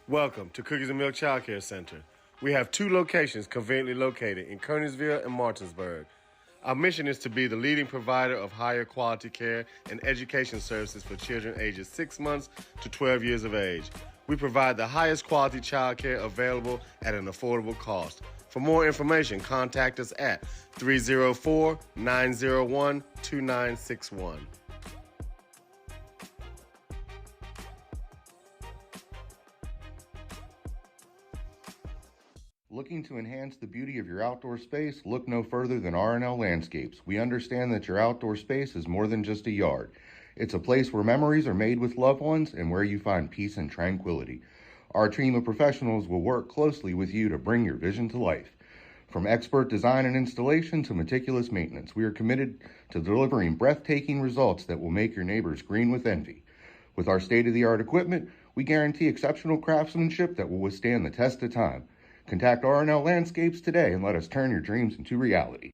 Welcome to Cookies and Milk Child Care Center. We have 2 locations conveniently located in Kearneysville and Martinsburg. Our mission is to be the leading provider of higher quality care and education services for children ages 6 months to 12 years of age. We provide the highest quality child care available at an affordable cost. For more information, contact us at 304-901-2961. Looking to enhance the beauty of your outdoor space? Look no further than R&L Landscapes. We understand that your outdoor space is more than just a yard. It's a place where memories are made with loved ones and where you find peace and tranquility. Our team of professionals will work closely with you to bring your vision to life. From expert design and installation to meticulous maintenance, we are committed to delivering breathtaking results that will make your neighbors green with envy. With our state-of-the-art equipment, we guarantee exceptional craftsmanship that will withstand the test of time. Contact R&L Landscapes today and let us turn your dreams into reality.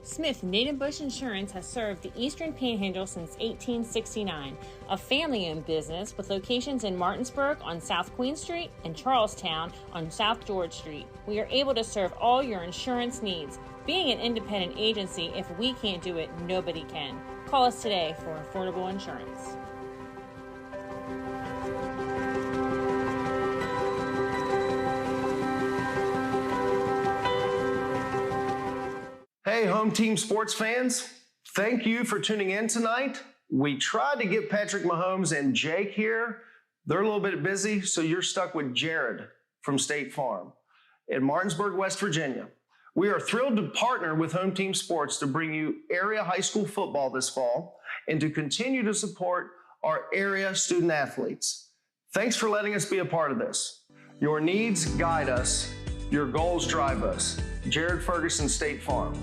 Smith Native Bush Insurance has served the Eastern Panhandle since 1869, a family-owned business with locations in Martinsburg on South Queen Street and Charlestown on South George Street. We are able to serve all your insurance needs. Being an independent agency, if we can't do it, nobody can. Call us today for affordable insurance. Hey, home team sports fans, thank you for tuning in tonight. We tried to get Patrick Mahomes and Jake here. They're a little bit busy, so you're stuck with Jared from State Farm in Martinsburg, West Virginia. We are thrilled to partner with Home Team Sports to bring you area high school football this fall and to continue to support our area student athletes. Thanks for letting us be a part of this. Your needs guide us. Your goals drive us. Jared Ferguson, State Farm.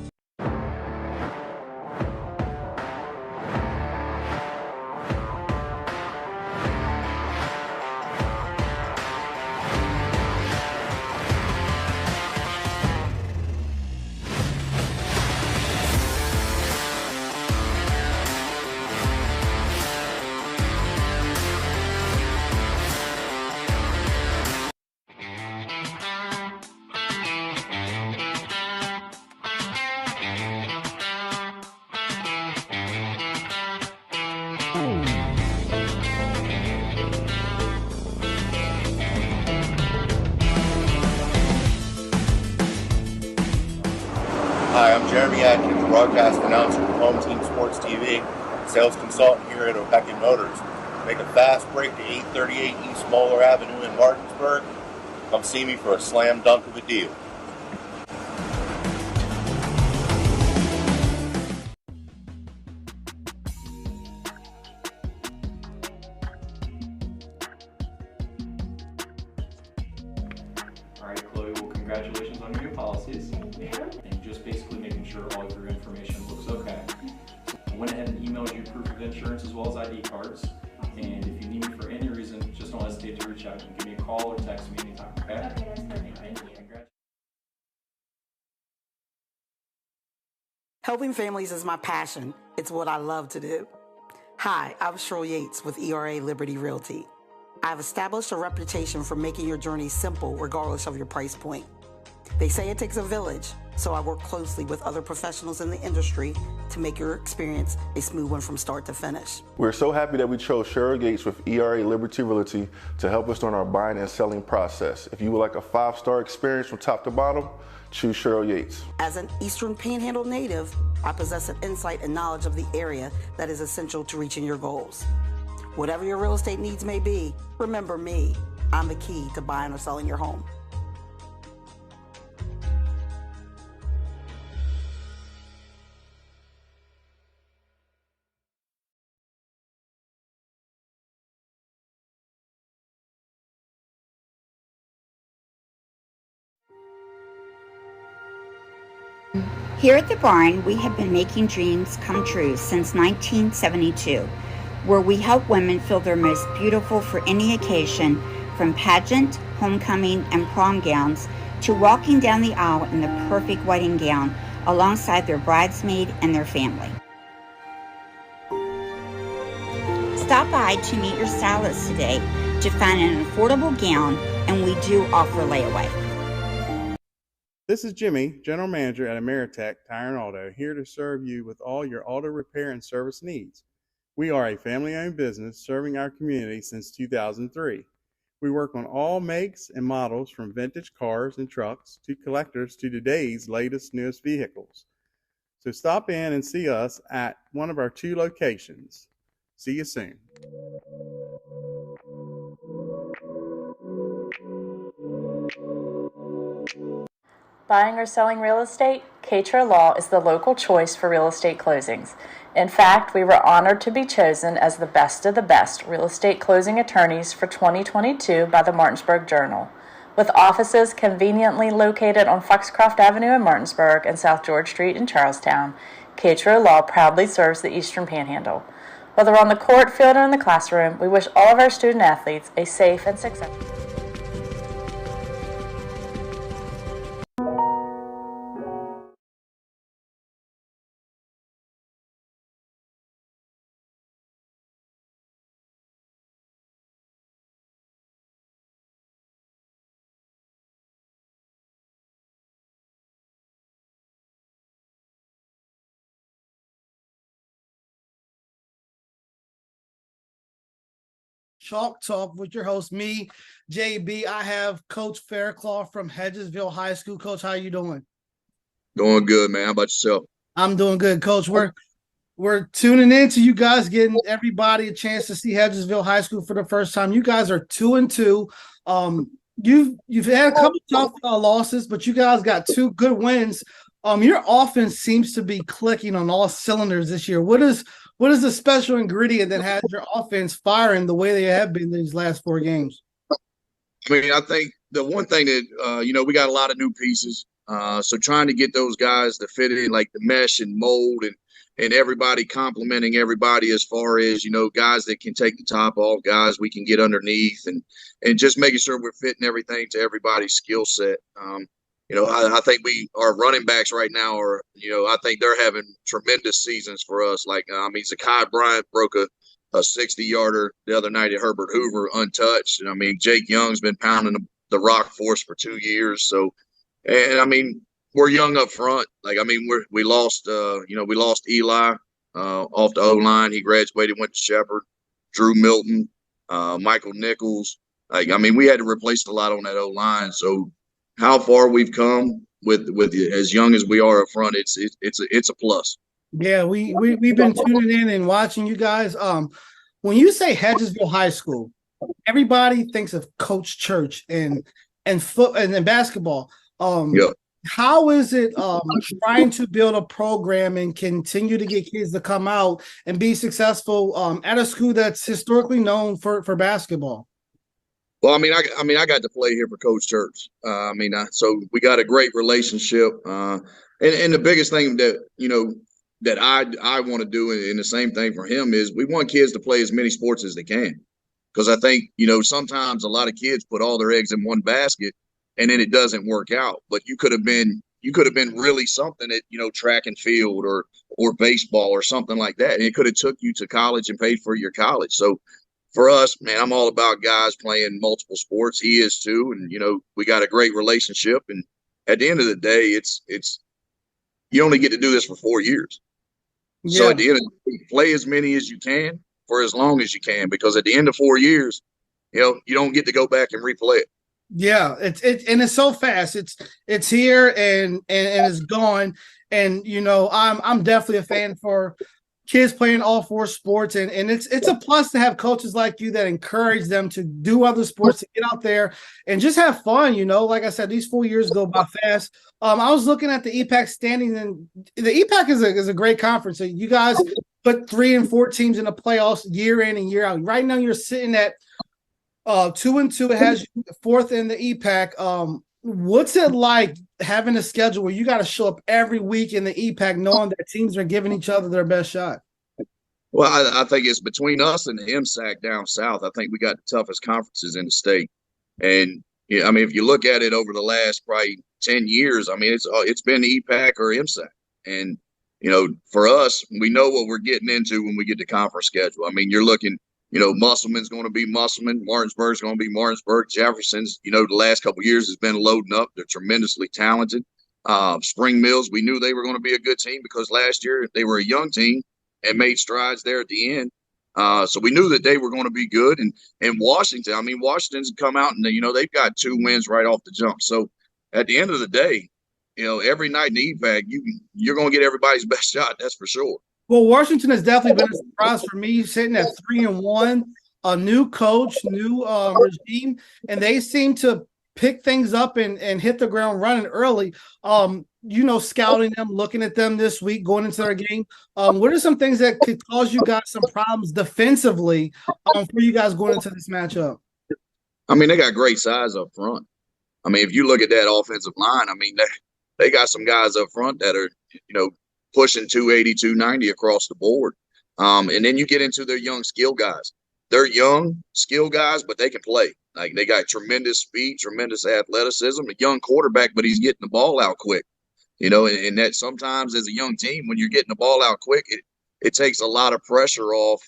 Hi, I'm Jeremy Atkins, broadcast announcer with Home Team Sports TV, sales consultant here at O'Beckett Motors. Make a fast break to 838 East Moeller Avenue in Martinsburg. Come see me for a slam dunk of a deal. All right, Chloe, well, congratulations on your new policies. And just basically making sure all of your information looks okay. I went ahead and emailed you proof of insurance as well as ID cards. And if you need me for any reason, just don't hesitate to reach out and give me a call or text me anytime, okay? Okay, that's perfect. Thank you. Helping families is my passion. It's what I love to do. Hi, I'm Cheryl Yates with ERA Liberty Realty. I've established a reputation for making your journey simple regardless of your price point. They say it takes a village, so I work closely with other professionals in the industry to make your experience a smooth one from start to finish. We're so happy that we chose Cheryl Yates with ERA Liberty Realty to help us during our buying and selling process. If you would like a 5-star experience from top to bottom, choose Cheryl Yates. As an Eastern Panhandle native, I possess an insight and knowledge of the area that is essential to reaching your goals. Whatever your real estate needs may be, remember me. I'm the key to buying or selling your home. Here at the barn, we have been making dreams come true since 1972, where we help women feel their most beautiful for any occasion, from pageant, homecoming, and prom gowns to walking down the aisle in the perfect wedding gown alongside their bridesmaid and their family. Stop by to meet your stylist today to find an affordable gown, and we do offer layaway. This is Jimmy, General Manager at Ameritech Tire and Auto, here to serve you with all your auto repair and service needs. We are a family-owned business serving our community since 2003. We work on all makes and models from vintage cars and trucks to collectors to today's latest, newest vehicles. So stop in and see us at one of our 2 locations. See you soon. Buying or selling real estate? Katra Law is the local choice for real estate closings. In fact, we were honored to be chosen as the best of the best real estate closing attorneys for 2022 by the Martinsburg Journal. With offices conveniently located on Foxcroft Avenue in Martinsburg and South George Street in Charlestown, Katra Law proudly serves the Eastern Panhandle. Whether on the court, field, or in the classroom, we wish all of our student athletes a safe and successful. Chalk Talk with your host, me, JB. I have Coach Fairclough from Hedgesville High School. Coach, how you doing? Doing good, man. How about yourself? I'm doing good, Coach. We're tuning in to you guys, getting everybody a chance to see Hedgesville High School for the first time. You guys are 2-2. You've had a couple tough losses, but you guys got 2 good wins. Your offense seems to be clicking on all cylinders this year. What is the special ingredient that has your offense firing the way they have been these last 4 games? I mean, I think the one thing that, we got a lot of new pieces. So trying to get those guys to fit in, like the mesh and mold and everybody complimenting everybody as far as, guys that can take the top off, guys we can get underneath and just making sure we're fitting everything to everybody's skill set. I think our running backs right now are, I think they're having tremendous seasons for us. Like, Zakai Bryant broke a 60-yarder the other night at Herbert Hoover untouched. And Jake Young's been pounding the rock for us for 2 years. So, and we're young up front. We lost Eli off the O-line. He graduated, went to Shepherd. Drew Milton, Michael Nichols. We had to replace a lot on that O-line. So, how far we've come with as young as we are up front, it's a plus. Yeah, we've been tuning in and watching you guys. When you say Hedgesville High School, everybody thinks of Coach Church and basketball. Yeah. How is it trying to build a program and continue to get kids to come out and be successful at a school that's historically known for basketball? Well, I got to play here for Coach Church. So we got a great relationship. And the biggest thing that, that I want to do, and the same thing for him, is we want kids to play as many sports as they can. Because I think, sometimes a lot of kids put all their eggs in one basket and then it doesn't work out. But you could have been really something at, track and field or baseball or something like that. And it could have took you to college and paid for your college. So for us, man, I'm all about guys playing multiple sports. He is too. And, we got a great relationship. And at the end of the day, it's you only get to do this for 4 years. Yeah. So at the end of the day, play as many as you can for as long as you can, because at the end of 4 years, you don't get to go back and replay it. Yeah, it's so fast. It's here and it's gone. And I'm definitely a fan for kids playing all 4 sports, and it's a plus to have coaches like you that encourage them to do other sports, to get out there and just have fun. Like I said, these 4 years go by fast. I was looking at the EPAC standings, and the EPAC is a great conference. So you guys put 3 and 4 teams in the playoffs year in and year out. Right now, you're sitting at 2-2. It has you 4th in the EPAC. What's it like having a schedule where you got to show up every week in the EPAC knowing that teams are giving each other their best shot? Well, I think it's between us and the MSAC down south. I think we got the toughest conferences in the state. And, if you look at it over the last probably 10 years, it's been the EPAC or MSAC. And, for us, we know what we're getting into when we get the conference schedule. You're looking Musselman's going to be Musselman. Martinsburg's going to be Martinsburg. Jefferson's, the last couple of years has been loading up. They're tremendously talented. Spring Mills, we knew they were going to be a good team because last year they were a young team and made strides there at the end. So we knew that they were going to be good. And Washington, Washington's come out and, they've got 2 wins right off the jump. So at the end of the day, every night in the EVAC, you're going to get everybody's best shot. That's for sure. Well, Washington has definitely been a surprise for me, sitting at 3-1, a new coach, new regime, and they seem to pick things up and hit the ground running early. Scouting them, looking at them this week, going into their game. What are some things that could cause you guys some problems defensively for you guys going into this matchup? They got great size up front. If you look at that offensive line, they got some guys up front that are, pushing 280, 290 across the board. And then you get into their young skill guys. They're young skill guys, but they can play. Like, they got tremendous speed, tremendous athleticism, a young quarterback, but he's getting the ball out quick. And that sometimes as a young team, when you're getting the ball out quick, it takes a lot of pressure off,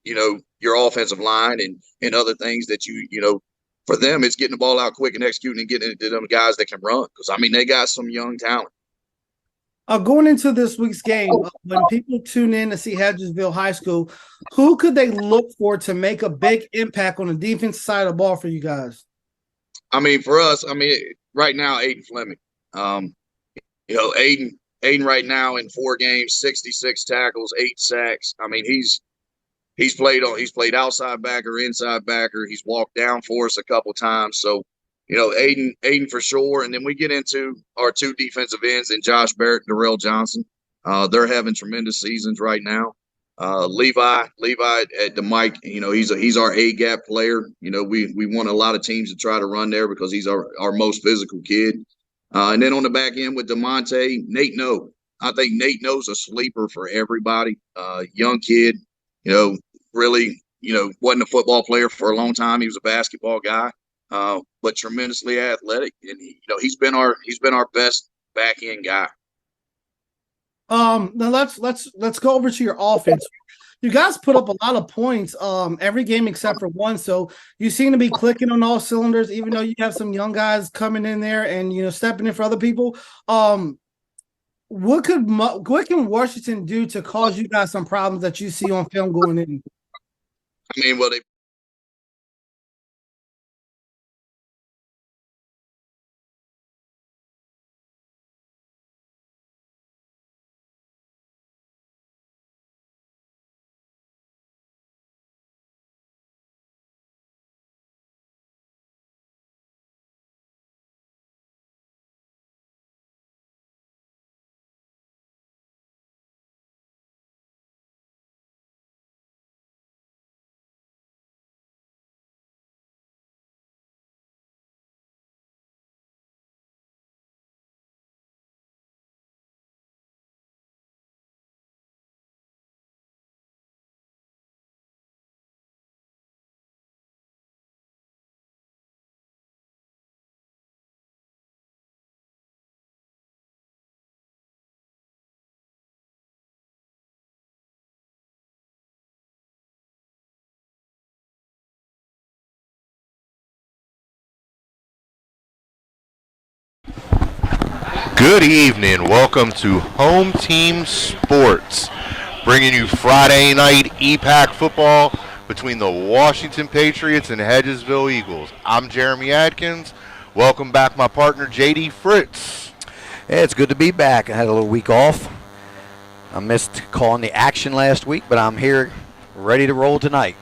your offensive line and other things that for them, it's getting the ball out quick and executing and getting it to them guys that can run. Because, they got some young talent. Going into this week's game, when people tune in to see Hedgesville High School, who could they look for to make a big impact on the defensive side of the ball for you guys? For us, right now, Aiden Fleming. Aiden right now in 4 games, 66 tackles, 8 sacks. He's played outside backer, inside backer. He's walked down for us a couple times. So, Aiden for sure. And then we get into our 2 defensive ends in Josh Barrett and Darrell Johnson. They're having tremendous seasons right now. Levi at the mic, he's our A-gap player. We want a lot of teams to try to run there because he's our most physical kid. And then on the back end with DeMonte, Nate No. I think Nate No's a sleeper for everybody. Young kid, really, wasn't a football player for a long time. He was a basketball guy. But tremendously athletic, and he's been our best back end guy. Now let's go over to your offense. You guys put up a lot of points every game except for one, so you seem to be clicking on all cylinders, even though you have some young guys coming in there and stepping in for other people. What can Washington do to cause you guys some problems that you see on film going in? They Good evening. Welcome to Home Team Sports, bringing you Friday night EPAC football between the Washington Patriots and Hedgesville Eagles. I'm Jeremy Adkins. Welcome back, my partner, JD Fritz. Hey, it's good to be back. I had a little week off. I missed calling the action last week, but I'm here ready to roll tonight.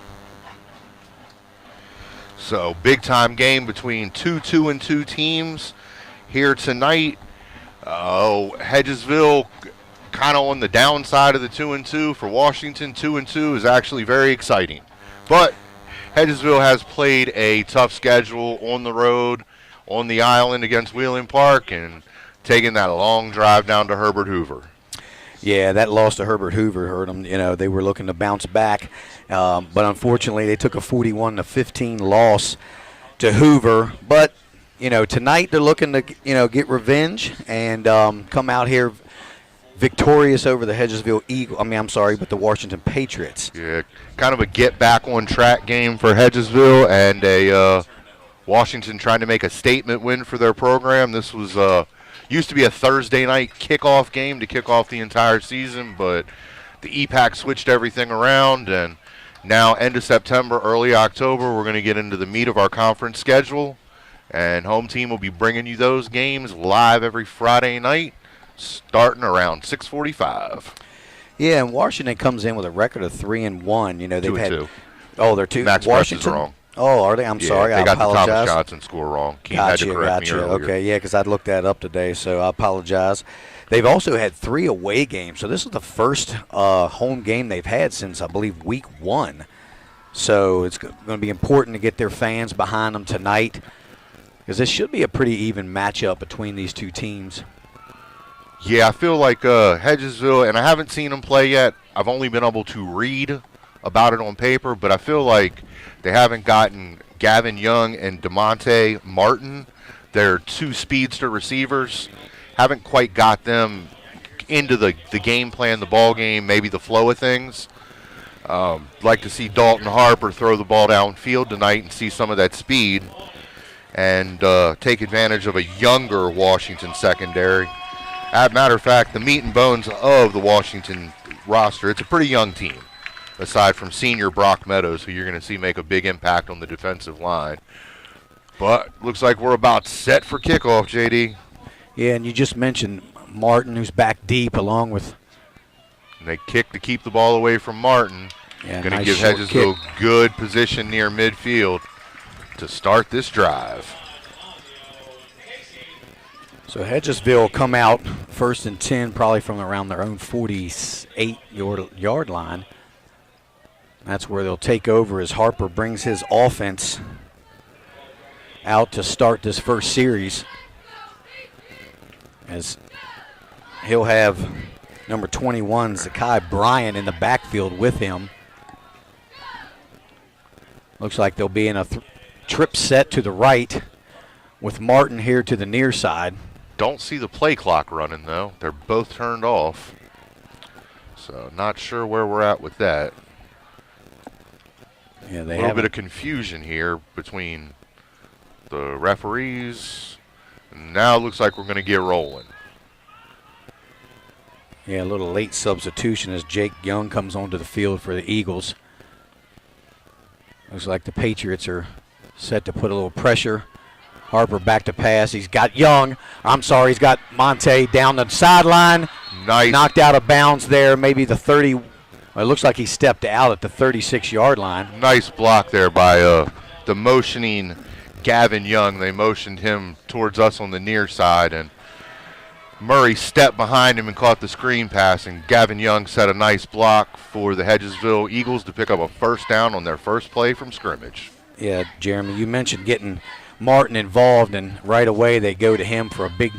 So, big-time game between 2-2 teams here tonight. Hedgesville kind of on the downside of the 2-2. For Washington, 2-2 is actually very exciting. But Hedgesville has played a tough schedule on the road, on the island against Wheeling Park, and taking that long drive down to Herbert Hoover. Yeah, that loss to Herbert Hoover hurt them. They were looking to bounce back, but unfortunately they took a 41-15 loss to Hoover. But tonight they're looking to, get revenge and come out here victorious over the Hedgesville but the Washington Patriots. Yeah, kind of a get back on track game for Hedgesville, and a Washington trying to make a statement win for their program. This was used to be a Thursday night kickoff game to kick off the entire season, but the EPAC switched everything around, and now end of September, early October, we're going to get into the meat of our conference schedule, and home team will be bringing you those games live every Friday night, starting around 6:45. Yeah, and Washington comes in with a record of 3-1. You know, they've had 2-2. Oh, they're 2. Max Washington Press is wrong. Oh, are they? I'm sorry. They I got apologize. the Thomas Johnson score wrong. Keith had to correct me earlier. Okay, yeah, because I'd looked that up today, so I apologize. They've also had 3 away games, so this is the first home game they've had since, I believe, week 1. So it's going to be important to get their fans behind them tonight, because this should be a pretty even matchup between these two teams. Yeah, I feel like Hedgesville, and I haven't seen them play yet. I've only been able to read about it on paper, but I feel like they haven't gotten Gavin Young and DeMonte Martin. They're 2 speedster receivers. Haven't quite got them into the game plan, the ball game, maybe the flow of things. Like to see Dalton Harper throw the ball downfield tonight and see some of that speed and take advantage of a younger Washington secondary. As a matter of fact, the meat and bones of the Washington roster, it's a pretty young team, aside from senior Brock Meadows, who you're going to see make a big impact on the defensive line. But looks like we're about set for kickoff, JD. Yeah, and you just mentioned Martin, who's back deep, along with... And they kick to keep the ball away from Martin. Yeah, going to nice give short Hedgesville kick. good position near midfield to start this drive. So Hedgesville come out 1st and 10, probably from around their own 48-yard line. That's where they'll take over as Harper brings his offense out to start this first series. As he'll have number 21, Zakai Bryant, in the backfield with him. Looks like they'll be in a trip set to the right with Martin here to the near side. Don't see the play clock running, though. They're both turned off. So not sure where we're at with that. Yeah, a little bit of confusion here between the referees. Now it looks like we're going to get rolling. Yeah, a little late substitution as Jake Young comes onto the field for the Eagles. Looks like the Patriots are set to put a little pressure. Harper back to pass. He's got he's got Monte down the sideline. Nice. Knocked out of bounds there, maybe the 30. Well, it looks like he stepped out at the 36-yard line. Nice block there by the motioning Gavin Young. They motioned him towards us on the near side, and Murray stepped behind him and caught the screen pass, and Gavin Young set a nice block for the Hedgesville Eagles to pick up a first down on their first play from scrimmage. Yeah, Jeremy, you mentioned getting Martin involved, and right away they go to him for a big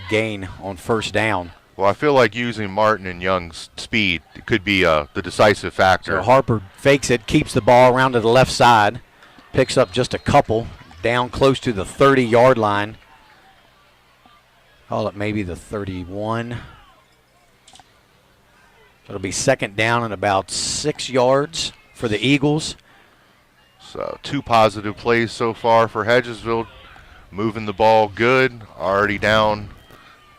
gain on first down. Well, I feel like using Martin and Young's speed could be the decisive factor. So Harper fakes it, keeps the ball around to the left side, picks up just a couple, down close to the 30-yard line. Call it maybe the 31. It'll be second down and about 6 yards for the Eagles. So 2 positive plays so far for Hedgesville. Moving the ball good. Already down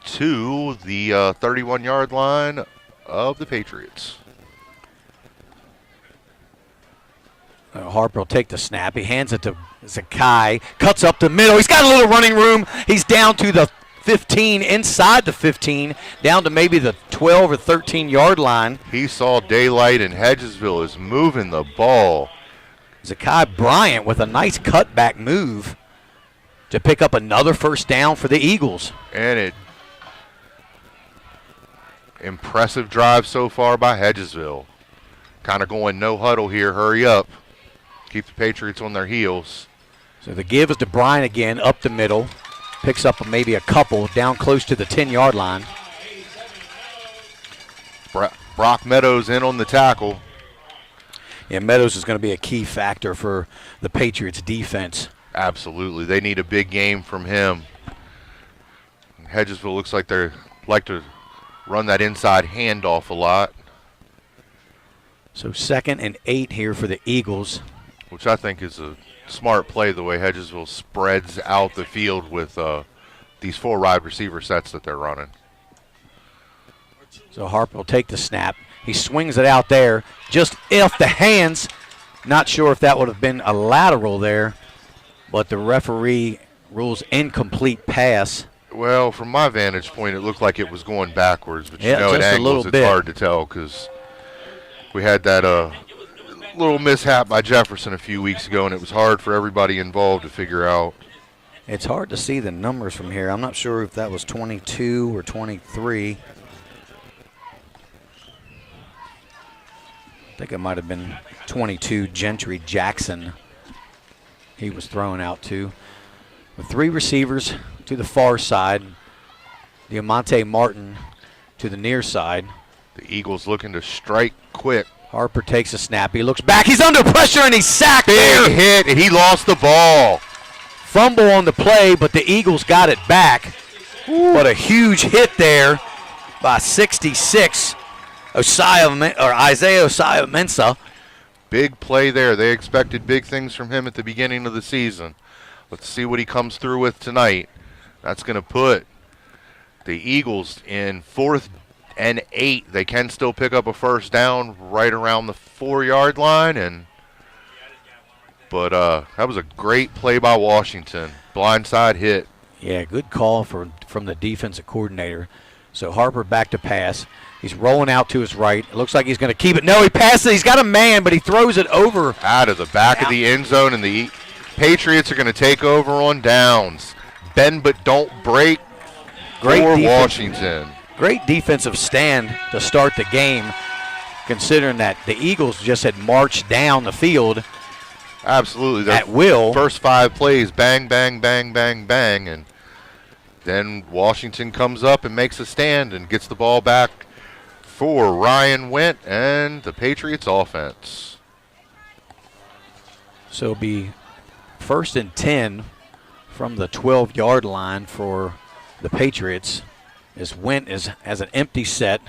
to the 31-yard line of the Patriots. Harper will take the snap. He hands it to Zakai. Cuts up the middle. He's got a little running room. He's down to the 15, inside the 15, down to maybe the 12 or 13-yard line. He saw daylight, and Hedgesville is moving the ball. Zakai Bryant with a nice cutback move to pick up another first down for the Eagles. And impressive drive so far by Hedgesville. Kind of going no huddle here, hurry up. Keep the Patriots on their heels. So the give is to Bryant again, up the middle. Picks up maybe a couple down close to the 10-yard line. Brock Meadows in on the tackle. Yeah, Meadows is going to be a key factor for the Patriots' defense. Absolutely. They need a big game from him. Hedgesville looks like they like to run that inside handoff a lot. So 2nd and 8 here for the Eagles. Which I think is a smart play, the way Hedgesville spreads out the field with these 4 wide receiver sets that they're running. So Harper will take the snap. He swings it out there, just off the hands. Not sure if that would have been a lateral there, but the referee rules incomplete pass. Well, from my vantage point, it looked like it was going backwards, but yeah, you know, at angles, it's bit. hard to tell because we had that little mishap by Jefferson a few weeks ago, and it was hard for everybody involved to figure out. It's hard to see the numbers from here. I'm not sure if that was 22 or 23. I think it might have been 22, Gentry Jackson. He was thrown out to. With 3 receivers to the far side, Diamante Martin to the near side. The Eagles looking to strike quick. Harper takes a snap. He looks back. He's under pressure, and he's sacked. Big hit, and he lost the ball. Fumble on the play, but the Eagles got it back. What a huge hit there by 66, Isaiah Osai-Mensah. Big play there. They expected big things from him at the beginning of the season. Let's see what he comes through with tonight. That's going to put the Eagles in 4th and 8. They can still pick up a first down right around the 4-yard line, but that was a great play by Washington. Blindside hit. Yeah, good call from the defensive coordinator. So Harper back to pass. He's rolling out to his right. It looks like he's going to keep it. No, he passes it. He's got a man, but he throws it over. Out of the back of the end zone, and the Patriots are going to take over on downs. Bend but don't break for Washington. Great defensive stand to start the game, considering that the Eagles just had marched down the field. Absolutely. At will. First 5 plays, bang, bang, bang, bang, bang, and then Washington comes up and makes a stand and gets the ball back for Ryan Went and the Patriots offense. So it'll be 1st and 10 from the 12-yard line for the Patriots. As Went has an empty set.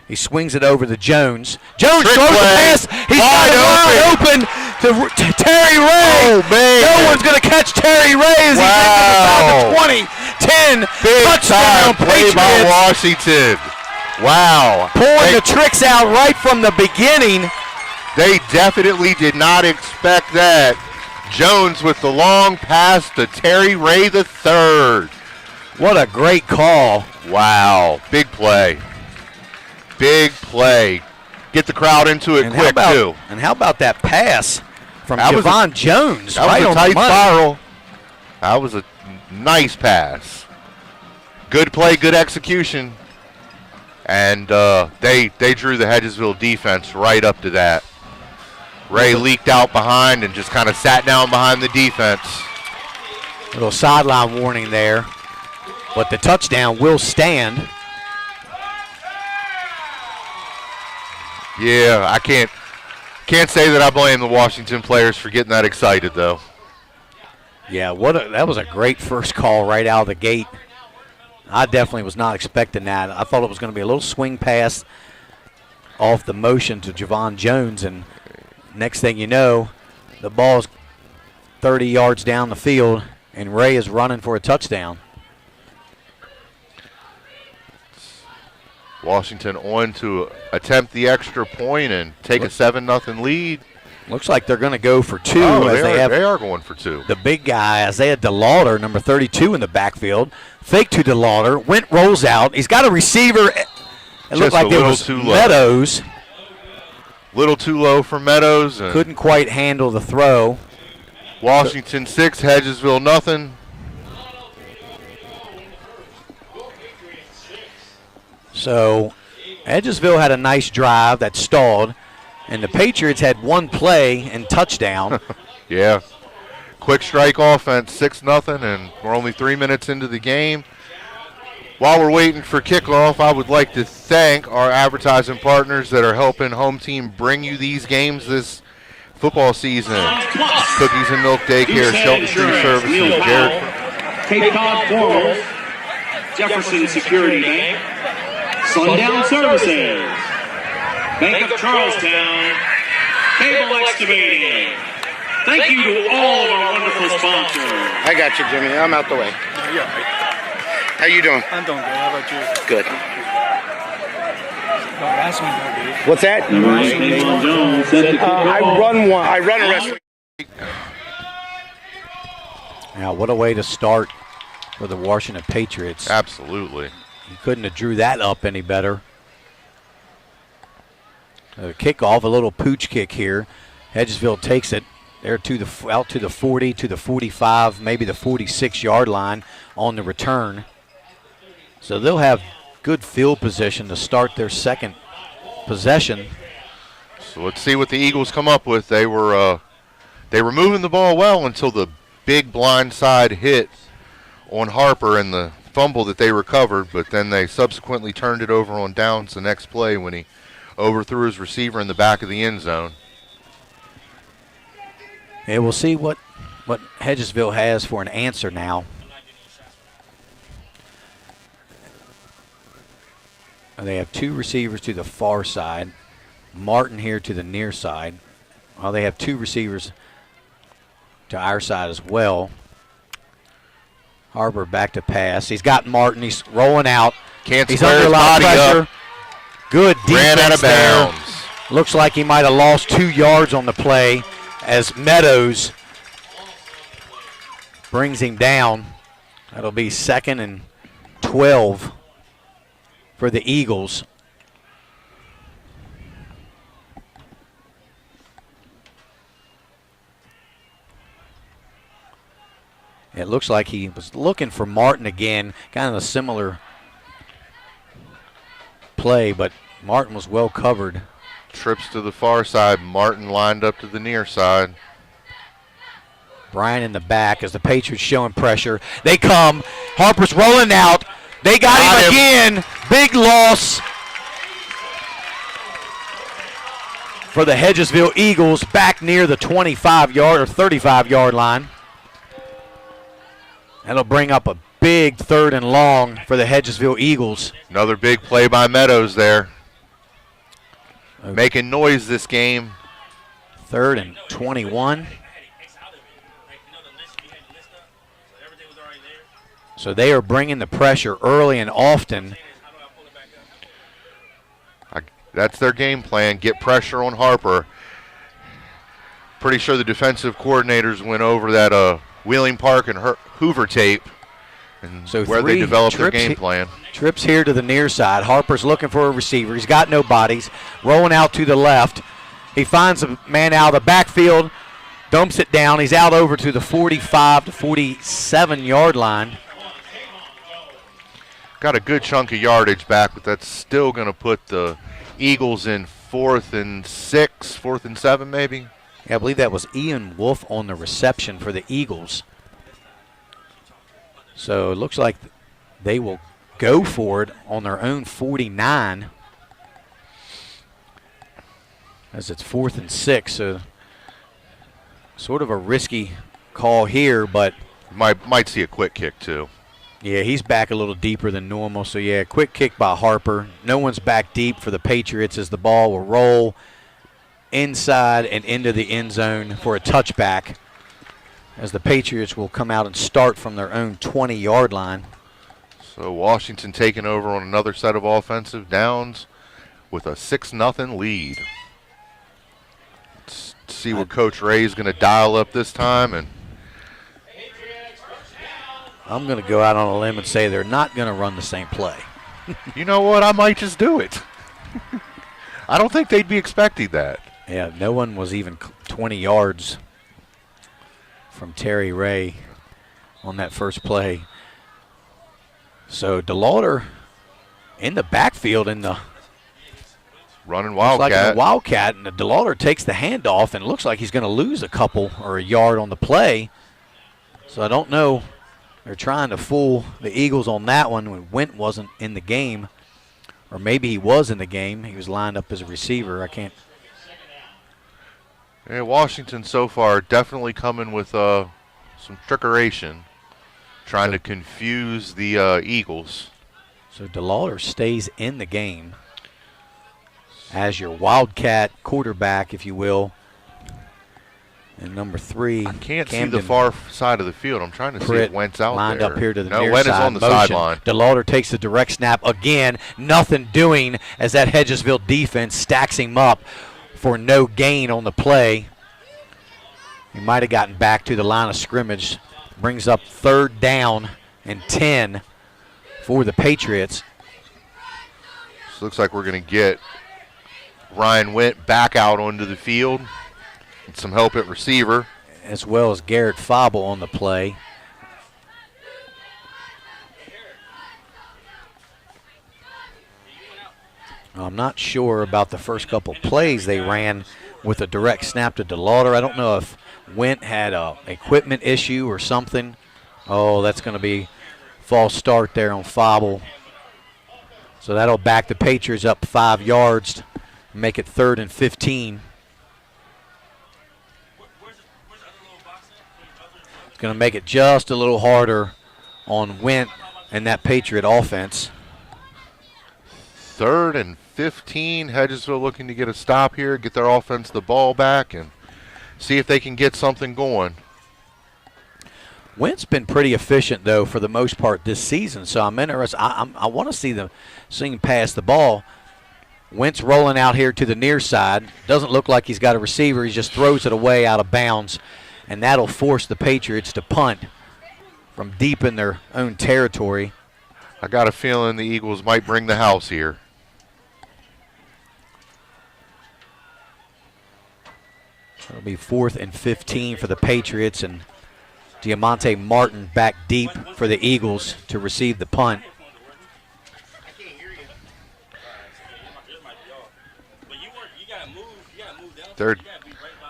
He swings it over to Jones. Jones throws the pass. He's wide open to Terry Ray. Oh, man. No one's going to catch Terry Ray as he gets about the 20, 10, big touchdown play Patriots. by Washington. Wow. Pouring the tricks out right from the beginning. They definitely did not expect that. Jones with the long pass to Terry Ray III. What a great call. Wow. Big play. Big play. Get the crowd into it quick, too. And how about that pass from Javon Jones? That was a tight spiral. That was a nice pass. Good play, good execution. And they drew the Hedgesville defense right up to that. Ray leaked out behind and just kind of sat down behind the defense. Little sideline warning there. But the touchdown will stand. Yeah, I can't say that I blame the Washington players for getting that excited, though. Yeah, that was a great first call right out of the gate. I definitely was not expecting that. I thought it was going to be a little swing pass off the motion to Javon Jones, and next thing you know, the ball's 30 yards down the field, and Ray is running for a touchdown. Washington on to attempt the extra point and take a 7-0 lead. Looks like they're going to go for 2. Oh, as they are going for 2. The big guy, Isaiah DeLauder, number 32 in the backfield. Fake to DeLauder. Went rolls out. He's got a receiver. It looked like it was Meadows. Little too low for Meadows. And couldn't quite handle the throw. Washington 6, Hedgesville nothing. So Hedgesville had a nice drive that stalled, and the Patriots had one play and touchdown. Yeah. Quick strike offense, 6-0, and we're only 3 minutes into the game. While we're waiting for kickoff, I would like to thank our advertising partners that are helping Home Team bring you these games this football season. Cookies and Milk Daycare, Shelton Street Services, Cape Cod Formals, Jefferson Security Bank, Sundown Services, Bank of Charlestown, Cable Excavating. Thank you to all of our wonderful sponsors. I got you, Jimmy. I'm out the way. Yeah, right. How you doing? I'm doing good. How about you? Good. That's one, dude. What's that? I run one. I run a wrestling. Now, what a way to start for the Washington Patriots. Absolutely. You couldn't have drew that up any better. A kickoff, a little pooch kick here. Hedgesville takes it there out to the 40, to the 45, maybe the 46-yard line on the return. So they'll have good field position to start their second possession. So let's see what the Eagles come up with. They were moving the ball well until the big blindside hit on Harper and the fumble that they recovered, but then they subsequently turned it over on downs the next play when he overthrew his receiver in the back of the end zone. And we'll see what Hedgesville has for an answer now. They have two receivers to the far side. Martin here to the near side. Well, they have two receivers to our side as well. Harper back to pass. He's got Martin. He's rolling out. He's under a lot of pressure. Good defense. Ran out of bounds. There. Looks like he might have lost 2 yards on the play as Meadows brings him down. That'll be 2nd and 12 for the Eagles. It looks like he was looking for Martin again, kind of a similar play, but Martin was well covered. Trips to the far side. Martin lined up to the near side. Brian in the back as the Patriots showing pressure. They come. Harper's rolling out. They got him again. Big loss for the Hedgesville Eagles back near the 25-yard or 35-yard line. That'll bring up a big 3rd and long for the Hedgesville Eagles. Another big play by Meadows there. Making noise this game. 3rd and 21. So they are bringing the pressure early and often. That's their game plan, get pressure on Harper. Pretty sure the defensive coordinators went over that Wheeling Park and Hoover tape and so where they developed their game plan. Trips here to the near side. Harper's looking for a receiver. He's got no bodies. Rolling out to the left. He finds a man out of the backfield, dumps it down. He's out over to the 45 to 47-yard line. Got a good chunk of yardage back, but that's still going to put the Eagles in 4th and 6, 4th and 7 maybe. Yeah, I believe that was Ian Wolf on the reception for the Eagles. So it looks like they will go for it on their own 49 as it's 4th and 6. So sort of a risky call here, but might see a quick kick too. Yeah, he's back a little deeper than normal. So, yeah, quick kick by Harper. No one's back deep for the Patriots as the ball will roll inside and into the end zone for a touchback as the Patriots will come out and start from their own 20-yard line. So Washington taking over on another set of offensive downs with a 6-0 lead. Let's see what Coach Ray is going to dial up this time. And I'm going to go out on a limb and say they're not going to run the same play. You know what? I might just do it. I don't think they'd be expecting that. Yeah, no one was even 20 yards from Terry Ray on that first play. So DeLauder in the backfield in the running Wildcat. Like a Wildcat, and DeLauder takes the handoff and looks like he's going to lose a couple or a yard on the play. So I don't know. They're trying to fool the Eagles on that one when Went wasn't in the game. Or maybe he was in the game. He was lined up as a receiver. I can't. Yeah, Washington so far definitely coming with some trickeration, trying to confuse the Eagles. So DeLauder stays in the game as your Wildcat quarterback, if you will. And number 3, I can't Camden see the far side of the field. I'm trying to see if Wentz out lined there. up here to the no, near Wentz side. is on the Motion. sideline. DeLauder takes the direct snap again. Nothing doing as that Hedgesville defense stacks him up for no gain on the play. He might have gotten back to the line of scrimmage. Brings up 3rd down and 10 for the Patriots. So looks like we're going to get Ryan Went back out onto the field. And some help at receiver. As well as Garrett Fauble on the play. I'm not sure about the first couple plays they ran with a direct snap to DeLauder. I don't know if Went had a equipment issue or something. Oh, that's going to be false start there on Fauble. So that'll back the Patriots up 5 yards, make it 3rd and 15. It's going to make it just a little harder on Went and that Patriot offense. 3rd and 15. Hedgesville looking to get a stop here, get their offense the ball back, and see if they can get something going. Went's been pretty efficient, though, for the most part this season, so I'm interested. I want to see him pass the ball. Wentz rolling out here to the near side. Doesn't look like he's got a receiver. He just throws it away out of bounds. And that'll force the Patriots to punt from deep in their own territory. I got a feeling the Eagles might bring the house here. It'll be 4th and 15 for the Patriots, and Diamante Martin back deep for the Eagles to receive the punt. They're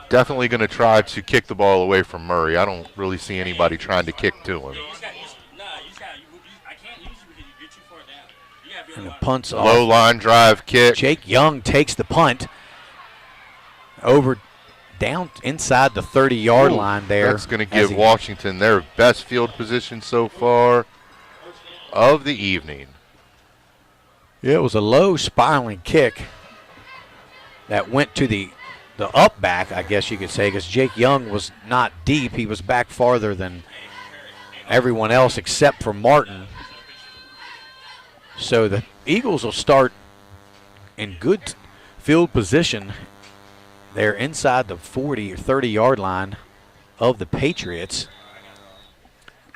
definitely going to try to kick the ball away from Murray. I don't really see anybody trying to kick to him. And the punt's off. Low line drive kick. Jake Young takes the punt over down inside the 30-yard line there. That's going to give Washington their best field position so far of the evening. Yeah, it was a low spiraling kick that went to the up back, I guess you could say, because Jake Young was not deep. He was back farther than everyone else except for Martin. So the Eagles will start in good field position. They're inside the 40 or 30-yard line of the Patriots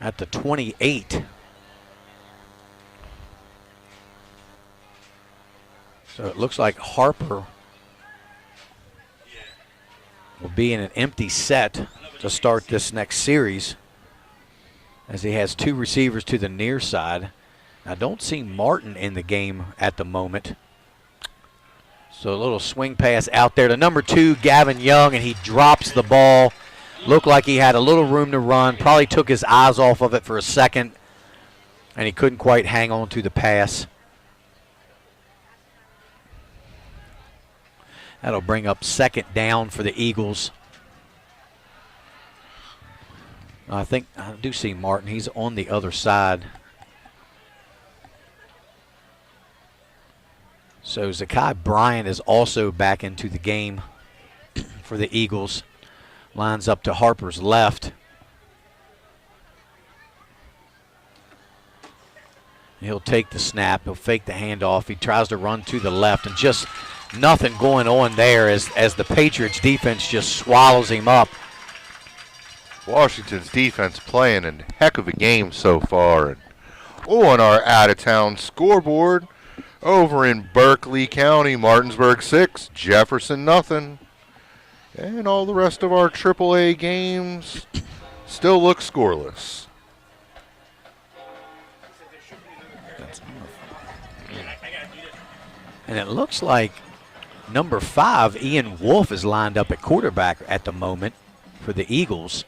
at the 28. So it looks like Harper will be in an empty set to start this next series as he has 2 receivers to the near side. I don't see Martin in the game at the moment. So a little swing pass out there to number 2, Gavin Young, and he drops the ball. Looked like he had a little room to run, probably took his eyes off of it for a second, and he couldn't quite hang on to the pass. That'll bring up 2nd down for the Eagles. I think I do see Martin. He's on the other side. So Zakai Bryant is also back into the game for the Eagles. Lines up to Harper's left. He'll take the snap. He'll fake the handoff. He tries to run to the left, and just nothing going on there as the Patriots defense just swallows him up. Washington's defense playing a heck of a game so far. And on our out-of-town scoreboard, over in Berkeley County, Martinsburg 6, Jefferson nothing. And all the rest of our AAA games still look scoreless. And it looks like number 5, Ian Wolf, is lined up at quarterback at the moment for the Eagles.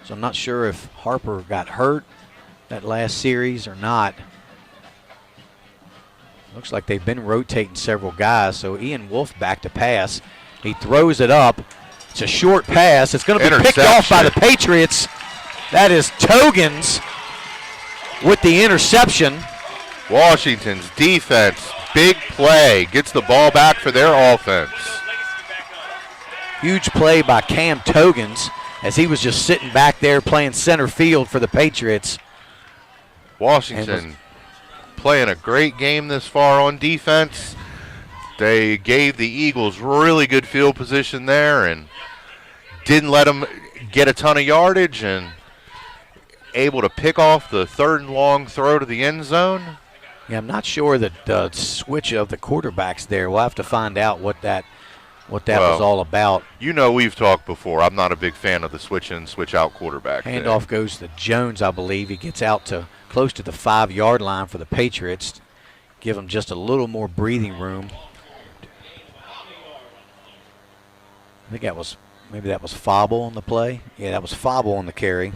So I'm not sure if Harper got hurt that last series or not. Looks like they've been rotating several guys. So Ian Wolf back to pass. He throws it up. It's a short pass. It's going to be picked off by the Patriots. That is Togans with the interception. Washington's defense, big play, gets the ball back for their offense. Huge play by Cam Togans as he was just sitting back there playing center field for the Patriots. Washington playing a great game this far on defense. They gave the Eagles really good field position there and didn't let them get a ton of yardage, and able to pick off the 3rd and long throw to the end zone. Yeah, I'm not sure that the switch of the quarterbacks there. We'll have to find out what that was all about. You know, we've talked before. I'm not a big fan of the switch in, switch out quarterback. Handoff goes to Jones, I believe. He gets out to close to the 5-yard line for the Patriots. Give them just a little more breathing room. I think maybe that was Fauble on the play. Yeah, that was Fauble on the carry.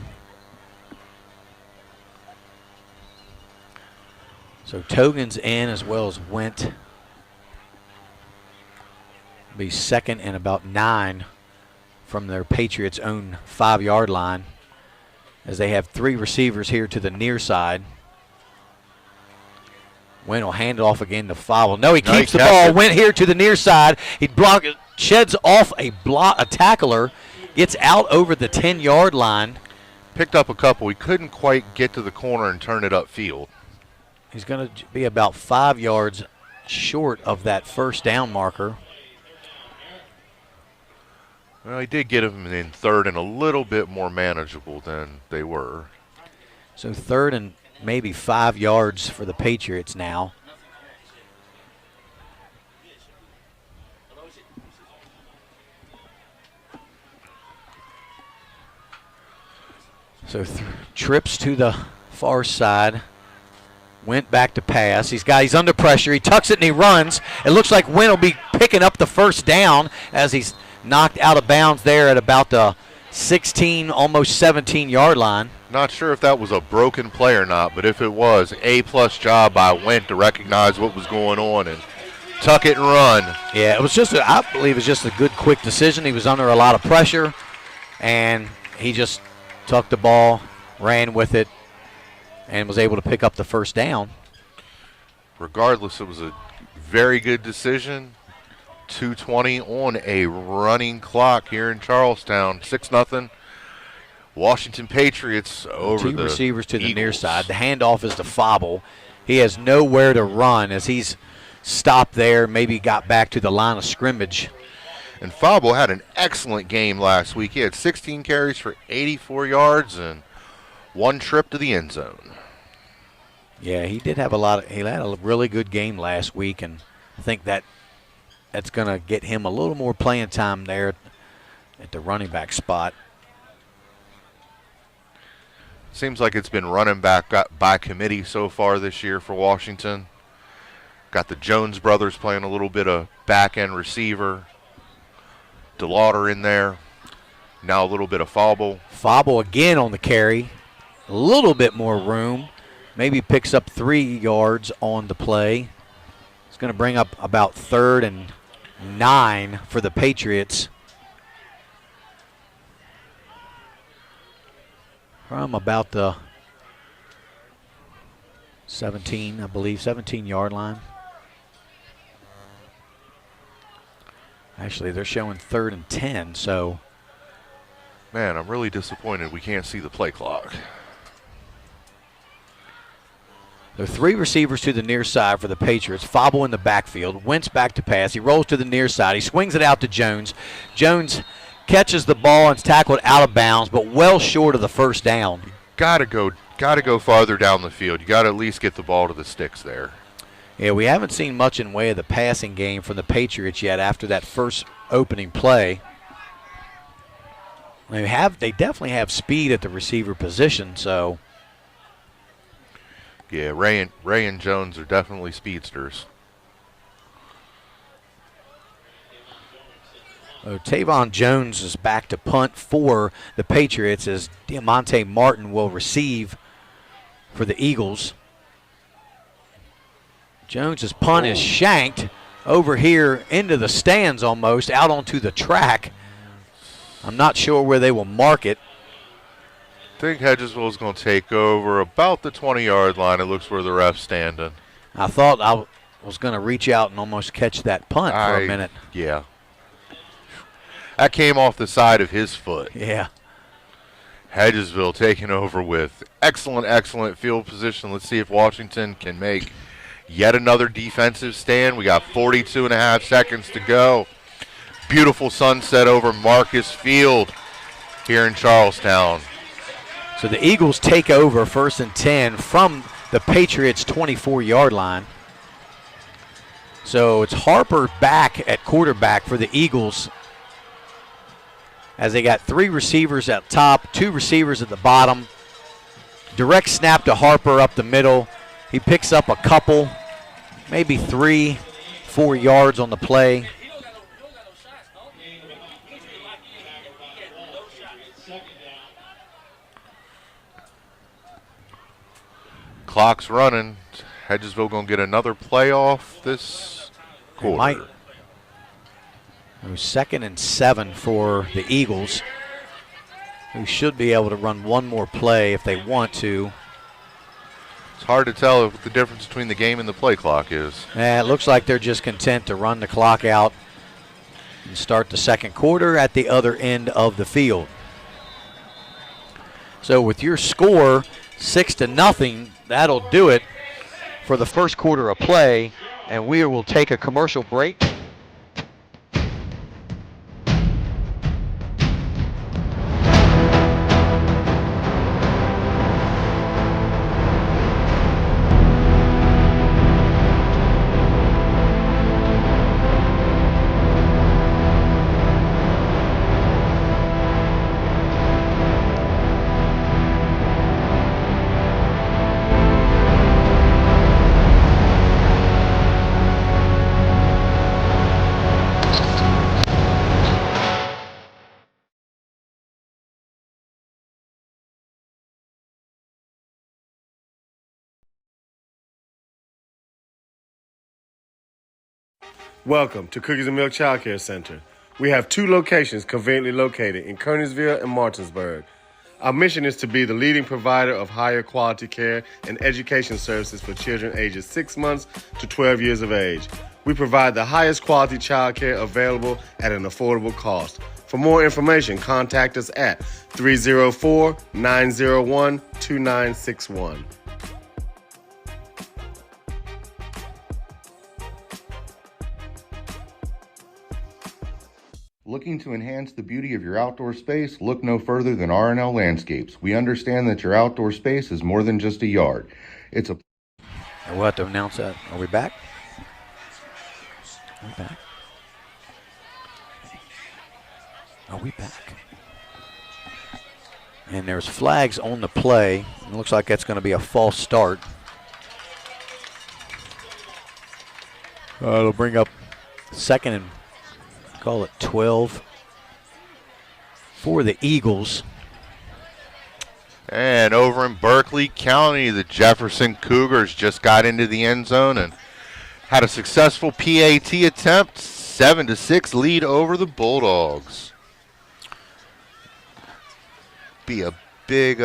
So Togans in as well as Went. Be 2nd and about 9 from their Patriots' own 5-yard line, as they have 3 receivers here to the near side. Went will hand it off again to Fauble. No, he keeps the ball. Went here to the near side. He sheds off a tackler, gets out over the 10-yard line. Picked up a couple. He couldn't quite get to the corner and turn it upfield. He's going to be about 5 yards short of that first down marker. Well, he did get him in 3rd and a little bit more manageable than they were. So 3rd and maybe 5 yards for the Patriots now. So trips to the far side. Went back to pass. He's under pressure. He tucks it and he runs. It looks like Went will be picking up the first down as he's knocked out of bounds there at about the 16, almost 17-yard line. Not sure if that was a broken play or not, but if it was, A-plus job by Went to recognize what was going on and tuck it and run. Yeah, it was I believe it was just a good, quick decision. He was under a lot of pressure, and he just tucked the ball, ran with it, and was able to pick up the first down. Regardless, it was a very good decision. 2:20 on a running clock here in Charlestown. 6-0. Washington Patriots over the 2 receivers to the Eagles. near side. The handoff is to Fauble. He has nowhere to run as he's stopped there, maybe got back to the line of scrimmage. And Fauble had an excellent game last week. He had 16 carries for 84 yards and 1 trip to the end zone. Yeah, he did have he had a really good game last week, and I think that's going to get him a little more playing time there at the running back spot. Seems like it's been running back by committee so far this year for Washington. Got the Jones brothers playing a little bit of back-end receiver. DeLauder in there. Now a little bit of Fauble. Fauble again on the carry. A little bit more room. Maybe picks up 3 yards on the play. It's going to bring up about 3rd and 9 for the Patriots. From about the 17, I believe, 17-yard line. Actually, they're showing 3rd and 10, so. Man, I'm really disappointed we can't see the play clock. There are 3 receivers to the near side for the Patriots. Fauble in the backfield. Wentz back to pass. He rolls to the near side. He swings it out to Jones. Jones catches the ball and is tackled out of bounds, but well short of the first down. Gotta go farther down the field. You gotta at least get the ball to the sticks there. Yeah, we haven't seen much in way of the passing game from the Patriots yet after that first opening play. They definitely have speed at the receiver position, so. Yeah, Ray and Jones are definitely speedsters. Tavon Jones is back to punt for the Patriots as Diamante Martin will receive for the Eagles. Jones's punt is shanked over here into the stands almost, out onto the track. I'm not sure where they will mark it. think Hedgesville is going to take over about the 20-yard line. It looks where the ref's standing. I thought I was going to reach out and almost catch that punt for a minute. Yeah. That came off the side of his foot. Yeah. Hedgesville taking over with excellent field position. Let's see if Washington can make yet another defensive stand. We got 42 and a half seconds to go. Beautiful sunset over Marcus Field here in Charlestown. So the Eagles take over 1st and 10 from the Patriots' 24-yard line. So it's Harper back at quarterback for the Eagles, as they got 3 receivers at top, 2 receivers at the bottom. Direct snap to Harper up the middle. He picks up a couple, maybe 3, 4 yards on the play. Clock's running. Hedgesville going to get another playoff this quarter. Might. It was 2nd and 7 for the Eagles, who should be able to run one more play if they want to. It's hard to tell what the difference between the game and the play clock is. It looks like they're just content to run the clock out and start the second quarter at the other end of the field. So with your score 6-0, that'll do it for the first quarter of play, and we will take a commercial break. Welcome to Cookies and Milk Child Care Center. We have 2 locations conveniently located in Kernersville and Martinsburg. Our mission is to be the leading provider of higher quality care and education services for children ages 6 months to 12 years of age. We provide the highest quality child care available at an affordable cost. For more information, contact us at 304-901-2961. Looking to enhance the beauty of your outdoor space? Look no further than R&L Landscapes. We understand that your outdoor space is more than just a yard. It's a... And we'll have to announce that. Are we back? Are we back? Are we back? And there's flags on the play. It looks like that's going to be a false start. It'll bring up 2nd and call it 12 for the Eagles. And over in Berkeley County, the Jefferson Cougars just got into the end zone and had a successful PAT attempt. 7-6 lead over the Bulldogs. Be a big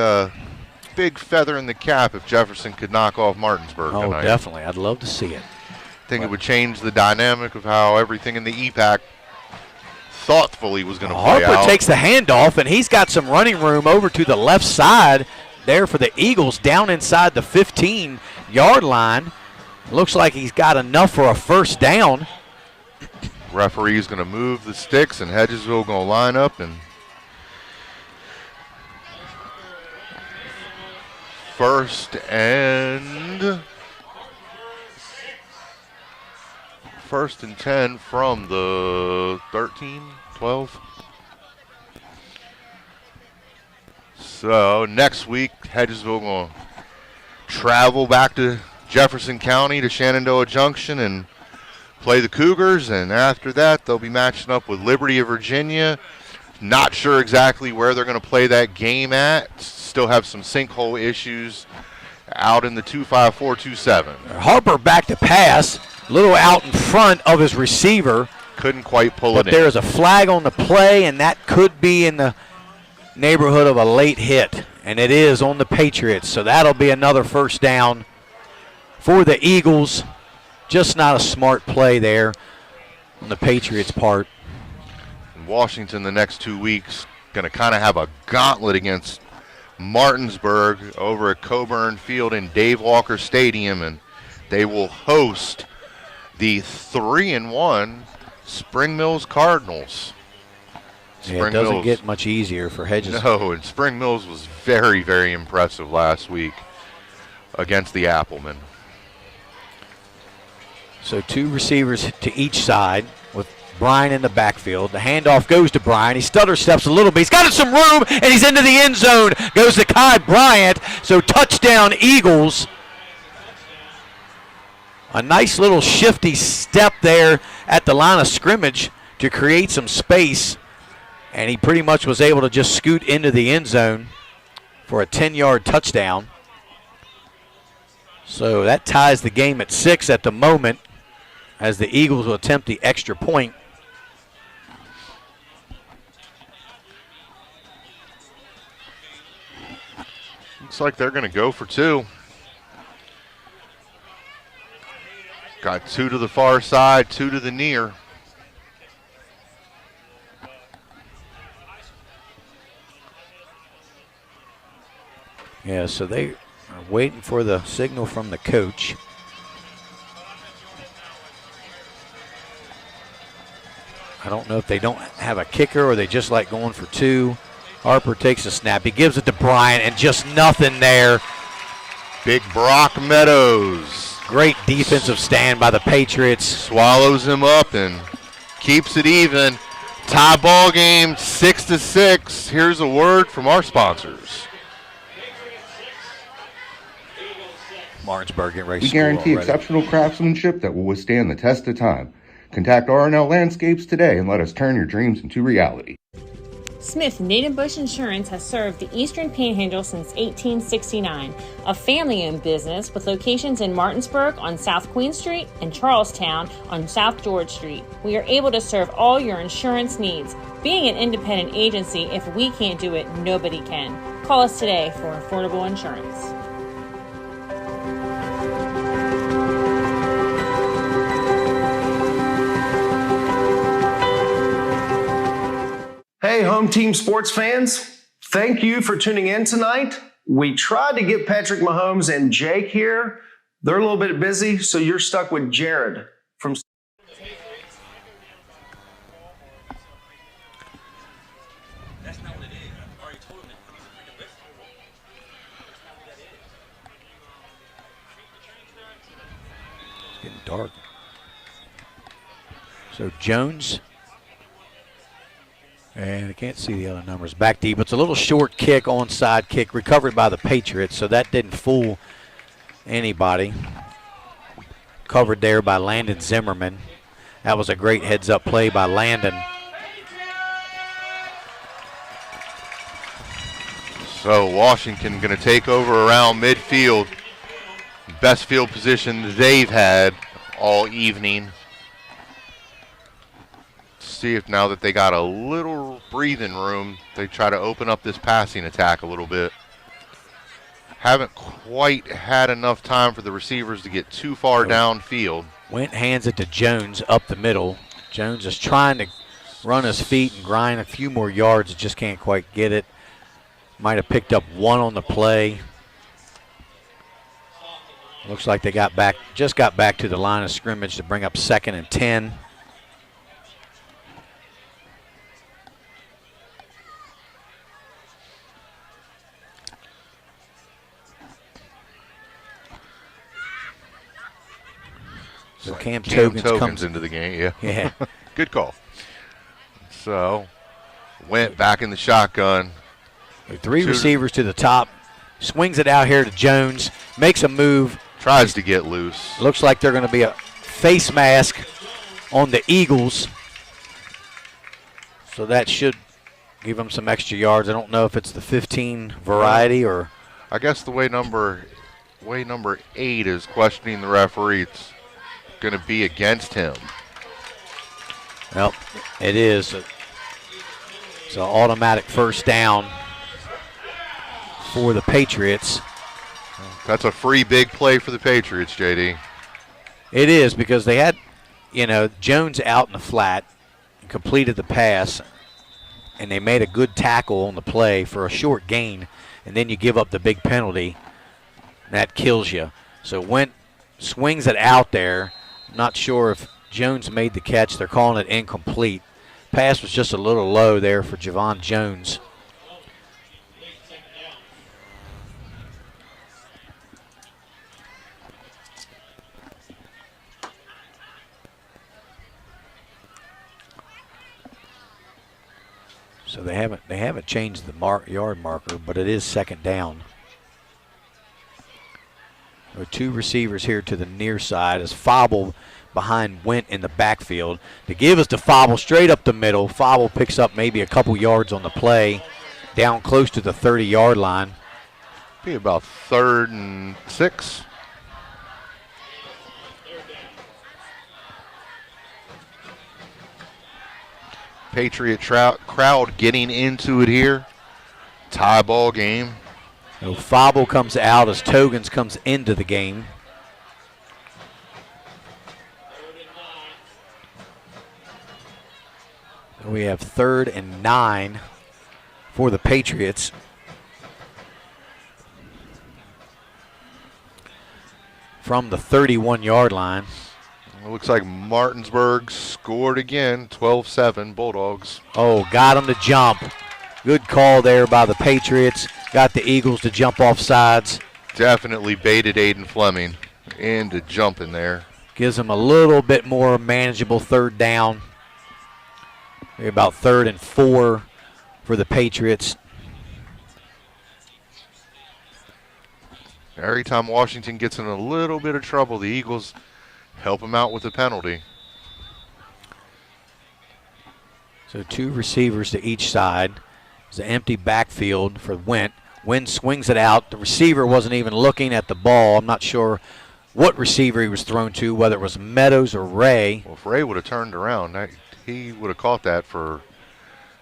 feather in the cap if Jefferson could knock off Martinsburg tonight. Oh, definitely. I'd love to see it. I think it would change the dynamic of how everything in the EPAC thoughtfully was going to play out. Harper takes the handoff, and he's got some running room over to the left side there for the Eagles down inside the 15-yard line. Looks like he's got enough for a first down. Referee's going to move the sticks, and Hedgesville going to line up and first and 10 from the 13, 12. So next week, Hedgesville going to travel back to Jefferson County to Shenandoah Junction and play the Cougars. And after that, they'll be matching up with Liberty of Virginia. Not sure exactly where they're going to play that game at. Still have some sinkhole issues out in the 25427. Harper back to pass. A little out in front of his receiver. Couldn't quite pull it in. But there's a flag on the play, and that could be in the neighborhood of a late hit. And it is on the Patriots, so that'll be another first down for the Eagles. Just not a smart play there on the Patriots' part. Washington the next 2 weeks going to kind of have a gauntlet against Martinsburg over at Coburn Field in Dave Walker Stadium, and they will host the 3-1 Spring Mills Cardinals. Yeah, it doesn't get much easier for Hedges. No, and Spring Mills was very, very impressive last week against the Applemen. So 2 receivers to each side with Bryan in the backfield. The handoff goes to Bryan. He stutter steps a little bit. He's got some room, and he's into the end zone. Goes to Kai Bryant. So touchdown Eagles. A nice little shifty step there at the line of scrimmage to create some space. And he pretty much was able to just scoot into the end zone for a 10-yard touchdown. So that ties the game at 6 at the moment as the Eagles will attempt the extra point. Looks like they're going to go for 2. Got 2 to the far side, 2 to the near. Yeah, so they are waiting for the signal from the coach. I don't know if they don't have a kicker or they just like going for 2. Harper takes a snap. He gives it to Bryan, and just nothing there. Big Brock Meadows. Great defensive stand by the Patriots. Swallows him up and keeps it even. Tie ball game 6-6. Here's a word from our sponsors. Martinsburg getting ready to We score guarantee already. exceptional craftsmanship that will withstand the test of time. Contact R&L Landscapes today and let us turn your dreams into reality. Smith Native Bush Insurance has served the Eastern Panhandle since 1869, a family-owned business with locations in Martinsburg on South Queen Street and Charlestown on South George Street. We are able to serve all your insurance needs. Being an independent agency, if we can't do it, nobody can. Call us today for affordable insurance. Hey, home team sports fans, thank you for tuning in tonight. We tried to get Patrick Mahomes and Jake here. They're a little bit busy, so you're stuck with Jared from. It's getting dark. So Jones. And I can't see the other numbers. Back deep. It's a little short kick, onside kick, recovered by the Patriots, so that didn't fool anybody. Covered there by Landon Zimmerman. That was a great heads-up play by Landon. So Washington going to take over around midfield. Best field position they've had all evening. See if now that they got a little breathing room, they try to open up this passing attack a little bit. Haven't quite had enough time for the receivers to get too far downfield. Went hands it to Jones up the middle. Jones is trying to run his feet and grind a few more yards, just can't quite get it. Might have picked up 1 on the play. Looks like they just got back to the line of scrimmage to bring up 2nd and 10. So Cam Togans comes into the game, yeah. Yeah. Good call. So, went back in the shotgun. 3 receivers to the top. Swings it out here to Jones. Makes a move. Tries to get loose. Looks like they're going to be a face mask on the Eagles. So that should give them some extra yards. I don't know if it's the 15 variety or. I guess the way number 8 is questioning the referee, it's going to be against him. Well, it is. It's an automatic first down. for the Patriots. That's a free big play for the Patriots, JD. It is, because they had, Jones out in the flat, completed the pass, and they made a good tackle on the play for a short gain, and then you give up the big penalty. That kills you. So Wentz swings it out there. Not sure if Jones made the catch. They're calling it incomplete. Pass was just a little low there for Javon Jones. So they haven't changed the yard marker, but it is second down. There are two receivers here to the near side as Fobble behind Went in the backfield. To give us to Fobble straight up the middle. Fobble picks up maybe a couple yards on the play, down close to the 30-yard line. Be about 3rd and 6. Patriot crowd getting into it here. Tie ball game. So Fobble comes out as Togans comes into the game. We have 3rd and 9 for the Patriots. From the 31-yard line. It looks like Martinsburg scored again, 12-7, Bulldogs. Oh, got him to jump. Good call there by the Patriots. Got the Eagles to jump off sides. Definitely baited Aiden Fleming into jumping there. Gives them a little bit more manageable 3rd down. Maybe about 3rd and 4 for the Patriots. Every time Washington gets in a little bit of trouble, the Eagles help them out with a penalty. So 2 receivers to each side. It's an empty backfield for Went. Went swings it out. The receiver wasn't even looking at the ball. I'm not sure what receiver he was thrown to, whether it was Meadows or Ray. Well, if Ray would have turned around, he would have caught that for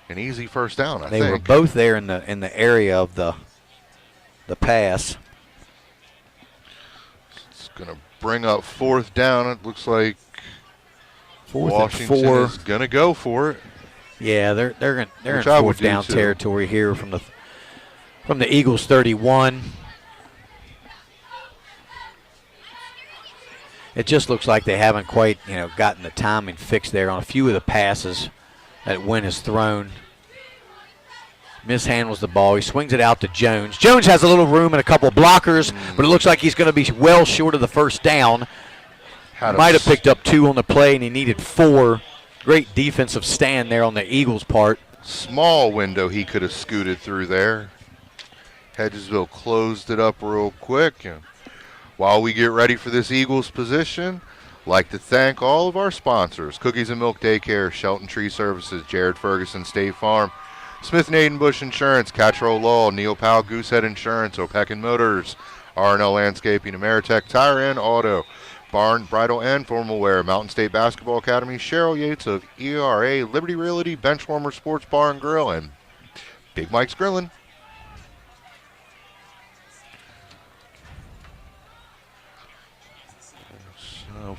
an easy first down, I think. They were both there in the area of the pass. It's going to bring up 4th down. It looks like 4th Washington and 4 is going to go for it. Yeah, they're in 4th down territory here from the Eagles 31. It just looks like they haven't quite, gotten the timing fixed there on a few of the passes that Wynn has thrown. Mishandles the ball. He swings it out to Jones. Jones has a little room and a couple blockers, but it looks like he's going to be well short of the first down. Might have picked up 2 on the play, and he needed 4. Great defensive stand there on the Eagles' part. Small window he could have scooted through there. Hedgesville closed it up real quick. And while we get ready for this Eagles position, I'd like to thank all of our sponsors: Cookies and Milk Daycare, Shelton Tree Services, Jared Ferguson State Farm, Smith & Bush Insurance, Catro Law, Neil Powell Goosehead Insurance, Opekin Motors, R&L Landscaping, Ameritech Tire and Auto, Barn, Bridal and Formal Wear, Mountain State Basketball Academy, Cheryl Yates of ERA, Liberty Realty, Benchwarmer Sports Bar and Grill, and Big Mike's Grillin'. So,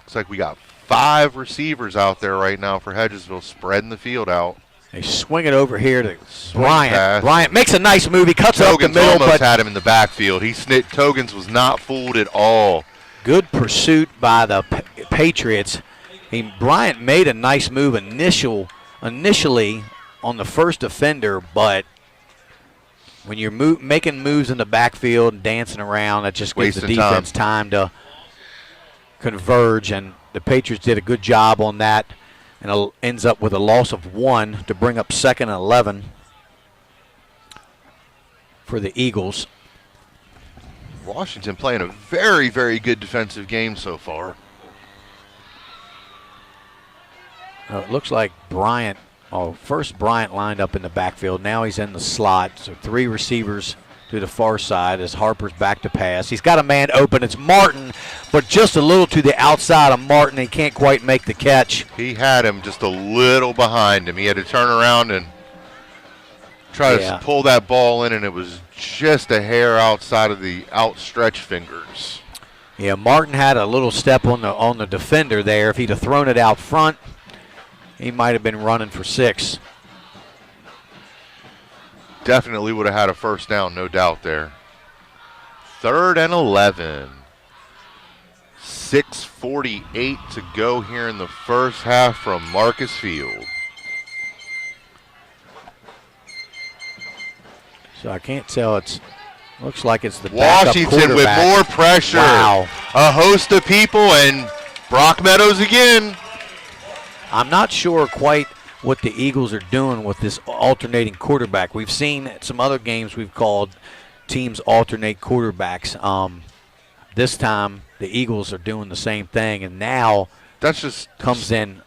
looks like we got 5 receivers out there right now for Hedgesville, spreading the field out. They swing it over here to Bryant. Bryant makes a nice move. He cuts it up the middle, almost but had him in the backfield. Togans was not fooled at all. Good pursuit by the Patriots. Bryant made a nice move initially on the first defender, but when you're making moves in the backfield and dancing around, that just gives the defense time to converge, and the Patriots did a good job on that, and it ends up with a loss of 1 to bring up 2nd and 11 for the Eagles. Washington playing a very, very good defensive game so far. It looks like Bryant, first Bryant lined up in the backfield. Now he's in the slot. So 3 receivers to the far side as Harper's back to pass. He's got a man open. It's Martin, but just a little to the outside of Martin. He can't quite make the catch. He had him just a little behind him. He had to turn around and try to pull that ball in, and it was just a hair outside of the outstretched fingers. Yeah, Martin had a little step on the defender there. If he'd have thrown it out front, he might have been running for 6. Definitely would have had a first down, no doubt there. 3rd and 11. 6:48 to go here in the first half from Marcus Field. So I can't tell. Looks like it's the backup Washington with more pressure. Wow. A host of people, and Brock Meadows again. I'm not sure quite what the Eagles are doing with this alternating quarterback. We've seen some other games we've called teams alternate quarterbacks. This time the Eagles are doing the same thing, and now that's just comes in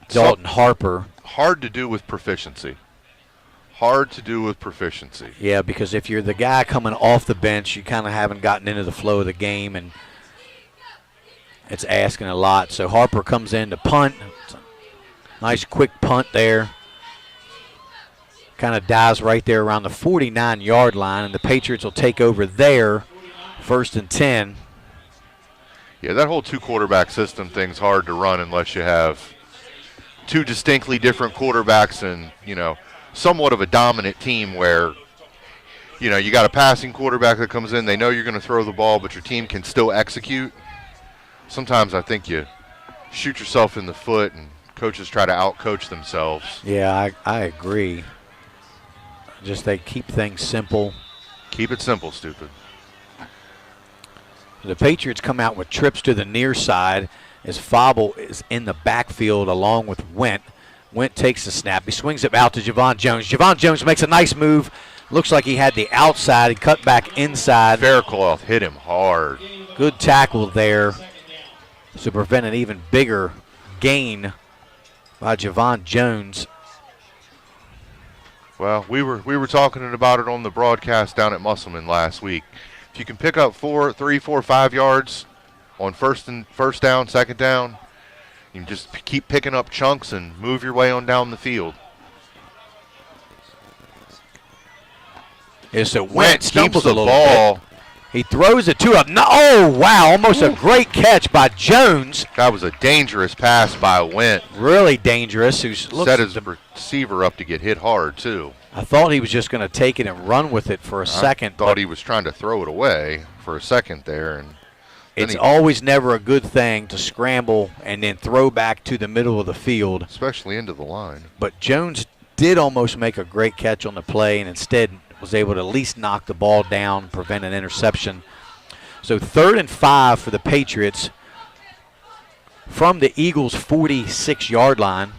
Dalton Harper. Hard to do with proficiency. Hard to do with proficiency. Yeah, because if you're the guy coming off the bench, you kind of haven't gotten into the flow of the game, and it's asking a lot. So Harper comes in to punt. Nice quick punt there. Kind of dies right there around the 49-yard line, and the Patriots will take over there, 1st and 10. Yeah, that whole 2-quarterback system thing's hard to run unless you have 2 distinctly different quarterbacks and, somewhat of a dominant team where, you got a passing quarterback that comes in. They know you're going to throw the ball, but your team can still execute. Sometimes I think you shoot yourself in the foot and coaches try to out-coach themselves. Yeah, I agree. Just they keep things simple. Keep it simple, stupid. The Patriots come out with trips to the near side as Fauble is in the backfield along with Went. Went takes the snap. He swings it out to Javon Jones. Javon Jones makes a nice move. Looks like he had the outside. He cut back inside. Faircloth hit him hard. Good tackle there to prevent an even bigger gain by Javon Jones. Well, we were talking about it on the broadcast down at Musselman last week. If you can pick up 3, 4, 5 yards on first down, second down, you can just keep picking up chunks and move your way on down the field. Yeah, so Went stumbles keeps a the little ball. bit. He throws it to him. No, oh, wow, almost a great catch by Jones. That was a dangerous pass by Went. Really dangerous. Set his receiver up to get hit hard, too. I thought he was just going to take it and run with it for a second. Thought he was trying to throw it away for a second there. And it's always never a good thing to scramble and then throw back to the middle of the field. Especially into the line. But Jones did almost make a great catch on the play and instead was able to at least knock the ball down, prevent an interception. So 3rd and 5 for the Patriots from the Eagles' 46-yard line.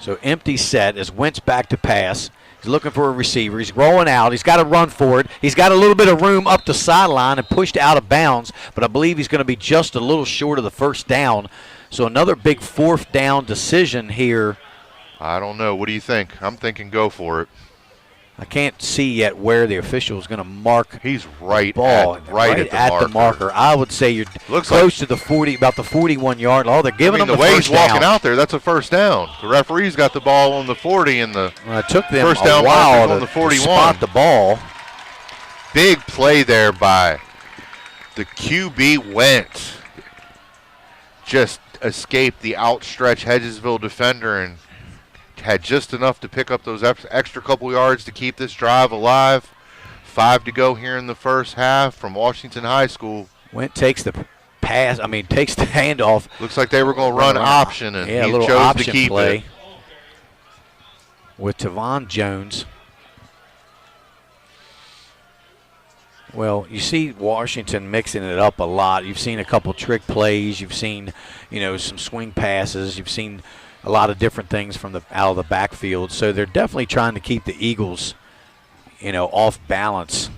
So empty set as Wentz back to pass. He's looking for a receiver. He's rolling out. He's got to run for it. He's got a little bit of room up the sideline and pushed out of bounds, but I believe he's going to be just a little short of the first down. So another big 4th down decision here. I don't know. What do you think? I'm thinking go for it. I can't see yet where the official is going to mark. He's right the ball, at the marker. I would say you're close to the 40, about the 41-yard line. Oh, they're giving him the way first he's walking down. out there. That's a first down. The referee's got the ball on the 40 and the it took them first a down while on the 41. To spot the ball. Big play there by the QB Went. Just escaped the outstretched Hedgesville defender and had just enough to pick up those extra couple yards to keep this drive alive. 5 to go here in the first half from Washington High School. Went takes the takes the handoff. Looks like they were going to run option, and he chose to keep it. With Javon Jones. Well, you see Washington mixing it up a lot. You've seen a couple trick plays. You've seen, some swing passes. You've seen a lot of different things from out of the backfield. So they're definitely trying to keep the Eagles, off balance.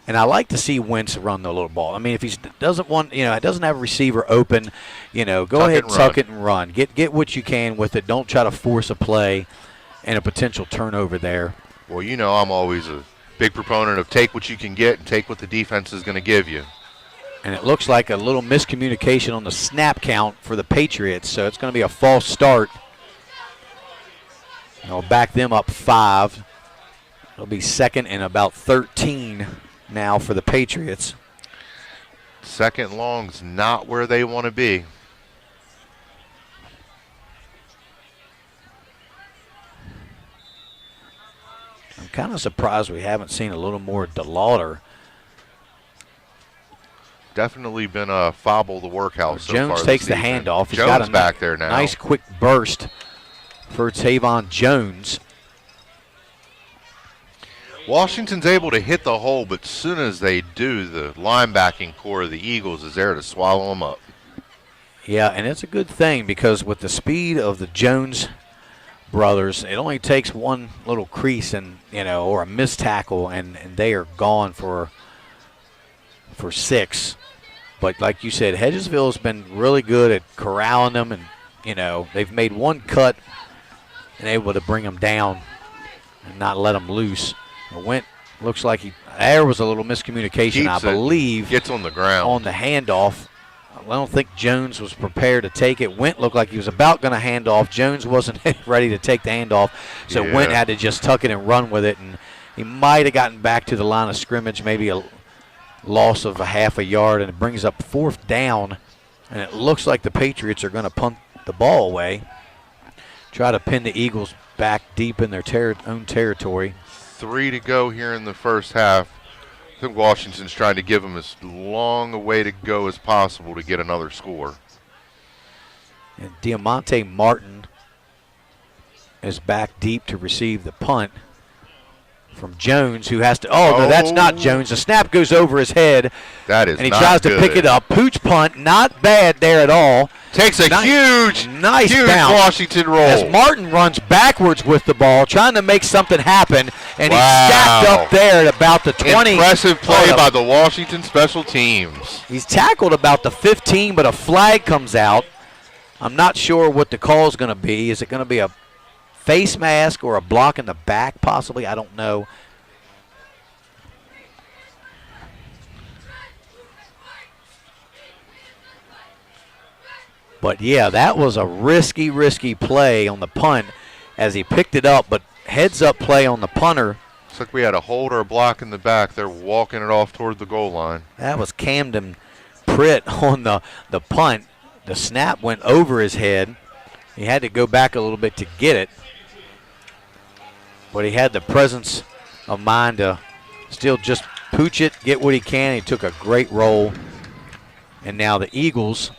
And I like to see Wentz run the little ball. I mean, if he doesn't want, doesn't have a receiver open, go ahead and tuck it and run. Get what you can with it. Don't try to force a play and a potential turnover there. Well, I'm always a big proponent of take what you can get and take what the defense is going to give you. And it looks like a little miscommunication on the snap count for the Patriots, so it's going to be a false start. They'll back them up 5. It'll be 2nd and about 13 now for the Patriots. 2nd long's not where they want to be. I'm kind of surprised we haven't seen a little more DeLauder. Definitely been a fobble the workhouse so Jones far takes the this season. handoff. He's Jones got a back there now. Nice quick burst for Tavon Jones. Washington's able to hit the hole, but as soon as they do, the linebacking core of the Eagles is there to swallow them up. Yeah, and it's a good thing because with the speed of the Jones brothers, it only takes one little crease and or a missed tackle, and they are gone for 6. But like you said, Hedgesville has been really good at corralling them, and they've made one cut and able to bring them down and not let them loose. Looks like there was a little miscommunication, I believe. Gets on the ground. On the handoff. I don't think Jones was prepared to take it. Went looked like he was about going to hand off. Jones wasn't ready to take the handoff, so Went had to just tuck it and run with it. And he might have gotten back to the line of scrimmage, maybe a loss of a half a yard, and it brings up 4th down. And it looks like the Patriots are going to punt the ball away, try to pin the Eagles back deep in their own territory. 3 to go here in the first half. I think Washington's trying to give them as long a way to go as possible to get another score. And Diamante Martin is back deep to receive the punt from Jones, who has to. No, that's not Jones. The snap goes over his head. That is and he not tries to good. pick it up. Pooch punt, not bad there at all. Takes a huge bounce. Washington roll. As Martin runs backwards with the ball, trying to make something happen, and he's stacked up there at about the 20. Impressive play by the Washington special teams. He's tackled about the 15, but a flag comes out. I'm not sure what the call is going to be. Is it going to be a face mask or a block in the back possibly? I don't know. But, yeah, that was a risky play on the punt as he picked it up, but heads-up play on the punter. Looks like we had a hold or a block in the back. They're walking it off toward the goal line. That was Camden Pritt on the punt. The snap went over his head. He had to go back a little bit to get it. But he had the presence of mind to still just pooch it, get what he can. He took a great roll. And now the Eagles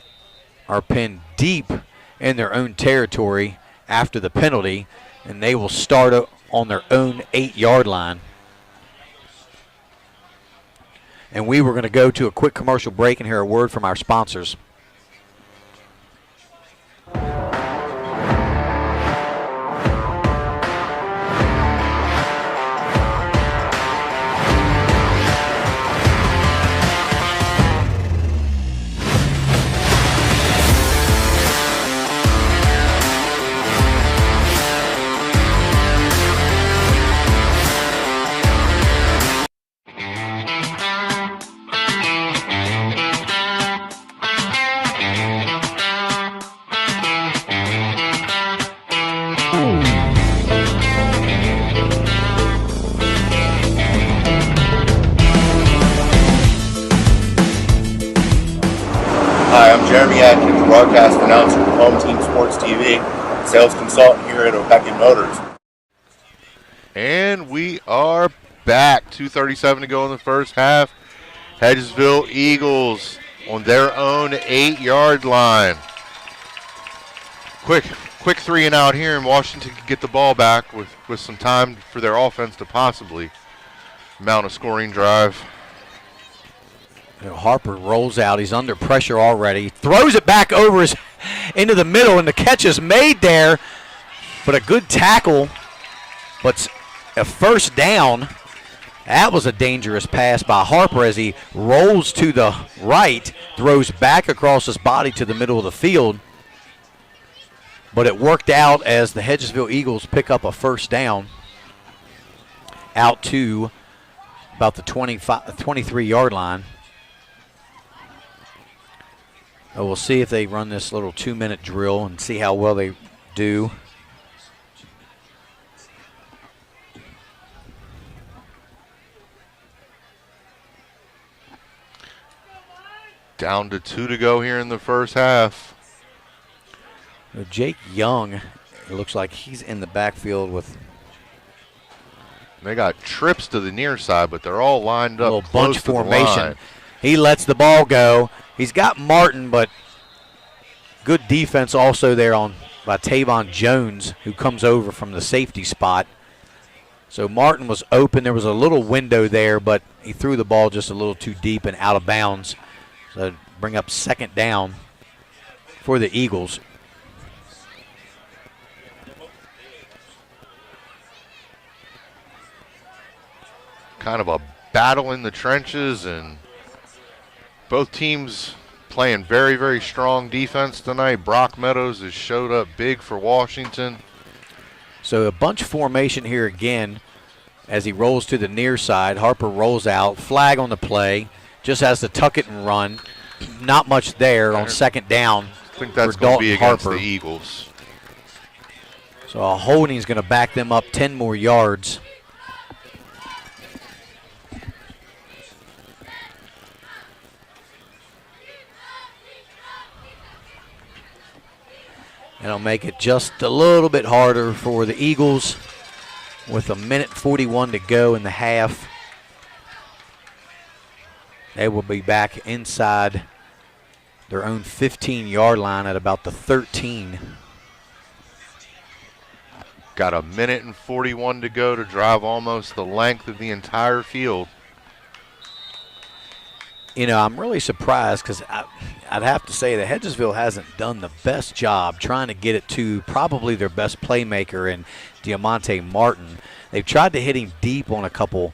are pinned deep in their own territory after the penalty, and they will start on their own 8-yard line. And we were going to go to a quick commercial break and hear a word from our sponsors. Hi, I'm Jeremy Atkins, broadcast announcer with Home Team Sports TV, sales consultant here at O'Beckett Motors. And we are back. 2:37 to go in the first half. Hedgesville Eagles on their own 8-yard line. Quick 3 and out here, and Washington can get the ball back with some time for their offense to possibly mount a scoring drive. Harper rolls out. He's under pressure already. Throws it back over into the middle, and the catch is made there. But a good tackle, but a first down. That was a dangerous pass by Harper as he rolls to the right, throws back across his body to the middle of the field. But it worked out as the Hedgesville Eagles pick up a first down out to about the 23-yard line. We'll see if they run this little 2-minute drill and see how well they do. Down to 2 to go here in the first half. Jake Young, it looks like he's in the backfield with. They got trips to the near side, but they're all lined up. A little close bunch to the formation. line. He lets the ball go. He's got Martin, but good defense also there by Tavon Jones, who comes over from the safety spot. So Martin was open. There was a little window there, but he threw the ball just a little too deep and out of bounds. So bring up second down for the Eagles. Kind of a battle in the trenches, and both teams playing very, very strong defense tonight. Brock Meadows has showed up big for Washington. So a bunch formation here again as he rolls to the near side. Harper rolls out, flag on the play, just has to tuck it and run. Not much there on second down. I think that's for going to Dalton be against Harper. the Eagles. So a holding is going to back them up 10 more yards. It'll make it just a little bit harder for the Eagles with 1:41 to go in the half. They will be back inside their own 15-yard line at about the 13. Got 1:41 to go to drive almost the length of the entire field. You know, I'm really surprised because I'd have to say that Hedgesville hasn't done the best job trying to get it to probably their best playmaker in Diamante Martin. They've tried to hit him deep on a couple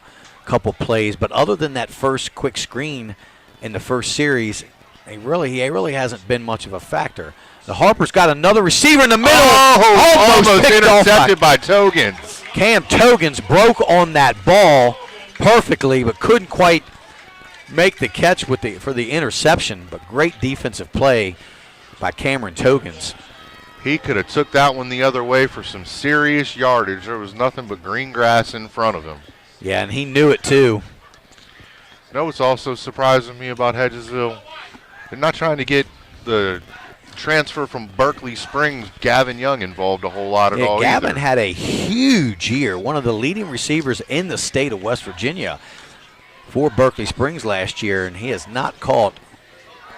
plays, but other than that first quick screen in the first series, he really hasn't been much of a factor. The Harper's got another receiver in the middle. Almost intercepted by Togans. Cam Togans broke on that ball perfectly, but couldn't quite make the catch for the interception. But great defensive play by Cameron Togans. He could have took that one the other way for some serious yardage. There was nothing but green grass in front of him. Yeah, and he knew it too. You know what's also surprising me about Hedgesville? They're not trying to get the transfer from Berkeley Springs, Gavin Young, involved a whole lot at all. Gavin either. had a huge year, one of the leading receivers in the state of West Virginia for Berkeley Springs last year, and he has not caught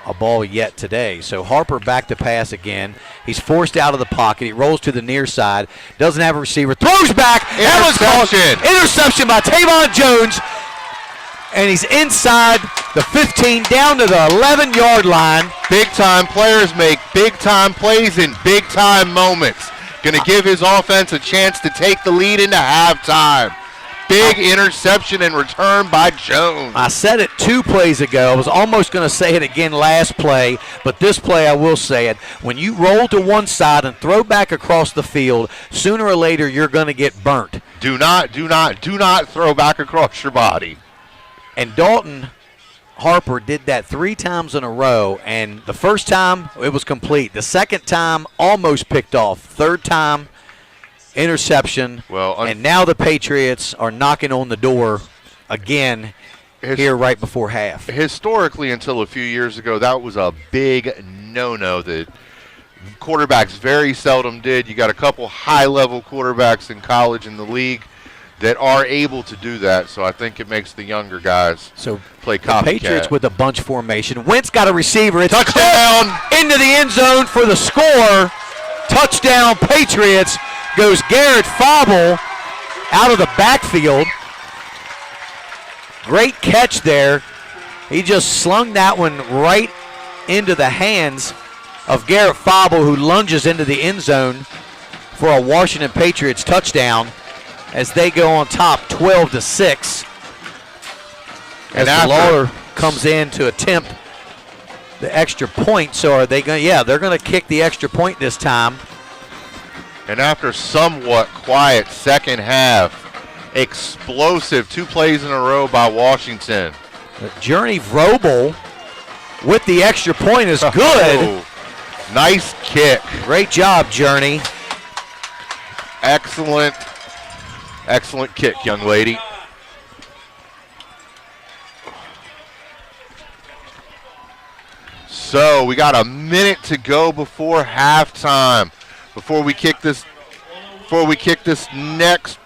a ball yet today. So Harper back to pass again. He's forced out of the pocket. He rolls to the near side. Doesn't have a receiver. Throws back. That was called interception by Tavon Jones. And he's inside the 15 down to the 11-yard line. Big-time players make big-time plays in big-time moments. Going to give his offense a chance to take the lead into halftime. Big interception and return by Jones. I said it 2 plays ago. I was almost going to say it again last play, but this play I will say it. When you roll to one side and throw back across the field, sooner or later you're going to get burnt. Do not throw back across your body. And Dalton Harper did that 3 times in a row, and the first time it was complete. The second time almost picked off. Third time interception. And now the Patriots are knocking on the door again here right before half. Historically, until a few years ago, that was a big no-no that quarterbacks very seldom did. You got a couple high-level quarterbacks in college in the league that are able to do that, so I think it makes the younger guys play copycat. The Patriots with a bunch formation. Wentz got a receiver. It's touchdown into the end zone for the score. Touchdown Patriots. Goes Garrett Fauble out of the backfield. Great catch there. He just slung that one right into the hands of Garrett Fauble, who lunges into the end zone for a Washington Patriots touchdown as they go on top 12-6. As Lawler comes in to attempt the extra point. So are they going? Yeah, they're going to kick the extra point this time. And after somewhat quiet second half, explosive 2 plays in a row by Washington. Journey Vrobel with the extra point is good. Oh, nice kick. Great job, Journey. Excellent kick, young lady. So we got a minute to go before halftime. Before we kick this next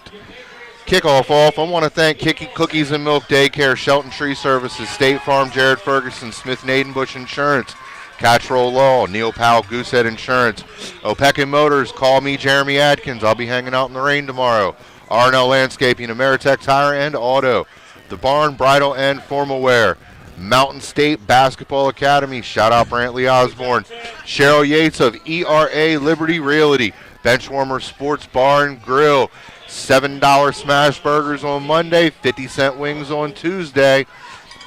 kickoff off, I want to thank Cookies and Milk Daycare, Shelton Tree Services, State Farm, Jared Ferguson, Smith Nadenbush Insurance, Cattrall Law, Neil Powell, Goosehead Insurance, Opeka Motors, call me Jeremy Adkins. I'll be hanging out in the rain tomorrow. R&L Landscaping, Ameritech Tire and Auto, The Barn, Bridal and Formal Wear, Mountain State Basketball Academy, shout out Brantley Osborne, Cheryl Yates of ERA Liberty Realty, Benchwarmer Sports Bar and Grill, $7 smash burgers on Monday, 50-cent wings on Tuesday.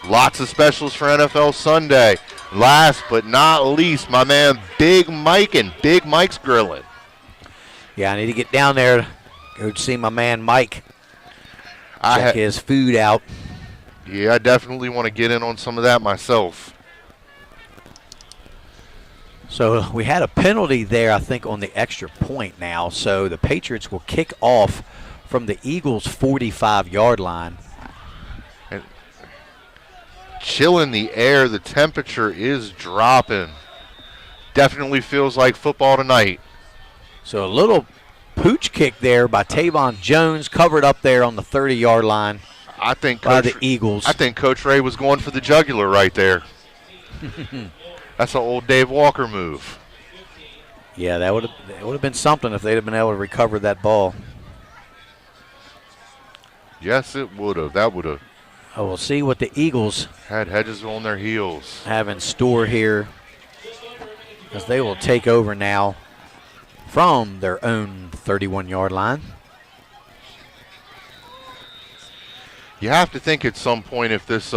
Lots of specials for NFL Sunday. Last but not least, my man Big Mike and Big Mike's Grilling. Yeah, I need to get down there, go see my man Mike. Check his food out. Yeah, I definitely want to get in on some of that myself. So we had a penalty there, I think, on the extra point now. So the Patriots will kick off from the Eagles' 45-yard line. And chill in the air. The temperature is dropping. Definitely feels like football tonight. So a little pooch kick there by Tavon Jones, covered up there on the 30-yard line. I think by the Eagles. I think Coach Ray was going for the jugular right there. That's an old Dave Walker move. Yeah, that would have been something if they'd have been able to recover that ball. Yes, it would have. That would have. Oh, we'll see what the Eagles had Hedgeseville on their heels. Have in store here, as they will take over now from their own 31-yard line. You have to think at some point if this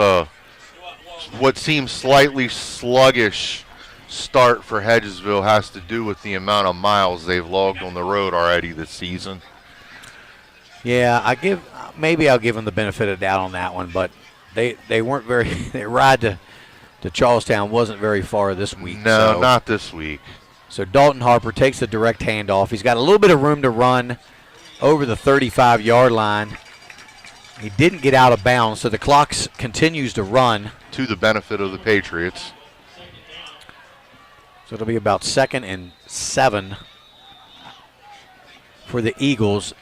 what seems slightly sluggish start for Hedgesville has to do with the amount of miles they've logged on the road already this season. Yeah, maybe I'll give them the benefit of the doubt on that one, but they weren't very. Their ride to Charlestown wasn't very far this week. No, not this week. So Dalton Harper takes the direct handoff. He's got a little bit of room to run over the 35-yard line. He didn't get out of bounds, so the clock continues to run. To the benefit of the Patriots. So it'll be about 2nd and 7 for the Eagles.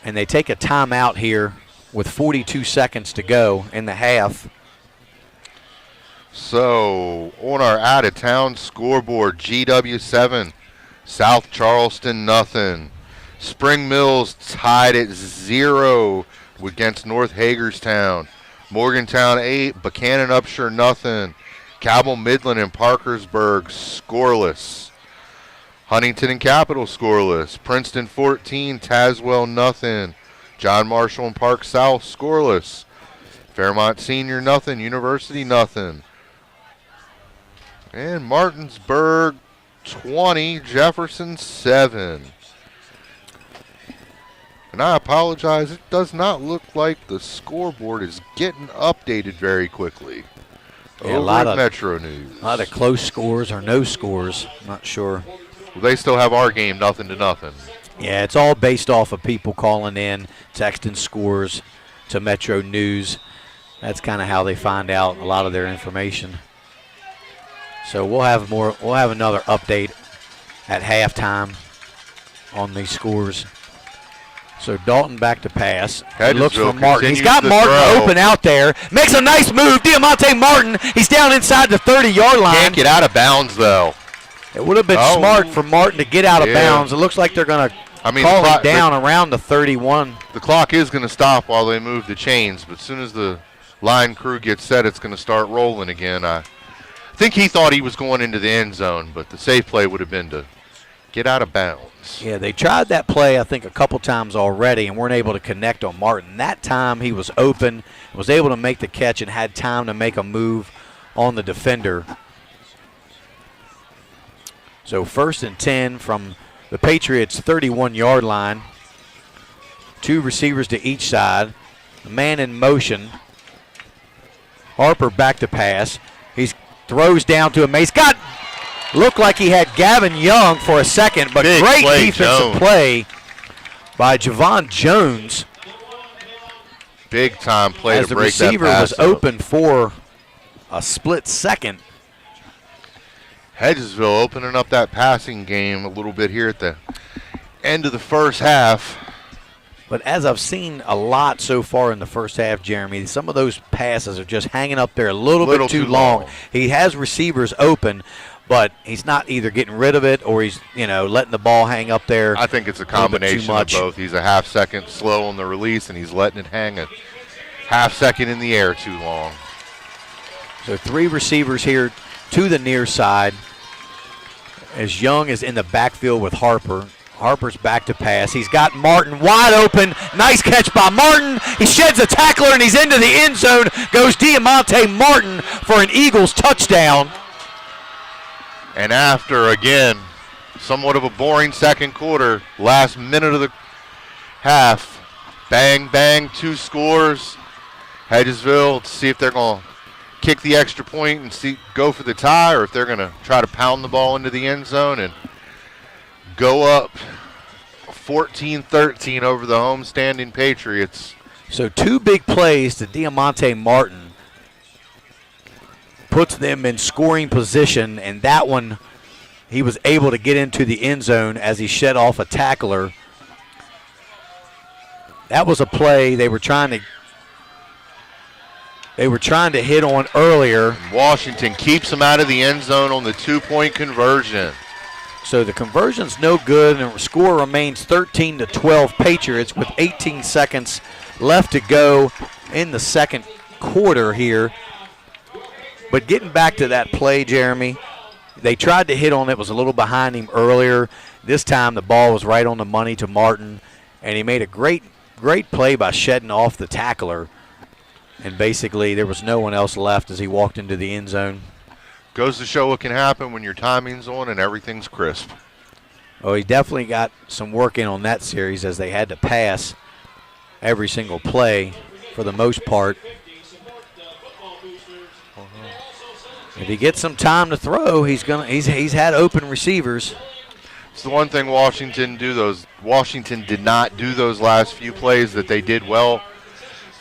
And they take a timeout here with 42 seconds to go in the half. So on our out-of-town scoreboard, GW7, South Charleston nothing. Spring Mills tied at 0 against North Hagerstown. Morgantown 8, Buchanan Upshur nothing. Cabell Midland and Parkersburg scoreless. Huntington and Capital scoreless. Princeton 14, Tazewell nothing. John Marshall and Park South scoreless. Fairmont Senior nothing. University nothing. And Martinsburg 20, Jefferson 7. And I apologize, it does not look like the scoreboard is getting updated very quickly. Yeah, a lot of Metro News. A lot of close scores or no scores. Not sure. Well, they still have our game 0-0. Yeah, it's all based off of people calling in, texting scores to Metro News. That's kind of how they find out a lot of their information. So we'll have more. We'll have another update at halftime on these scores. So Dalton back to pass. Looks for Martin. He's got Martin open out there. Makes a nice move. Diamante Martin. He's down inside the 30-yard line. Can't get out of bounds, though. It would have been smart for Martin to get out of bounds. It looks like they're going to call him down around the 31. The clock is going to stop while they move the chains, but as soon as the line crew gets set, it's going to start rolling again. I think he thought he was going into the end zone, but the safe play would have been to get out of bounds. Yeah, they tried that play, I think, a couple times already and weren't able to connect on Martin. That time he was open, was able to make the catch, and had time to make a move on the defender. So 1st and 10 from the Patriots' 31-yard line. 2 receivers to each side. A man in motion. Harper back to pass. He throws down to him. He's got... Looked like he had Gavin Young for a second, but great defensive play by Javon Jones. Big time play as to the break that pass receiver was open for a split second. Hedgesville opening up that passing game a little bit here at the end of the first half. But as I've seen a lot so far in the first half, Jeremy, some of those passes are just hanging up there a little bit too long. He has receivers open, but he's not either getting rid of it or he's, letting the ball hang up there. I think it's a combination of both. He's a half second slow on the release, and he's letting it hang a half second in the air too long. So 3 receivers here to the near side. As Young is in the backfield with Harper. Harper's back to pass. He's got Martin wide open. Nice catch by Martin. He sheds a tackler, and he's into the end zone. Goes Diamante Martin for an Eagles touchdown. And after, again, somewhat of a boring second quarter, last minute of the half, bang, bang, 2 scores. Hedgesville to see if they're going to kick the extra point and go for the tie, or if they're going to try to pound the ball into the end zone and go up 14-13 over the home-standing Patriots. So 2 big plays to Diamante Martin puts them in scoring position, and that one he was able to get into the end zone as he shed off a tackler. That was a play they were trying to hit on earlier. Washington keeps them out of the end zone on the 2-point conversion. So the conversion's no good, and the score remains 13-12 Patriots with 18 seconds left to go in the second quarter here. But getting back to that play, Jeremy, they tried to hit on it, was a little behind him earlier. This time the ball was right on the money to Martin, and he made a great play by shedding off the tackler. And basically there was no one else left as he walked into the end zone. Goes to show what can happen when your timing's on and everything's crisp. Oh, he definitely got some work in on that series as they had to pass every single play for the most part. If he gets some time to throw, he's had open receivers. It's the one thing Washington did not do those last few plays that they did well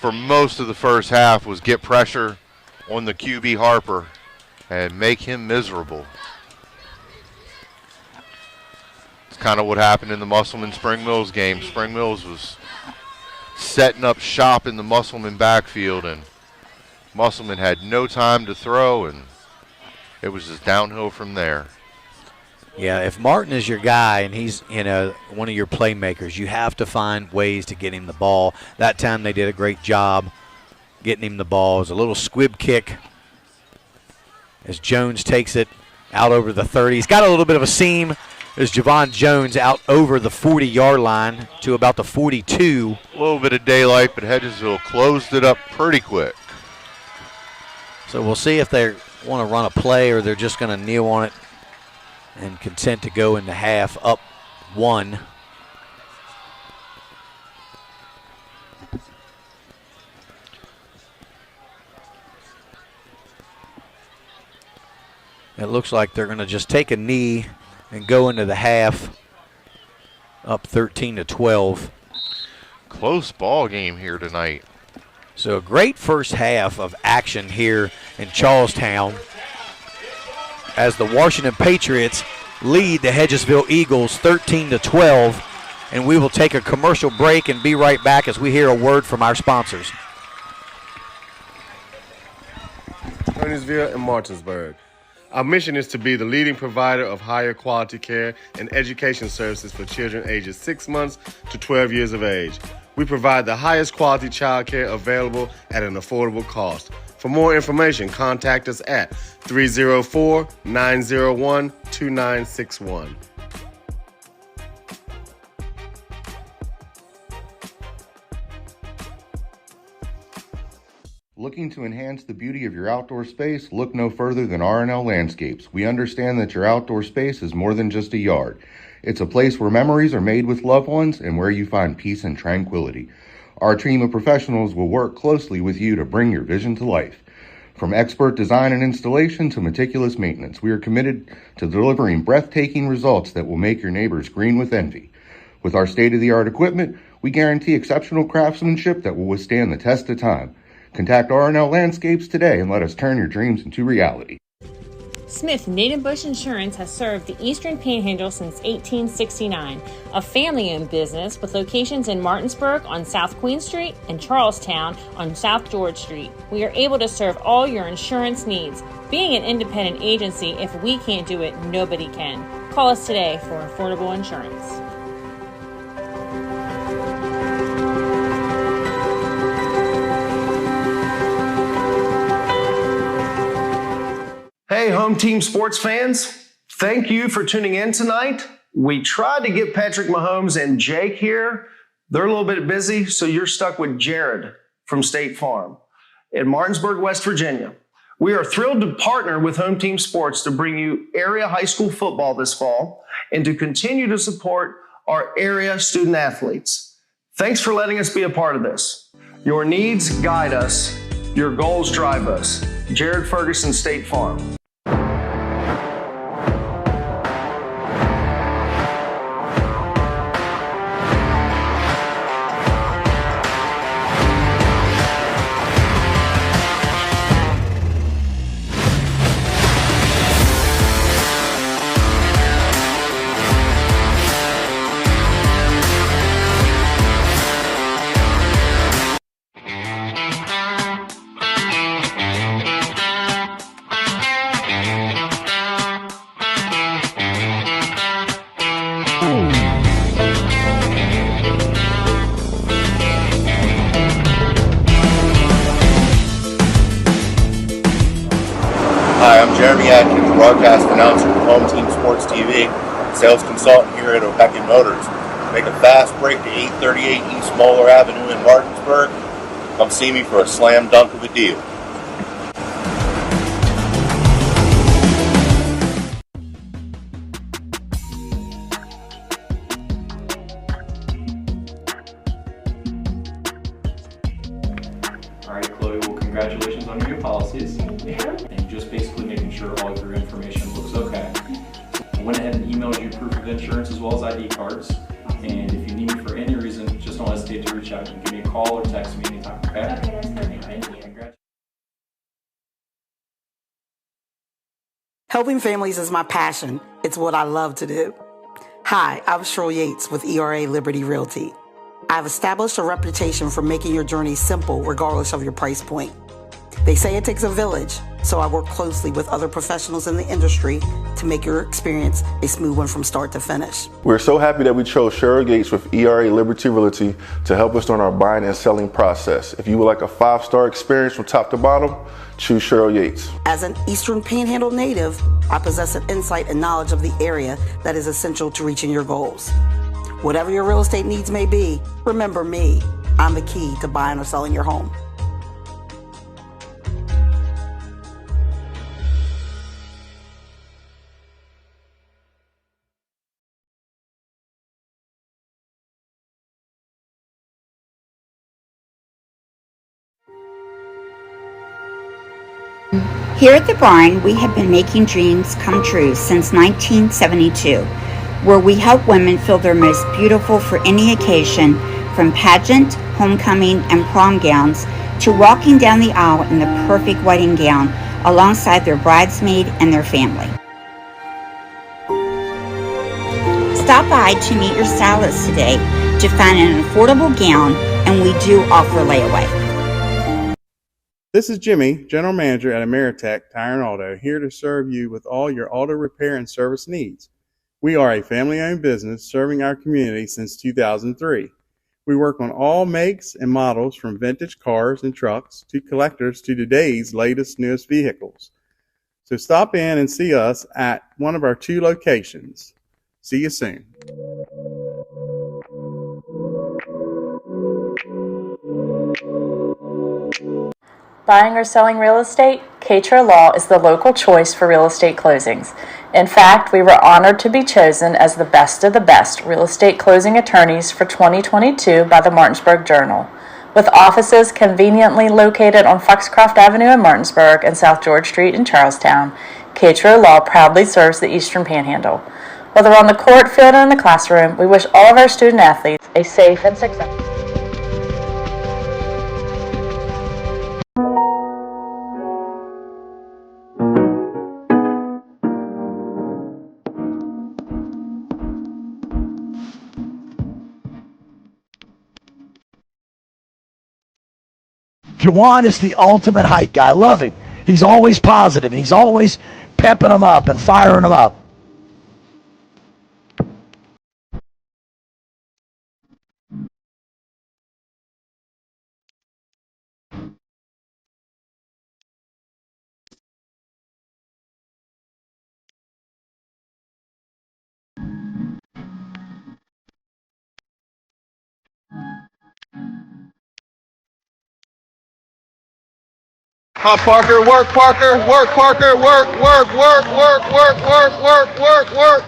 for most of the first half was get pressure on the QB Harper and make him miserable. It's kind of what happened in the Musselman-Spring Mills game. Spring Mills was setting up shop in the Musselman backfield, and Musselman had no time to throw, and it was just downhill from there. Yeah, if Martin is your guy and he's one of your playmakers, you have to find ways to get him the ball. That time they did a great job getting him the ball. It was a little squib kick as Jones takes it out over the 30. He's got a little bit of a seam as Javon Jones out over the 40-yard line to about the 42. A little bit of daylight, but Hedgesville closed it up pretty quick. So we'll see if they want to run a play or they're just going to kneel on it and content to go into half up 1. It looks like they're going to just take a knee and go into the half up 13-12. Close ball game here tonight. So a great first half of action here in Charlestown as the Washington Patriots lead the Hedgesville Eagles 13-12. And we will take a commercial break and be right back as we hear a word from our sponsors. Hedgesville and Martinsburg. Our mission is to be the leading provider of higher quality care and education services for children ages 6 months to 12 years of age. We provide the highest quality child care available at an affordable cost. For more information, contact us at 304-901-2961. Looking to enhance the beauty of your outdoor space? Look no further than R&L Landscapes. We understand that your outdoor space is more than just a yard. It's a place where memories are made with loved ones and where you find peace and tranquility. Our team of professionals will work closely with you to bring your vision to life. From expert design and installation to meticulous maintenance, we are committed to delivering breathtaking results that will make your neighbors green with envy. With our state-of-the-art equipment, we guarantee exceptional craftsmanship that will withstand the test of time. Contact R&L Landscapes today and let us turn your dreams into reality. Smith Native Bush Insurance has served the Eastern Panhandle since 1869, a family-owned business with locations in Martinsburg on South Queen Street and Charlestown on South George Street. We are able to serve all your insurance needs. Being an independent agency, if we can't do it, nobody can. Call us today for affordable insurance. Hey, home team sports fans. Thank you for tuning in tonight. We tried to get Patrick Mahomes and Jake here. They're a little bit busy, so you're stuck with Jared from State Farm in Martinsburg, West Virginia. We are thrilled to partner with Home Team Sports to bring you area high school football this fall and to continue to support our area student athletes. Thanks for letting us be a part of this. Your needs guide us. Your goals drive us. Jared Ferguson, State Farm. Hi, I'm Jeremy Atkins, broadcast announcer with Home Team Sports TV, sales consultant here at O'Beckett Motors. Make a fast break to 838 East Moeller Avenue in Martinsburg. Come see me for a slam dunk of a deal. All right, Chloe, well, congratulations on your new policies. Thank you. And just basically making sure all of your information looks okay. I went ahead and emailed you proof of insurance as well as ID cards. And if you need me for any reason, just don't hesitate to reach out. You can give me a call or text me anytime, okay? Okay, that's perfect. Thank you. Congratulations. Helping families is my passion. It's what I love to do. Hi, I'm Cheryl Yates with ERA Liberty Realty. I've established a reputation for making your journey simple regardless of your price point. They say it takes a village, so I work closely with other professionals in the industry to make your experience a smooth one from start to finish. We're so happy that we chose Cheryl Gates with ERA Liberty Realty to help us during our buying and selling process. If you would like a 5-star experience from top to bottom, choose Cheryl Yates. As an Eastern Panhandle native, I possess an insight and knowledge of the area that is essential to reaching your goals. Whatever your real estate needs may be, remember me. I'm the key to buying or selling your home. Here at the barn, we have been making dreams come true since 1972, where we help women feel their most beautiful for any occasion, from pageant, homecoming, and prom gowns to walking down the aisle in the perfect wedding gown alongside their bridesmaid and their family. Stop by to meet your stylist today to find an affordable gown, and we do offer layaway. This is Jimmy, General Manager at Ameritech Tire and Auto, here to serve you with all your auto repair and service needs. We are a family-owned business serving our community since 2003. We work on all makes and models, from vintage cars and trucks to collectors to today's latest, newest vehicles. So stop in and see us at one of our 2 locations. See you soon. Buying or selling real estate? Katra Law is the local choice for real estate closings. In fact, we were honored to be chosen as the best of the best real estate closing attorneys for 2022 by the Martinsburg Journal. With offices conveniently located on Foxcroft Avenue in Martinsburg and South George Street in Charlestown, Katra Law proudly serves the Eastern Panhandle. Whether on the court, field, or in the classroom, we wish all of our student athletes a safe and successful. Juwan is the ultimate hype guy. I love him. He's always positive, and he's always pepping them up and firing them up. Hot Parker, work Parker, work Parker, work, work, work, work, work, work, work, work, work.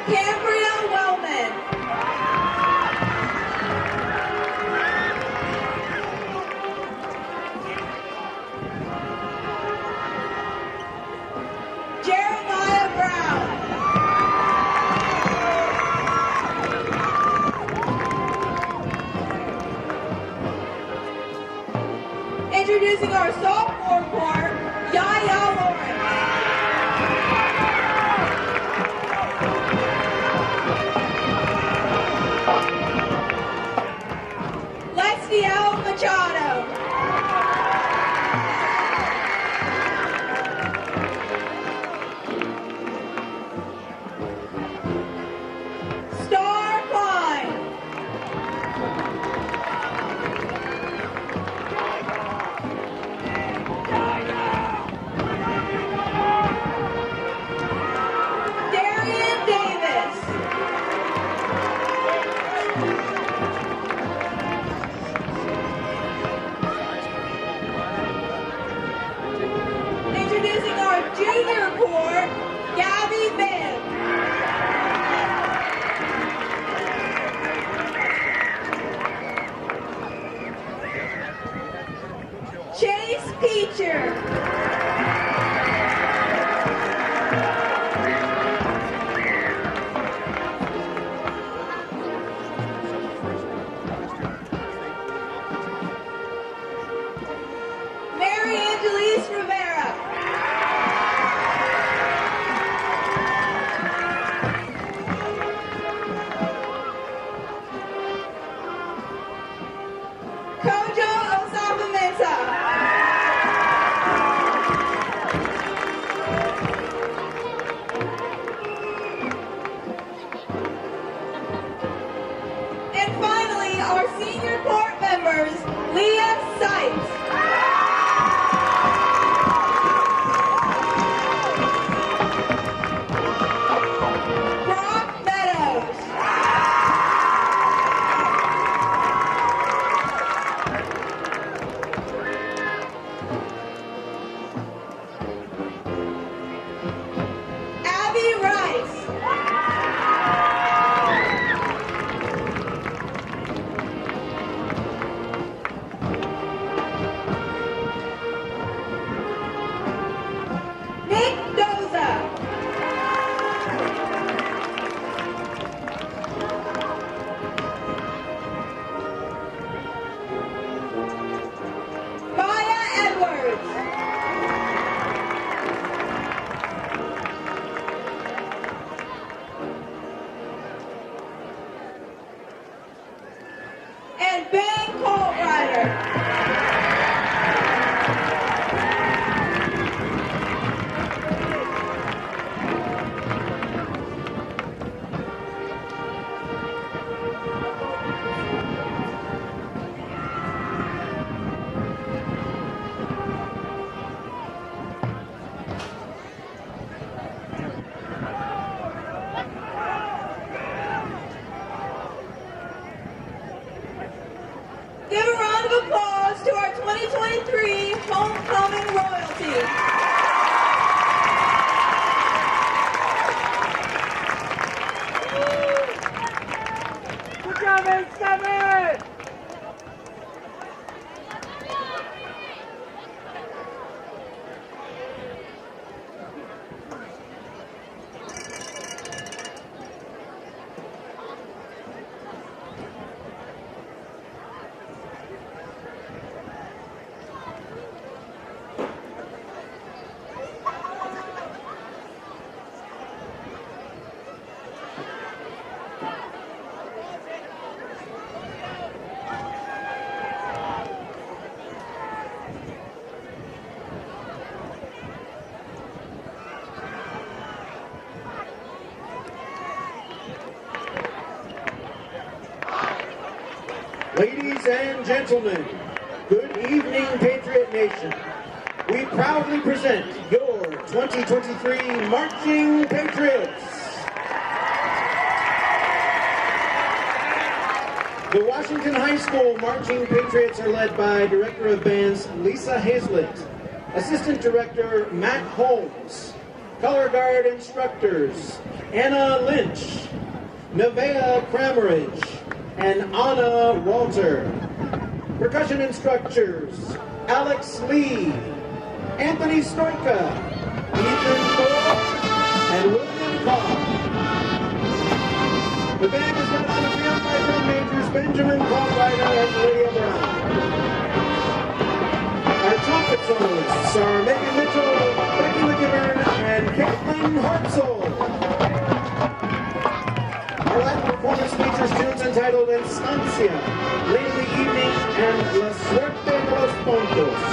Gabrielle Wellman. Jeremiah Brown. Introducing our sophomore corps, Yaya Lawrence. Ladies and gentlemen, good evening, Patriot Nation. We proudly present your 2023 Marching Patriots. The Washington High School Marching Patriots are led by Director of Bands Lisa Hazlett, Assistant Director Matt Holmes, Color Guard Instructors Anna Lynch, Nevaeh Krameridge, and Anna Walter. Percussion Instructors Alex Lee, Anthony Stoika, Ethan Ford, and William Carr. The band is led on the field by drum majors Benjamin Callrider and Lydia Brown. Our trumpet soloists are Megan Mitchell, Becky McGivern, and Caitlin Hartzell. Our live performance features tunes entitled Estancia, Late in the Evening, and La Suerte de los Puntos.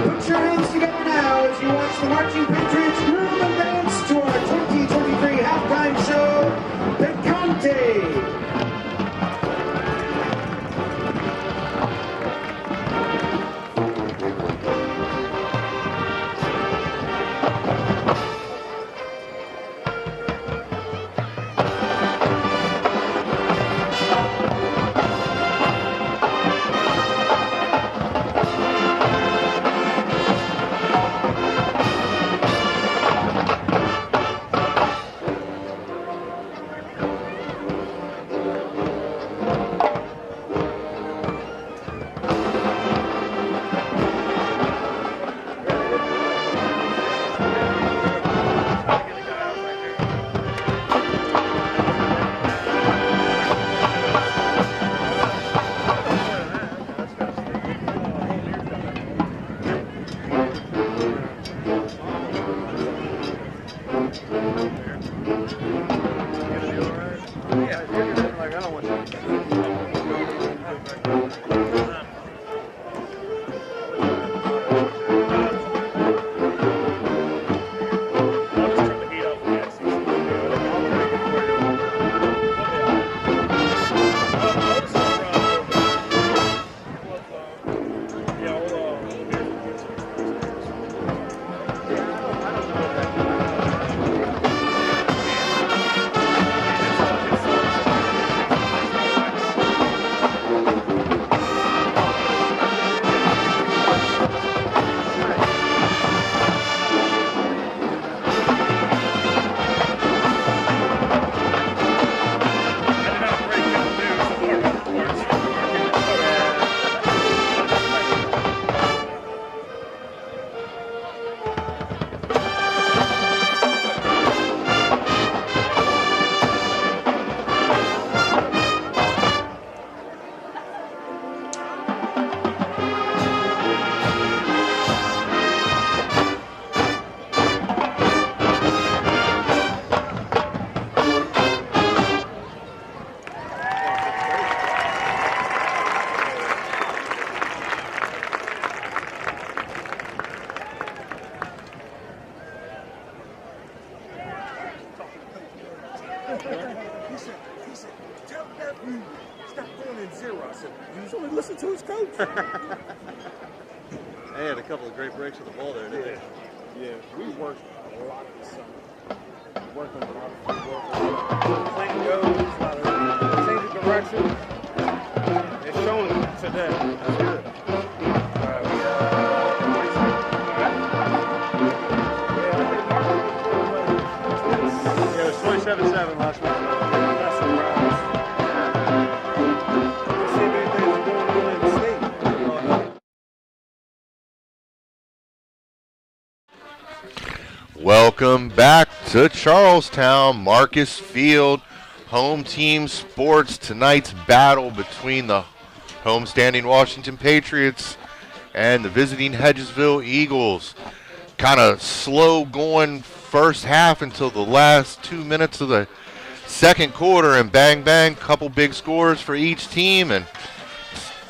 Put your hands together now as you watch the Marching Patriots groove and dance to our 2023 halftime show, Picante. They had a couple of great breaks of the ball there, didn't they? Yeah, we worked a lot this summer. Working a lot of football. Playing goes, a lot of changing direction. It's showing today. That's good. Yeah, it was 27-7 last week. That's surprise. Let's see if anything's going on in the state. Welcome back to Charlestown, Marcus Field, Home Team Sports. Tonight's battle between the homestanding Washington Patriots and the visiting Hedgesville Eagles. Kind of slow going first half until the last 2 minutes of the second quarter, and bang, bang, couple big scores for each team, and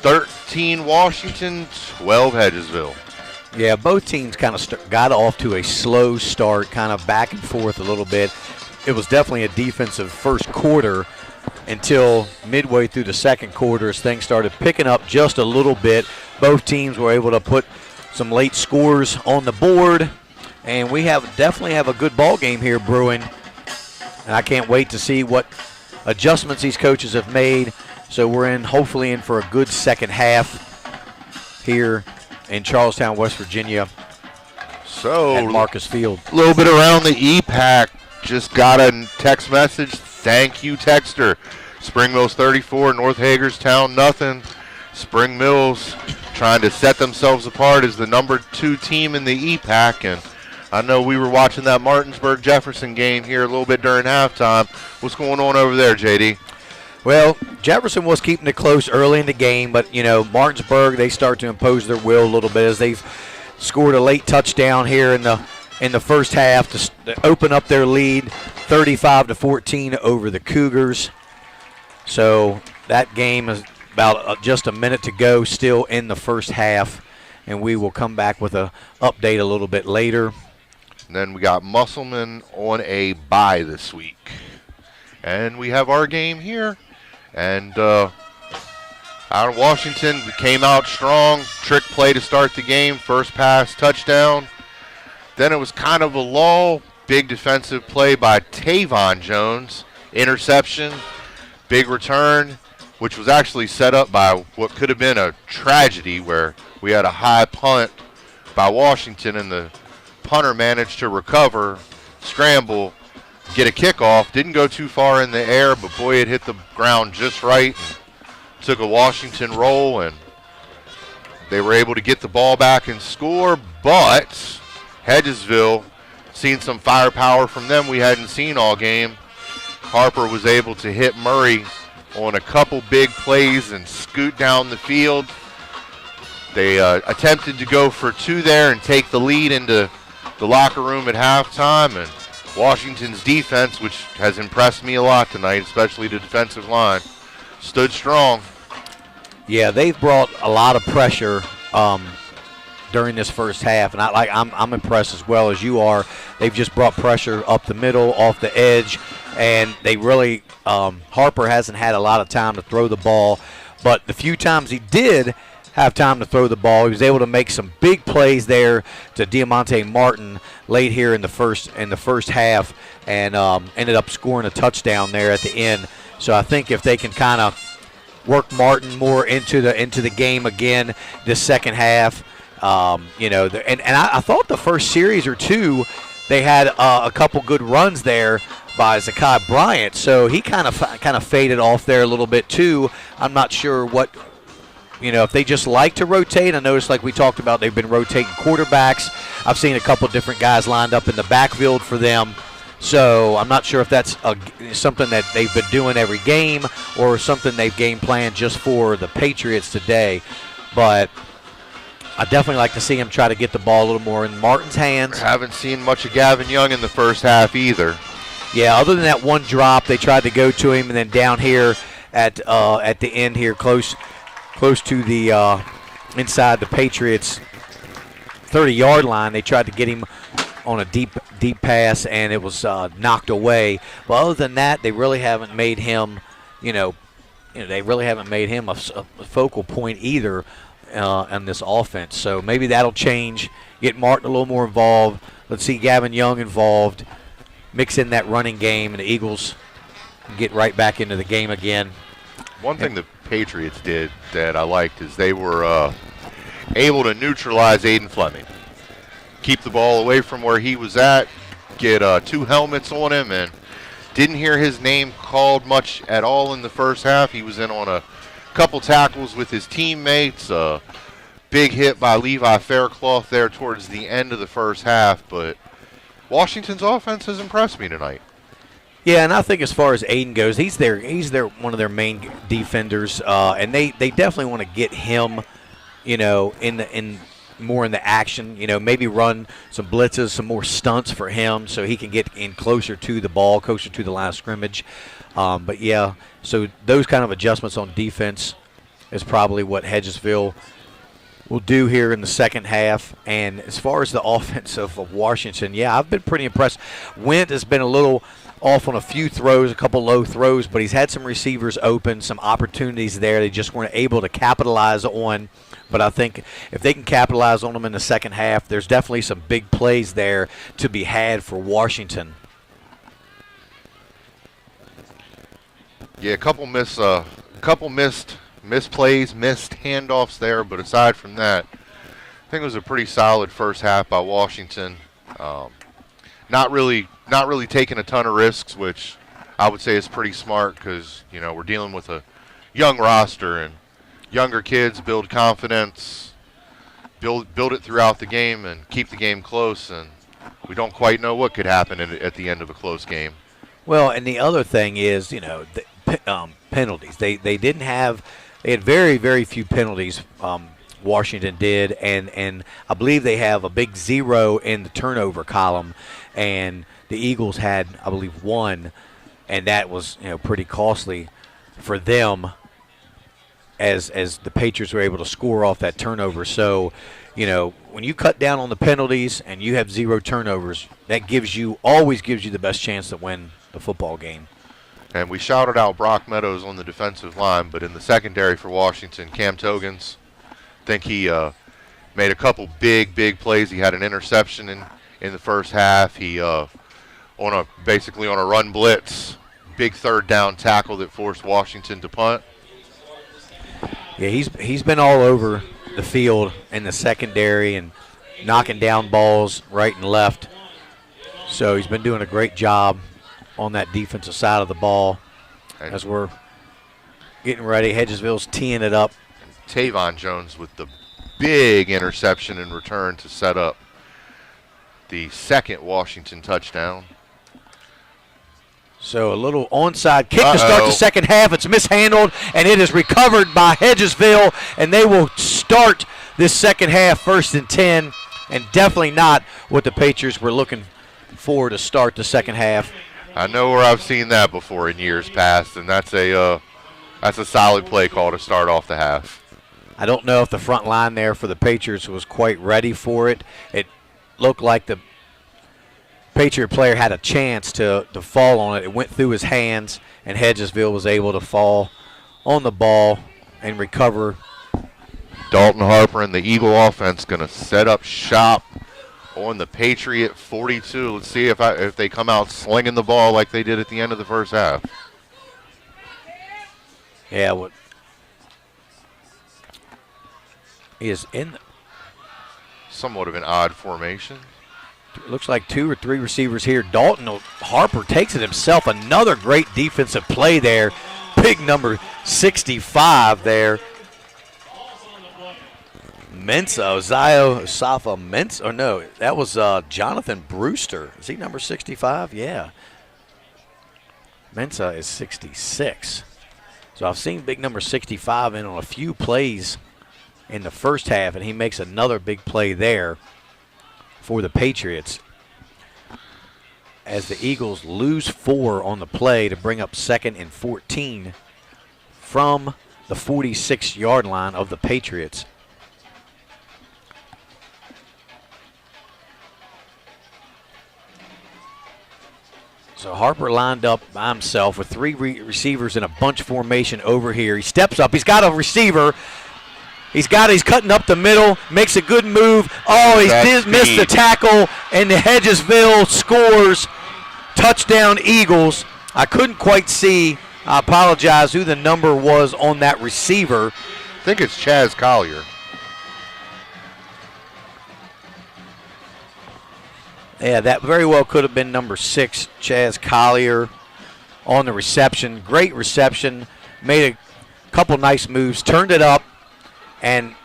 13 Washington, 12 Hedgesville. Yeah, both teams kind of got off to a slow start, kind of back and forth a little bit. It was definitely a defensive first quarter, until midway through the second quarter as things started picking up just a little bit. Both teams were able to put some late scores on the board, and we definitely have a good ball game here brewing. And I can't wait to see what adjustments these coaches have made. So we're hopefully in for a good second half here in Charlestown, West Virginia. So at Marcus Field. A little bit around the EPAC. Just got a text message. Thank you, texter. Spring Mills 34, North Hagerstown nothing. Spring Mills trying to set themselves apart as the number 2 team in the EPAC. And I know we were watching that Martinsburg-Jefferson game here a little bit during halftime. What's going on over there, JD? Well, Jefferson was keeping it close early in the game, but, Martinsburg, they start to impose their will a little bit as they've scored a late touchdown here in the first half to open up their lead 35-14 over the Cougars. So that game is about just a minute to go still in the first half, and we will come back with an update a little bit later. And then we got Musselman on a bye this week. And we have our game here. And out of Washington, we came out strong. Trick play to start the game. First pass, touchdown. Then it was kind of a lull. Big defensive play by Tavon Jones. Interception. Big return, which was actually set up by what could have been a tragedy where we had a high punt by Washington and the punter managed to recover, scramble, get a kickoff. Didn't go too far in the air, but boy, it hit the ground just right. And took a Washington roll, and they were able to get the ball back and score, but Hedgesville, seen some firepower from them we hadn't seen all game. Harper was able to hit Murray on a couple big plays and scoot down the field. They attempted to go for 2 there and take the lead into the locker room at halftime, and Washington's defense, which has impressed me a lot tonight, especially the defensive line, stood strong. Yeah, they've brought a lot of pressure during this first half, and I'm impressed as well as you are. They've just brought pressure up the middle, off the edge, and they really Harper hasn't had a lot of time to throw the ball, but the few times he did have time to throw the ball, he was able to make some big plays there to Diamante Martin late here in the first half, and ended up scoring a touchdown there at the end. So I think if they can kind of work Martin more into the game again this second half, I thought the first series or two they had a couple good runs there by Zakai Bryant, so he kind of faded off there a little bit too. I'm not sure what. If they just like to rotate. I noticed, like we talked about, they've been rotating quarterbacks. I've seen a couple different guys lined up in the backfield for them. So I'm not sure if that's something that they've been doing every game or something they've game planned just for the Patriots today. But I definitely like to see him try to get the ball a little more in Martin's hands. Haven't seen much of Gavin Young in the first half either. Yeah, other than that one drop, they tried to go to him, and then down here at the end here, close to the inside the Patriots 30-yard line, they tried to get him on a deep pass, and it was knocked away. But other than that, they really haven't made him, they really haven't made him a focal point either in this offense. So maybe that'll change. Get Martin a little more involved. Let's see Gavin Young involved. Mix in that running game, and the Eagles get right back into the game again. One thing the Patriots did that I liked is they were able to neutralize Aiden Fleming. Keep the ball away from where he was at, get 2 helmets on him, and didn't hear his name called much at all in the first half. He was in on a couple tackles with his teammates, big hit by Levi Faircloth there towards the end of the first half, but Washington's offense has impressed me tonight. Yeah, and I think as far as Aiden goes, he's their one of their main defenders, and they definitely want to get him, in more in the action. Maybe run some blitzes, some more stunts for him, so he can get in closer to the ball, closer to the line of scrimmage. But yeah, so those kind of adjustments on defense is probably what Hedgesville will do here in the second half. And as far as the offense of Washington, yeah, I've been pretty impressed. Went has been a little off on a few throws, a couple low throws, but he's had some receivers open, some opportunities there they just weren't able to capitalize on. But I think if they can capitalize on them in the second half, there's definitely some big plays there to be had for Washington. Yeah, a couple missed plays, missed handoffs there, but aside from that, I think it was a pretty solid first half by Washington. Not really taking a ton of risks, which I would say is pretty smart because we're dealing with a young roster, and younger kids build confidence, build it throughout the game, and keep the game close. And we don't quite know what could happen at the end of a close game. Well, and the other thing is, penalties. They didn't have. They had very, very few penalties. Washington did, and I believe they have a big 0 in the turnover column, and the Eagles had, I believe, 1, and that was pretty costly for them as the Patriots were able to score off that turnover. So, when you cut down on the penalties and you have 0 turnovers, that always gives you the best chance to win the football game. And we shouted out Brock Meadows on the defensive line, but in the secondary for Washington, Cam Togans, I think he made a couple big plays. He had an interception in the first half. He basically on a run blitz, big third down tackle that forced Washington to punt. Yeah, he's been all over the field in the secondary and knocking down balls right and left. So he's been doing a great job on that defensive side of the ball as we're getting ready. Hedgesville's teeing it up. Tavon Jones with the big interception in return to set up the second Washington touchdown. So a little onside kick to start the second half. It's mishandled, and it is recovered by Hedgesville, and they will start this second half 1st and 10, and definitely not what the Patriots were looking for to start the second half. I know where I've seen that before in years past, and that's a solid play call to start off the half. I don't know if the front line there for the Patriots was quite ready for it. It looked like the Patriot player had a chance to fall on it. It went through his hands, and Hedgesville was able to fall on the ball and recover. Dalton Harper and the Eagle offense going to set up shop on the Patriot 42. Let's see if they come out slinging the ball like they did at the end of the first half. Yeah, he is in somewhat of an odd formation. It looks like 2 or 3 receivers here. Dalton Harper takes it himself. Another great defensive play there. Big number 65 there. Osafa Mensah. Or no, that was Jonathan Brewster. Is he number 65? Yeah. Mensah is 66. So I've seen big number 65 in on a few plays in the first half, and he makes another big play there for the Patriots as the Eagles lose 4 on the play to bring up 2nd and 14 from the 46-yard line of the Patriots. So Harper lined up by himself with 3 receivers in a bunch formation over here. He steps up. He's got a receiver. He's cutting up the middle, makes a good move. Oh, he did miss the tackle, and the Hedgesville scores. Touchdown Eagles. I couldn't quite see, I apologize, who the number was on that receiver. I think it's Chaz Collier. Yeah, that very well could have been number 6, Chaz Collier, on the reception. Great reception. Made a couple nice moves, turned it up. And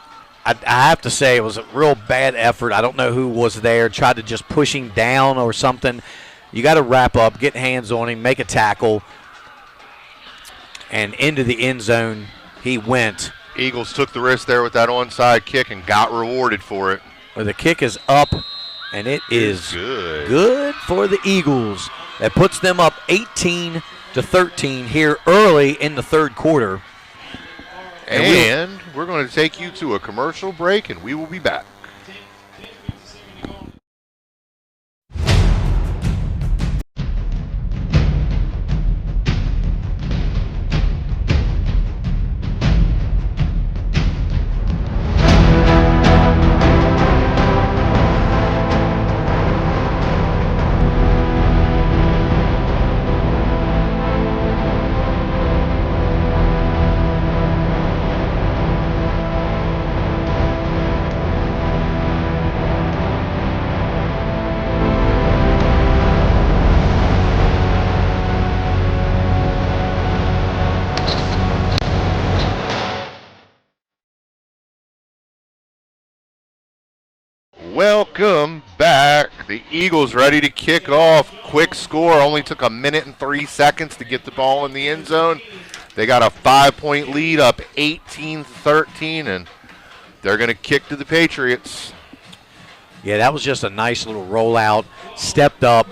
I have to say it was a real bad effort. I don't know who was there. Tried to just push him down or something. You got to wrap up, get hands on him, make a tackle. And into the end zone he went. Eagles took the risk there with that onside kick and got rewarded for it. Well, the kick is up, and it is good for the Eagles. That puts them up 18-13 here early in the third quarter. And we're going to take you to a commercial break, and we will be back. Welcome back. The Eagles ready to kick off. Quick score. Only took 1 minute and 3 seconds to get the ball in the end zone. They got a 5-point lead, up 18-13, and they're going to kick to the Patriots. Yeah, that was just a nice little rollout. Stepped up.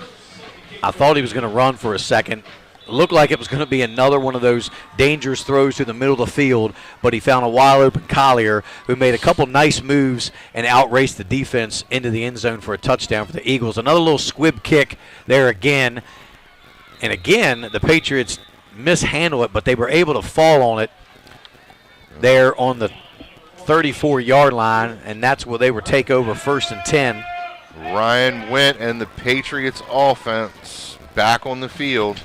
I thought he was going to run for a second. It looked like it was going to be another one of those dangerous throws to the middle of the field, but he found a wide-open Collier who made a couple nice moves and outraced the defense into the end zone for a touchdown for the Eagles. Another little squib kick there again. And again, the Patriots mishandle it, but they were able to fall on it there on the 34-yard line, and that's where they were take over 1st and 10. Ryan Went and the Patriots offense back on the field.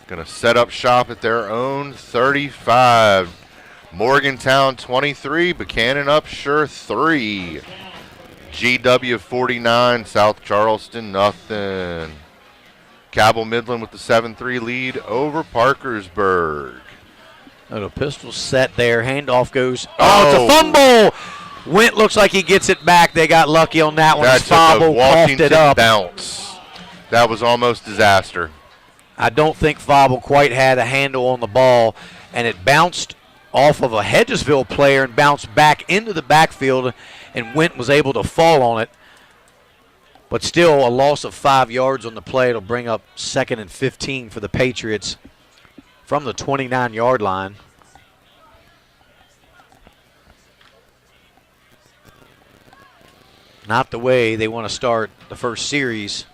Going to set up shop at their own 35. Morgantown 23, Buchanan Upshur 3. GW 49, South Charleston nothing. Cabell Midland with the 7-3 lead over Parkersburg. Little pistol set there. Handoff goes. Oh, it's a fumble. Went looks like he gets it back. They got lucky on that one. That's Fable coughed it up. Bounce. That was almost disaster. I don't think Fable quite had a handle on the ball, and it bounced off of a Hedgesville player and bounced back into the backfield, and Went was able to fall on it. But still, a loss of 5 yards on the play. It'll bring up 2nd and 15 for the Patriots from the 29-yard line. Not the way they want to start the first series.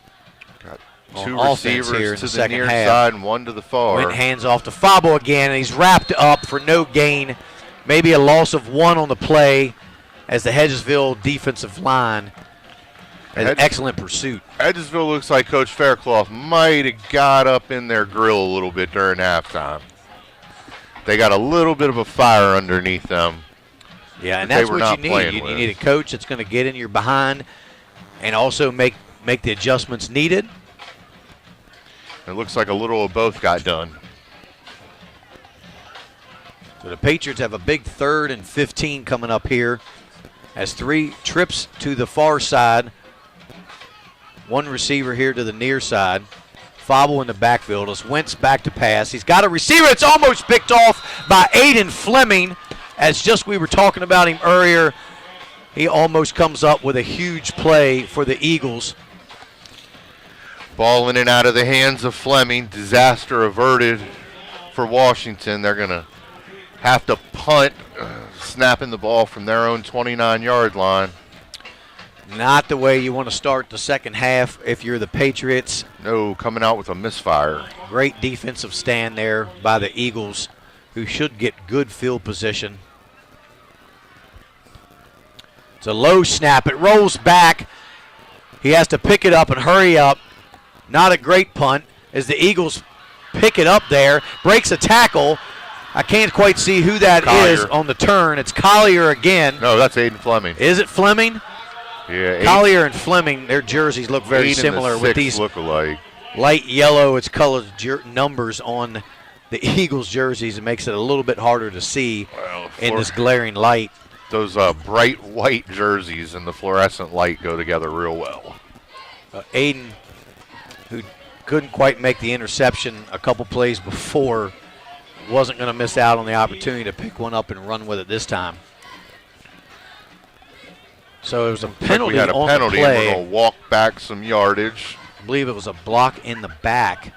Two receivers to the near side and one to the far. Went hands off to Fabo again, and he's wrapped up for no gain. Maybe a loss of 1 on the play as the Hedgesville defensive line had an excellent pursuit. Hedgesville looks like Coach Faircloth might have got up in their grill a little bit during halftime. They got a little bit of a fire underneath them. Yeah, and that's what you need. You need a coach that's going to get in your behind and also make the adjustments needed. It looks like a little of both got done. So the Patriots have a big 3rd and 15 coming up here as 3 trips to the far side. 1 receiver here to the near side. Fable in the backfield as Wentz back to pass. He's got a receiver. It's almost picked off by Aiden Fleming. As just we were talking about him earlier, he almost comes up with a huge play for the Eagles. Ball in and out of the hands of Fleming. Disaster averted for Washington. They're going to have to punt, snapping the ball from their own 29-yard line. Not the way you want to start the second half if you're the Patriots. No, coming out with a misfire. Great defensive stand there by the Eagles, who should get good field position. It's a low snap. It rolls back. He has to pick it up and hurry up. Not a great punt as the Eagles pick it up there. Breaks a tackle. I can't quite see who that is on the turn. It's Collier again. No, that's Aiden Fleming. Is it Fleming? Yeah. Collier and Fleming, their jerseys look very similar with these look-alike. Light yellow, it's colored numbers on the Eagles jerseys. It makes it a little bit harder to see in this glaring light. Those bright white jerseys and the fluorescent light go together real well. Aiden, who couldn't quite make the interception a couple plays before, wasn't going to miss out on the opportunity to pick one up and run with it this time. So it was a penalty on the play. And we're going to walk back some yardage. I believe it was a block in the back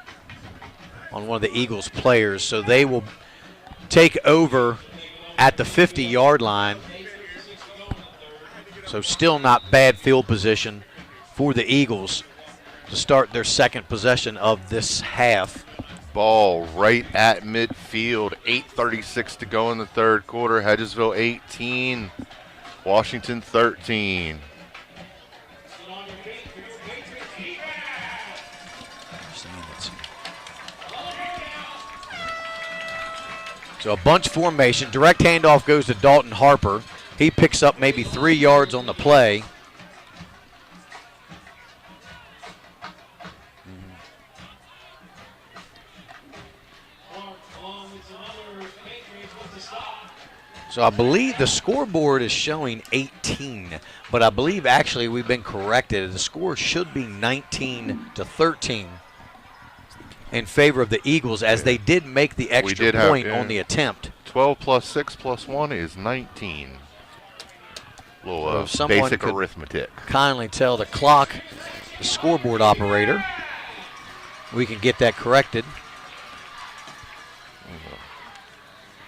on one of the Eagles players. So they will take over at the 50-yard line. So still not bad field position for the Eagles to start their second possession of this half. Ball right at midfield. 8:36 to go in the third quarter. Hedgesville 18, Washington 13. So a bunch formation. Direct handoff goes to Dalton Harper. He picks up maybe 3 yards on the play. So I believe the scoreboard is showing 18, but I believe actually we've been corrected. The score should be 19-13 in favor of the Eagles, as they did make the extra point on the attempt. 12 plus 6 plus 1 is 19. Little basic arithmetic. Kindly tell the clock, the scoreboard operator, we can get that corrected.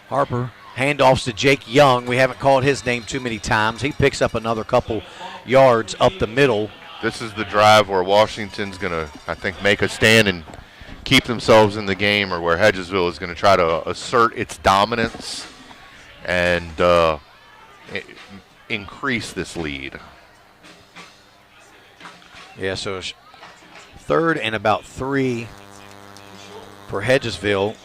Harper handoffs to Jake Young. We haven't called his name too many times. He picks up another couple yards up the middle. This is the drive where Washington's going to, I think, make a stand and keep themselves in the game, or where Hedgesville is going to try to assert its dominance and increase this lead. Yeah, so third and about 3 for Hedgesville,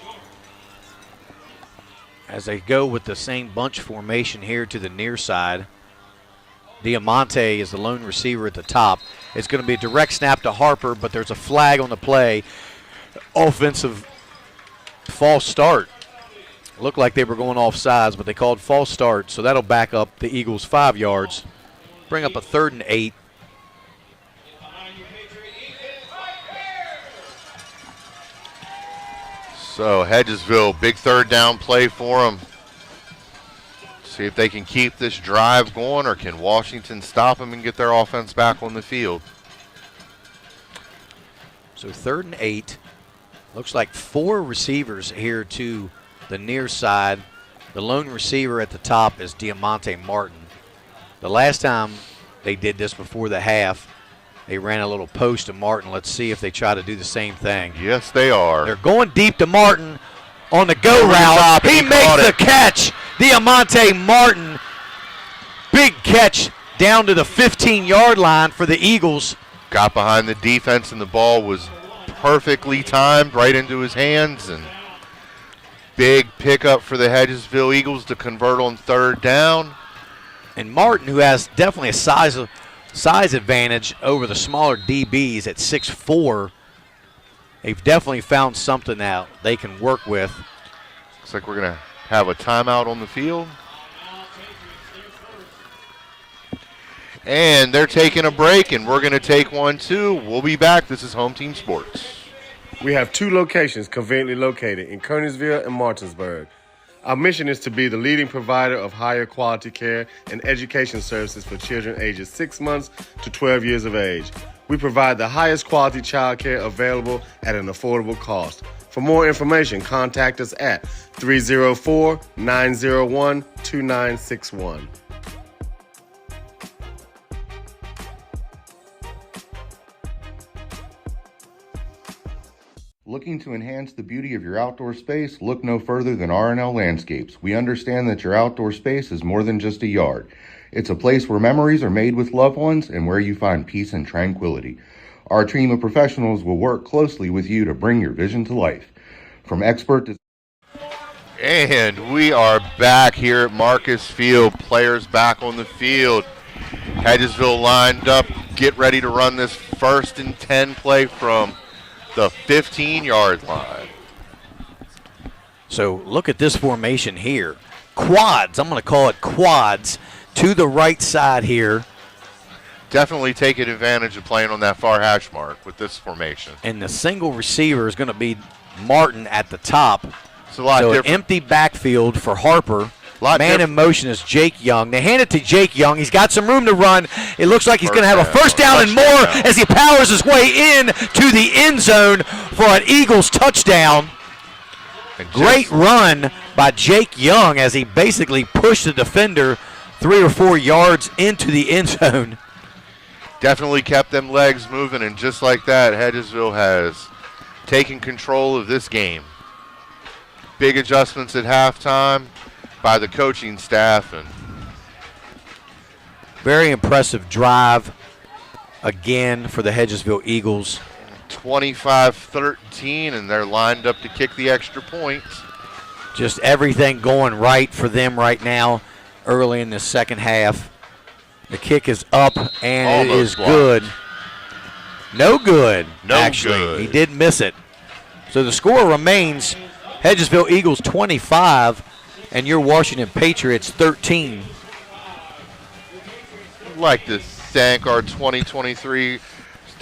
as they go with the same bunch formation here to the near side. Diamante is the lone receiver at the top. It's going to be a direct snap to Harper, but there's a flag on the play. Offensive false start. Looked like they were going off sides, but they called false start, so that'll back up the Eagles 5 yards. Bring up a 3rd and 8. So Hedgesville, big third down play for them. See if they can keep this drive going, or can Washington stop them and get their offense back on the field. So 3rd and 8. Looks like 4 receivers here to the near side. The lone receiver at the top is Diamante Martin. The last time they did this before the half, they ran a little post to Martin. Let's see if they try to do the same thing. Yes, they are. They're going deep to Martin on the go route. He makes the catch. Diamante Martin, big catch down to the 15-yard line for the Eagles. Got behind the defense, and the ball was perfectly timed right into his hands, and big pickup for the Hedgesville Eagles to convert on 3rd down. And Martin, who has definitely a size advantage over the smaller DBs at 6'4", they've definitely found something now they can work with. Looks like we're going to have a timeout on the field. And they're taking a break, and we're going to take one too. We'll be back. This is Home Team Sports. We have 2 locations conveniently located in Kernersville and Martinsburg. Our mission is to be the leading provider of higher quality care and education services for children ages 6 months to 12 years of age. We provide the highest quality child care available at an affordable cost. For more information, contact us at 304-901-2961. Looking to enhance the beauty of your outdoor space? Look no further than R&L Landscapes. We understand that your outdoor space is more than just a yard. It's a place where memories are made with loved ones and where you find peace and tranquility. Our team of professionals will work closely with you to bring your vision to life. From expert to... And we are back here at Marcus Field. Players back on the field. Hedgesville lined up. Get ready to run this 1st and 10 play from the 15-yard line. So look at this formation here. Quads, I'm going to call it quads, to the right side here. Definitely taking advantage of playing on that far hash mark with this formation. And the single receiver is going to be Martin at the top. It's a lot different. An empty backfield for Harper. Man in motion is Jake Young. They hand it to Jake Young. He's got some room to run. It looks like he's going to have a first down and more as he powers his way in to the end zone for an Eagles touchdown. Great run by Jake Young as he basically pushed the defender 3 or 4 yards into the end zone. Definitely kept them legs moving, and just like that, Hedgesville has taken control of this game. Big adjustments at halftime by the coaching staff. And very impressive drive again for the Hedgesville Eagles. 25-13, and they're lined up to kick the extra points. Just everything going right for them right now early in the second half. The kick is up, and it is good. No good, actually. Good. He did miss it. So the score remains Hedgesville Eagles 25 and your Washington Patriots 13. I'd like to thank our 2023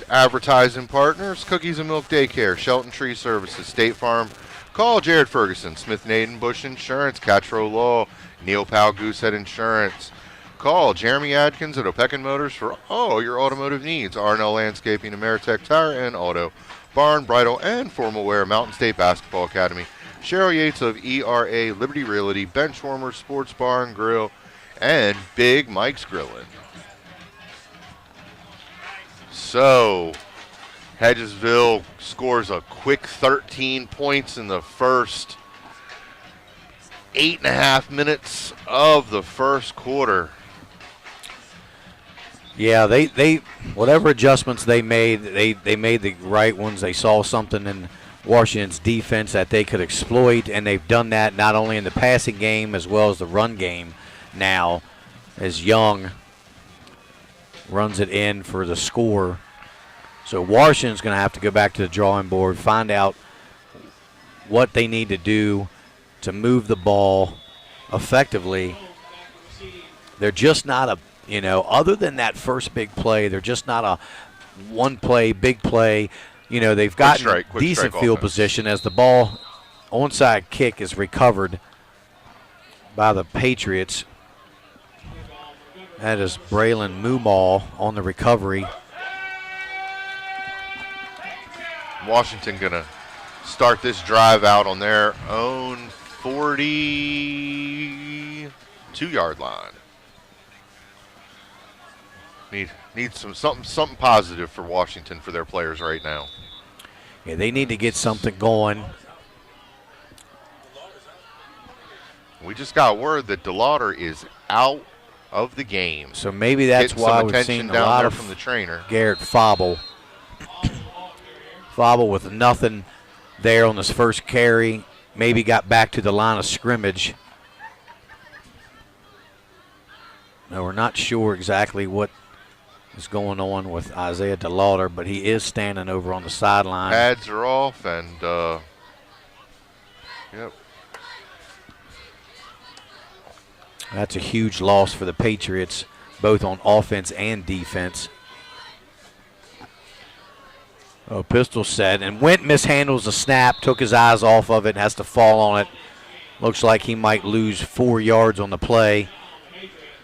advertising partners, Cookies and Milk Daycare, Shelton Tree Services, State Farm. Call Jared Ferguson, Smith Naden Bush Insurance, Catro Law, Neil Powell Goosehead Insurance. Call Jeremy Adkins at Opequon Motors for all your automotive needs. R&L Landscaping, Ameritech Tire and Auto, Barn, Bridal, and Formal Wear, Mountain State Basketball Academy. Cheryl Yates of ERA, Liberty Realty, Benchwarmer Sports Bar and Grill, and Big Mike's Grillin'. So, Hedgesville scores a quick 13 points in the first 8.5 minutes of the first quarter. Yeah, they whatever adjustments they made, they made the right ones. They saw something in Washington's defense that they could exploit, and they've done that not only in the passing game as well as the run game now, as Young runs it in for the score. So Washington's going to have to go back to the drawing board, find out what they need to do to move the ball effectively. They're just not other than that first big play, they're just not a one play, big play. They've got decent field position as the ball onside kick is recovered by the Patriots. That is Braylon Moomaw on the recovery. Washington going to start this drive out on their own 42-yard line. Need something positive for Washington for their players right now. Yeah, they need to get something going. We just got word that DeLauder is out of the game. So maybe that's why we've seen a lot of from the trainer. Garrett Fauble. Fauble with nothing there on his first carry. Maybe got back to the line of scrimmage. No, we're not sure exactly what is going on with Isaiah DeLauder, but he is standing over on the sideline. Pads are off, and yep. That's a huge loss for the Patriots, both on offense and defense. Oh, pistol set, and Went mishandles the snap, took his eyes off of it, and has to fall on it. Looks like he might lose 4 yards on the play.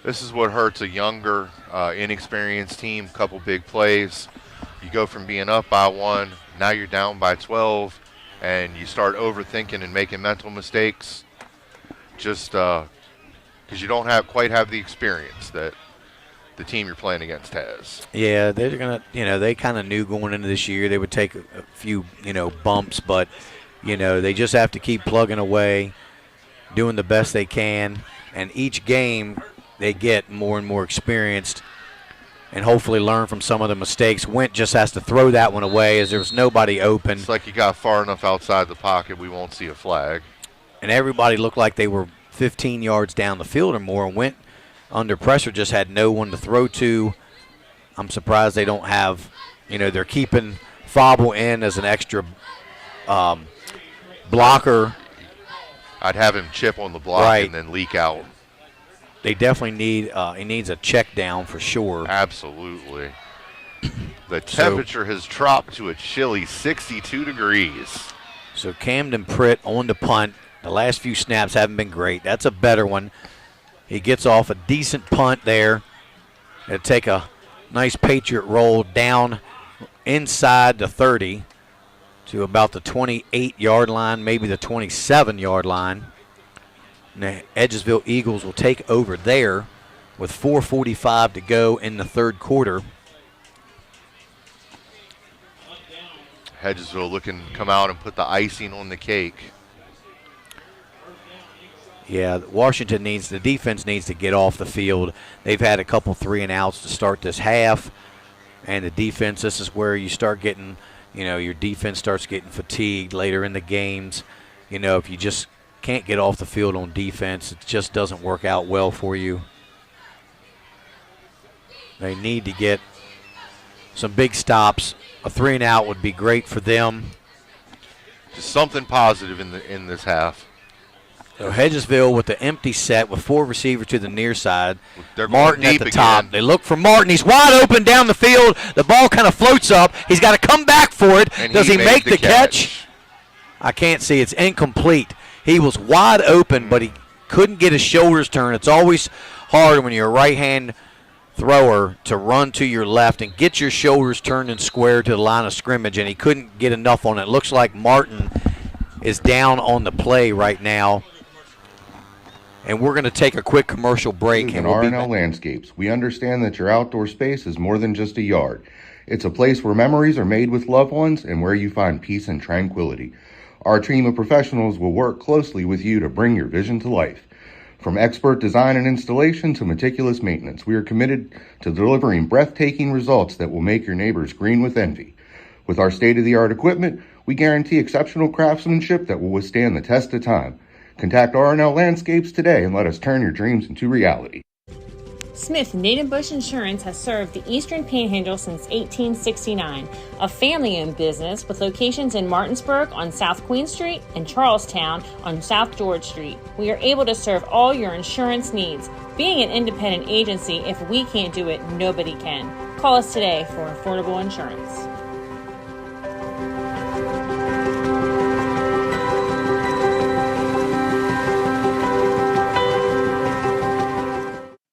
This is what hurts a younger, inexperienced team. Couple big plays. You go from being up by 1, now you're down by 12, and you start overthinking and making mental mistakes just because you don't quite have the experience that the team you're playing against has. Yeah, they're going to, they kind of knew going into this year they would take a few, bumps, but, they just have to keep plugging away, doing the best they can, and each game they get more and more experienced and hopefully learn from some of the mistakes. Went just has to throw that one away as there was nobody open. It's like you got far enough outside the pocket, we won't see a flag. And everybody looked like they were 15 yards down the field or more, and Went under pressure just had no one to throw to. I'm surprised they don't have, they're keeping Fauble in as an extra blocker. I'd have him chip on the block and then leak out. They definitely need he needs a check down for sure. Absolutely. The temperature has dropped to a chilly 62 degrees. So Camden Pritt on the punt. The last few snaps haven't been great. That's a better one. He gets off a decent punt there. It'll take a nice Patriot roll down inside the 30. to about the 28-yard line, maybe the 27-yard line. And the Hedgeseville Eagles will take over there with 4:45 to go in the third quarter. Hedgesville looking to come out and put the icing on the cake. Yeah, the defense needs to get off the field. They've had a couple 3-and-outs to start this half. And the defense, this is where you start getting, your defense starts getting fatigued later in the games. If you just can't get off the field on defense, it just doesn't work out well for you. They need to get some big stops. A 3-and-out would be great for them. Just something positive in this half. So Hedgesville with the empty set with 4 receivers to the near side. They're Martin at the top. Again. They look for Martin. He's wide open down the field. The ball kind of floats up. He's got to come back for it. And Does he make the catch? I can't see. It's incomplete. He was wide open, but he couldn't get his shoulders turned. It's always hard when you're a right-hand thrower to run to your left and get your shoulders turned and square to the line of scrimmage, and he couldn't get enough on it. It looks like Martin is down on the play right now. And we're going to take a quick commercial break. And R&L Landscapes. We understand that your outdoor space is more than just a yard. It's a place where memories are made with loved ones and where you find peace and tranquility. Our team of professionals will work closely with you to bring your vision to life. From expert design and installation to meticulous maintenance, we are committed to delivering breathtaking results that will make your neighbors green with envy. With our state-of-the-art equipment, we guarantee exceptional craftsmanship that will withstand the test of time. Contact R&L Landscapes today and let us turn your dreams into reality. Smith Native Bush Insurance has served the Eastern Panhandle since 1869, a family-owned business with locations in Martinsburg on South Queen Street and Charlestown on South George Street. We are able to serve all your insurance needs. Being an independent agency, if we can't do it, nobody can. Call us today for affordable insurance.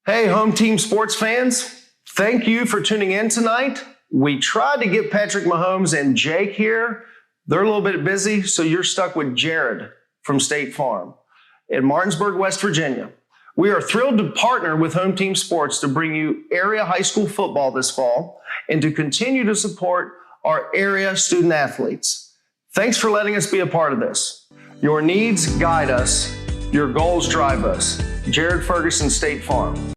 Hey, home team sports fans, thank you for tuning in tonight. We tried to get Patrick Mahomes and Jake here. They're a little bit busy, so you're stuck with Jared from State Farm in Martinsburg, West Virginia. We are thrilled to partner with Home Team Sports to bring you area high school football this fall and to continue to support our area student athletes. Thanks for letting us be a part of this. Your needs guide us. Your goals drive us. Jared Ferguson, State Farm.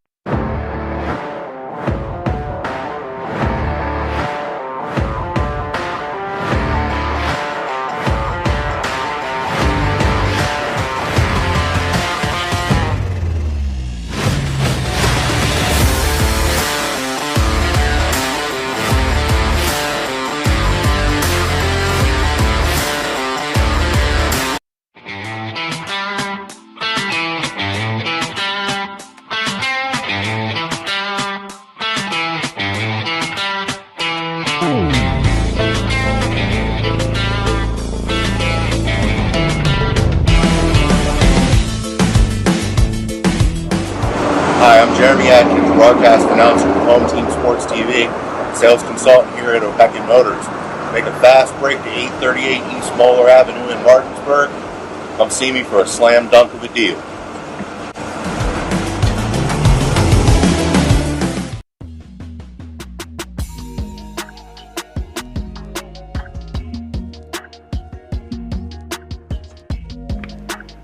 Hi, I'm Jeremy Atkins, broadcast announcer for Home Team Sports TV, sales consultant here at Opequon Motors. Make a fast break to 838 East Moeller Avenue in Martinsburg. Come see me for a slam dunk of a deal.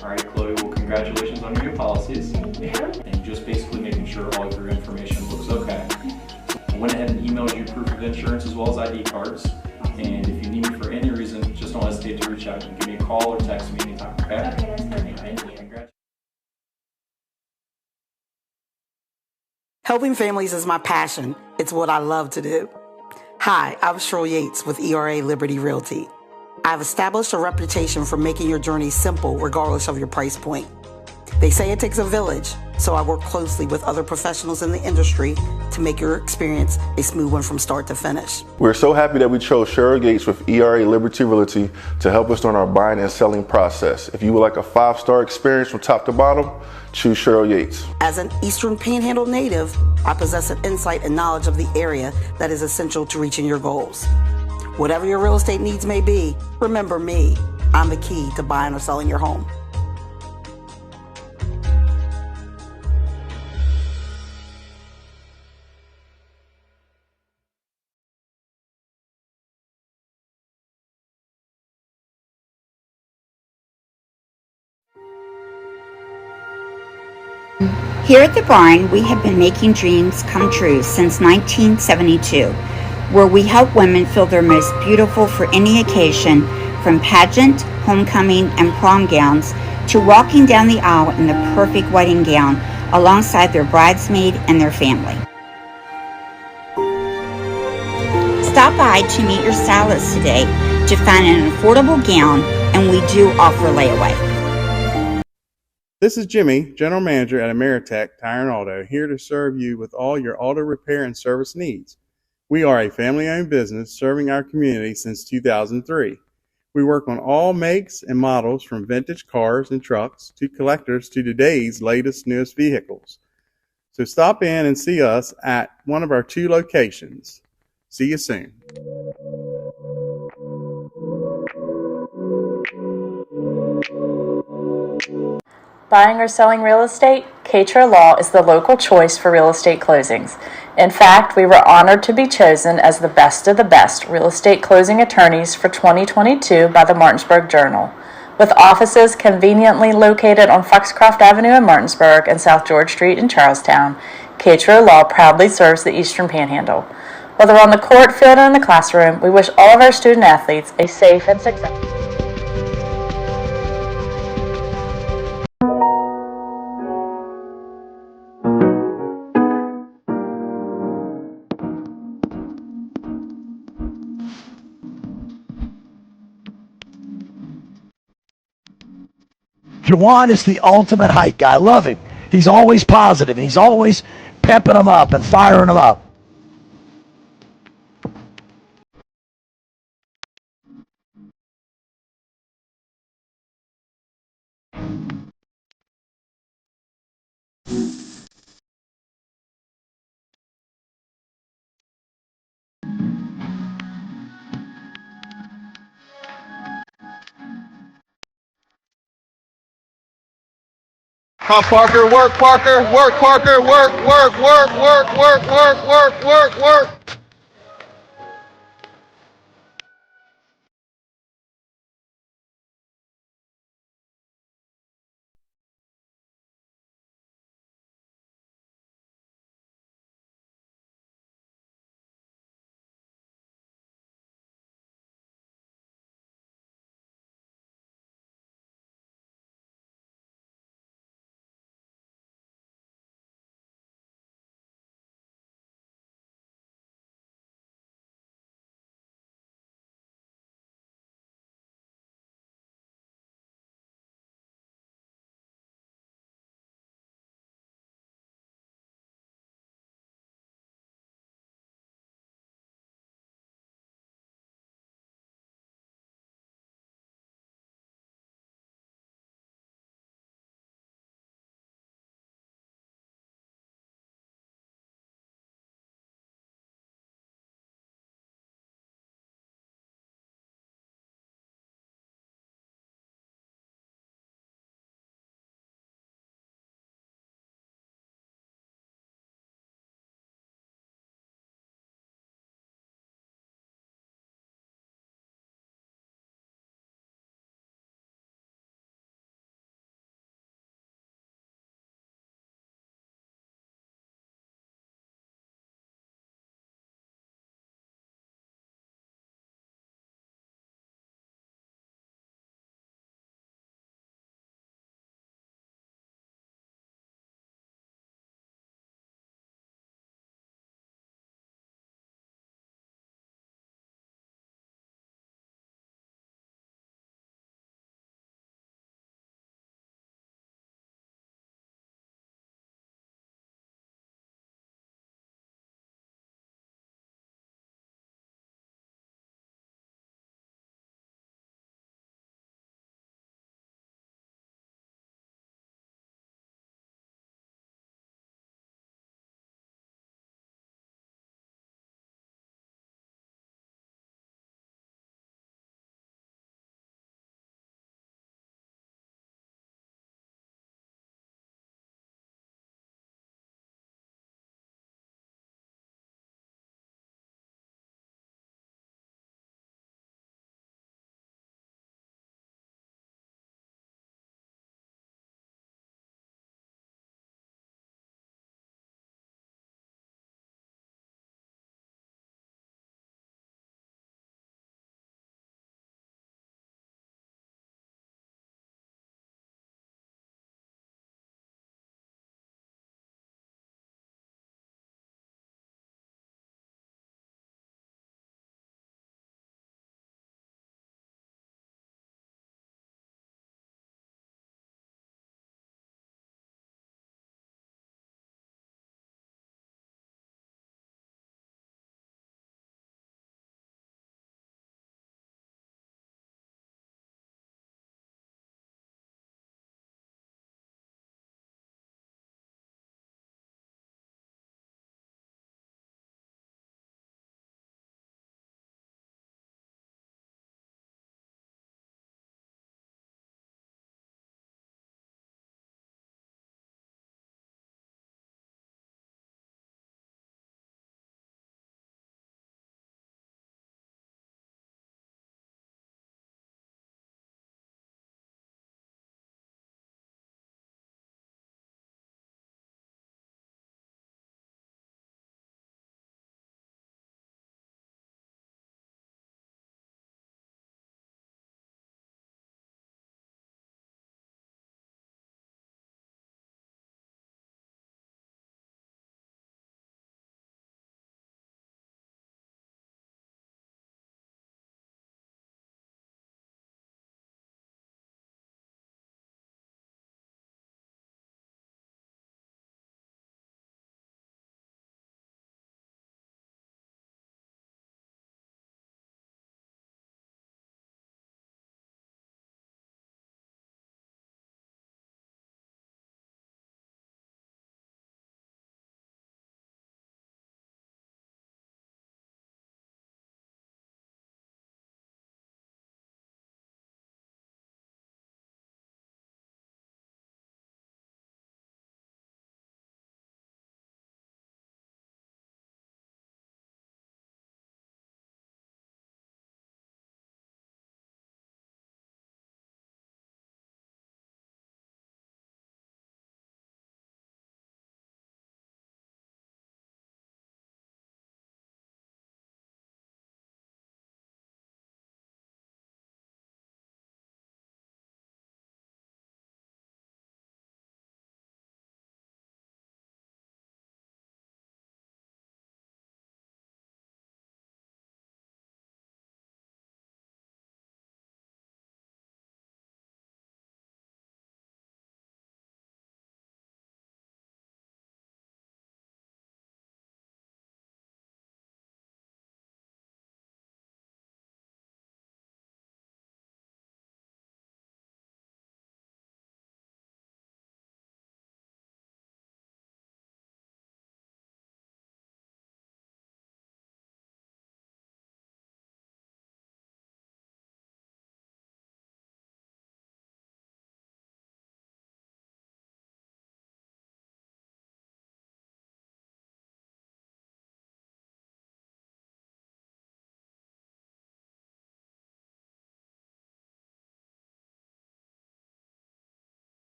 All right, Chloe, well, congratulations on your new policies. And just basically making sure all of your information looks okay. I went ahead and emailed you proof of insurance as well as ID cards. And if you need me for any reason, just don't hesitate to reach out. You can give me a call or text me anytime, okay? Okay, that's perfect. Thank you. Congrats. Helping families is my passion. It's what I love to do. Hi, I'm Cheryl Yates with ERA Liberty Realty. I've established a reputation for making your journey simple regardless of your price point. They say it takes a village, so I work closely with other professionals in the industry to make your experience a smooth one from start to finish. We're so happy that we chose Cheryl Gates with ERA Liberty Realty to help us during our buying and selling process. If you would like a 5-star experience from top to bottom, choose Cheryl Yates. As an Eastern Panhandle native, I possess an insight and knowledge of the area that is essential to reaching your goals. Whatever your real estate needs may be, remember me. I'm the key to buying or selling your home. Here at the barn, we have been making dreams come true since 1972, where we help women feel their most beautiful for any occasion, from pageant, homecoming, and prom gowns to walking down the aisle in the perfect wedding gown alongside their bridesmaid and their family. Stop by to meet your stylist today to find an affordable gown, and we do offer layaway. This is Jimmy, General Manager at Ameritech Tire and Auto, here to serve you with all your auto repair and service needs. We are a family-owned business serving our community since 2003. We work on all makes and models from vintage cars and trucks to collectors to today's latest, newest vehicles. So stop in and see us at one of our 2 locations. See you soon. Buying or selling real estate? Katra Law is the local choice for real estate closings. In fact, we were honored to be chosen as the best of the best real estate closing attorneys for 2022 by the Martinsburg Journal. With offices conveniently located on Foxcroft Avenue in Martinsburg and South George Street in Charlestown, Katra Law proudly serves the Eastern Panhandle. Whether on the court, field, or in the classroom, we wish all of our student athletes a safe and successful. Jawan is the ultimate hype guy. I love him. He's always positive, and he's always pepping them up and firing them up. Come on, Parker, work, Parker, work, Parker, work, work, work, work, work, work, work, work, work.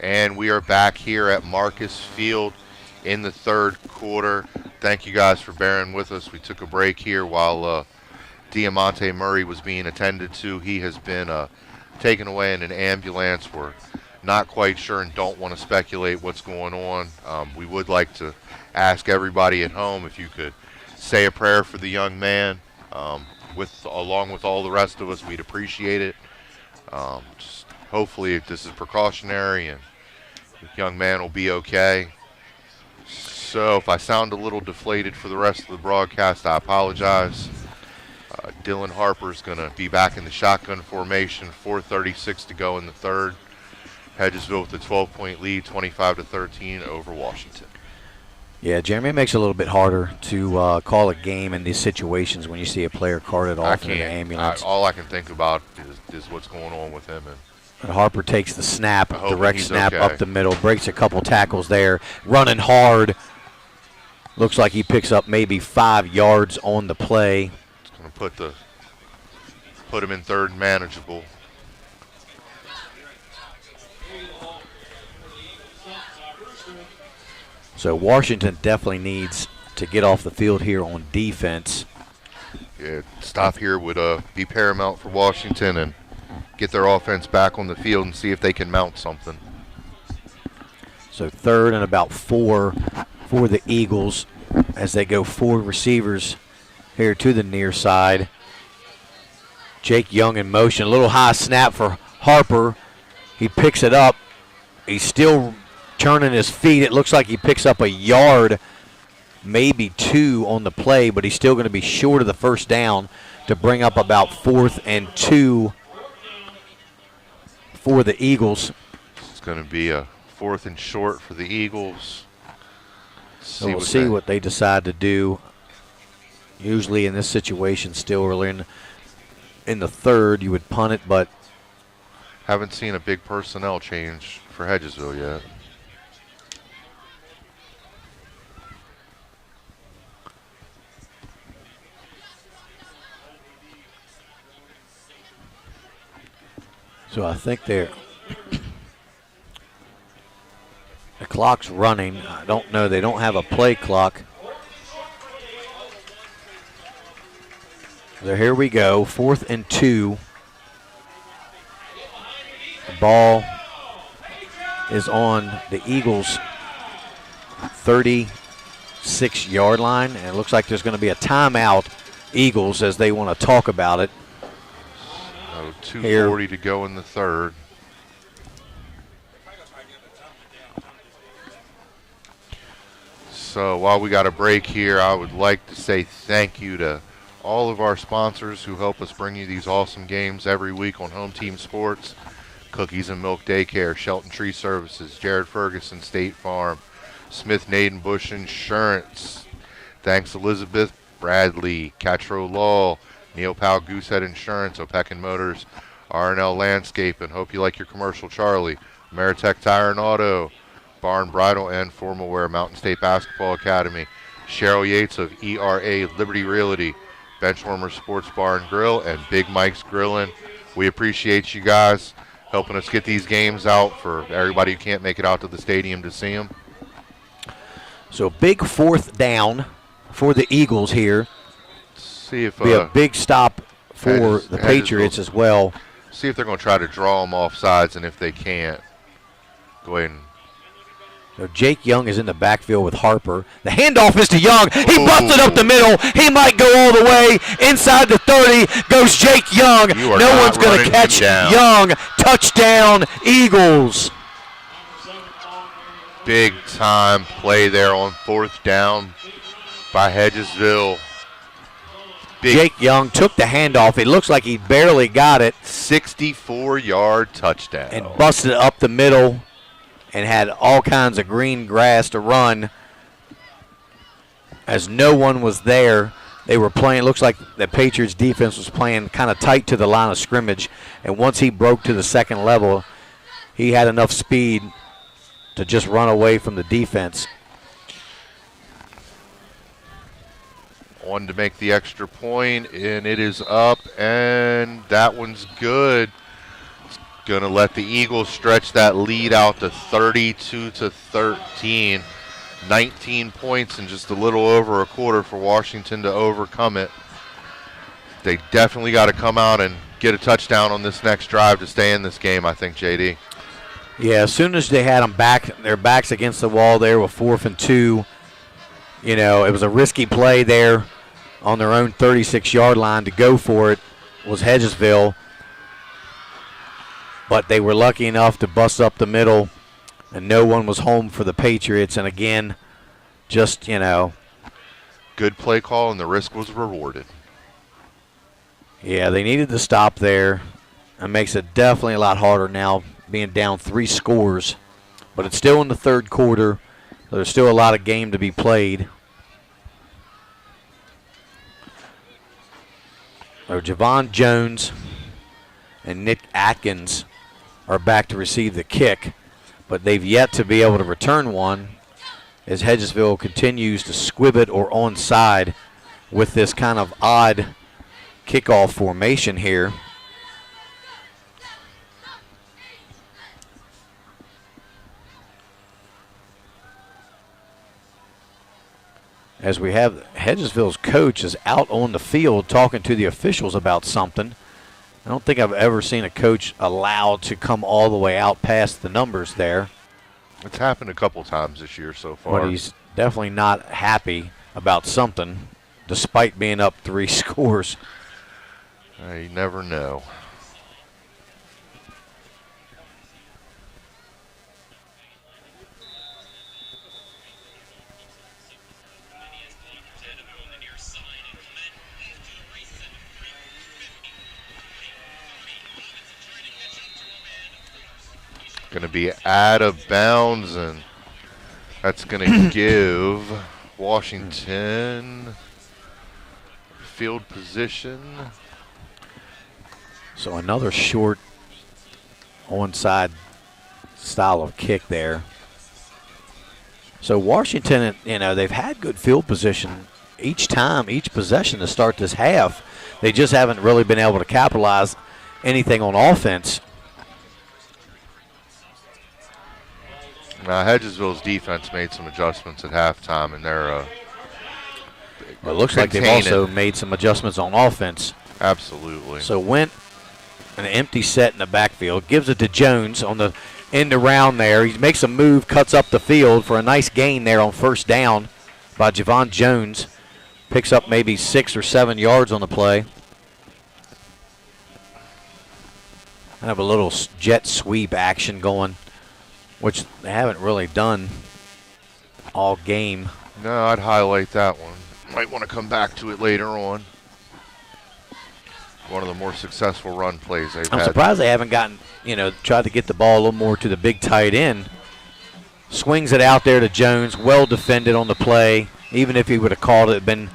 And we are back here at Marcus Field in the third quarter. Thank you guys for bearing with us. We took a break here while Diamante Murray was being attended to. He has been taken away in an ambulance. We're not quite sure and don't want to speculate what's going on. We would like to ask everybody at home if you could say a prayer for the young man. Along with all the rest of us, we'd appreciate it. Just hopefully this is precautionary and the young man will be okay. So if I sound a little deflated for the rest of the broadcast, I apologize. Dylan Harper's going to be back in the shotgun formation, 4:36 to go in the third. Hedgesville with a 12-point lead, 25-13 over Washington. Yeah, Jeremy, it makes it a little bit harder to call a game in these situations when you see a player carted off in an ambulance. All I can think about is what's going on with him. And Harper takes the snap, direct snap okay. up the middle, breaks a couple tackles there, running hard. Looks like he picks up maybe 5 yards on the play. It's going to put him in third and manageable. So Washington definitely needs to get off the field here on defense. Yeah, stop here would be paramount for Washington and get their offense back on the field and see if they can mount something. So third and about 4 for the Eagles as they go 4 receivers here to the near side. Jake Young in motion. A little high snap for Harper. He picks it up. He's still turning his feet. It looks like he picks up a yard, maybe 2 on the play, but he's still going to be short of the first down to bring up about 4th and 2 for the Eagles. It's going to be a 4th and short for the Eagles. So we'll see what they decide to do. Usually in this situation, still early in the third, you would punt it, but haven't seen a big personnel change for Hedgesville yet. So I think the clock's running. I don't know. They don't have a play clock. So here we go. 4th and 2. The ball is on the Eagles' 36-yard line. And it looks like there's going to be a timeout, Eagles, as they want to talk about it. 2:40 to go in the third. So while we got a break here, I would like to say thank you to all of our sponsors who help us bring you these awesome games every week on Home Team Sports. Cookies and Milk Daycare, Shelton Tree Services, Jared Ferguson State Farm, Smith Naden Bush Insurance. Thanks Elizabeth Bradley, Catro Law, Neil Powell Goosehead Insurance, Opekin Motors, R&L Landscape, and hope you like your commercial, Charlie. Ameritech Tire and Auto, Barn Bridal and Formal Wear, Mountain State Basketball Academy, Cheryl Yates of ERA Liberty Realty, Benchwarmer Sports Bar and Grill, and Big Mike's Grillin'. We appreciate you guys helping us get these games out for everybody who can't make it out to the stadium to see them. So big 4th down for the Eagles here. See if be a big stop for the Patriots as well. See if they're going to try to draw them off sides, and if they can't, go ahead and. So Jake Young is in the backfield with Harper. The handoff is to Young. He busted up the middle. He might go all the way. Inside the 30 goes Jake Young. No one's going to catch Young. Touchdown, Eagles. Big time play there on 4th down by Hedgesville. Jake Young took the handoff. It looks like he barely got it. 64-yard touchdown. And busted up the middle and had all kinds of green grass to run as no one was there. They were playing, looks like the Patriots defense was playing kind of tight to the line of scrimmage. And once he broke to the second level, he had enough speed to just run away from the defense. On to make the extra point, and it is up, and that one's good. going to let the Eagles stretch that lead out to 32-13. 19 points in just a little over a quarter for Washington to overcome it. They definitely got to come out and get a touchdown on this next drive to stay in this game, I think, JD. Yeah, as soon as they had them back, their backs against the wall there with 4th and 2, you know, it was a risky play there on their own 36-yard line to go for it, was Hedgesville. But they were lucky enough to bust up the middle, and no one was home for the Patriots. And again, just, you know. Good play call, and the risk was rewarded. Yeah, they needed to stop there. It makes it definitely a lot harder now being down 3 scores. But it's still in the third quarter. So there's still a lot of game to be played. So Javon Jones and Nick Atkins are back to receive the kick, but they've yet to be able to return one as Hedgesville continues to squib it or onside with this kind of odd kickoff formation here. As we have Hedgesville's coach is out on the field talking to the officials about something. I don't think I've ever seen a coach allowed to come all the way out past the numbers there. It's happened a couple times this year so far. But he's definitely not happy about something, despite being up 3 scores. You never know. Going to be out of bounds, and that's going to give Washington field position. So another short onside style of kick there. So Washington, you know, they've had good field position each time, each possession to start this half. They just haven't really been able to capitalize anything on offense. Now, Hedgesville's defense made some adjustments at halftime, and they're it looks like they've also made some adjustments on offense. Absolutely. So went an empty set in the backfield, gives it to Jones on the end around there. He makes a move, cuts up the field for a nice gain there on first down by Javon Jones. Picks up maybe 6 or 7 yards on the play. Kind of a little jet sweep action going, which they haven't really done all game. No, I'd highlight that one. Might want to come back to it later on. One of the more successful run plays they've had. I'm surprised they haven't gotten, you know, tried to get the ball a little more to the big tight end. Swings it out there to Jones, well defended on the play. Even if he would have called it, it'd been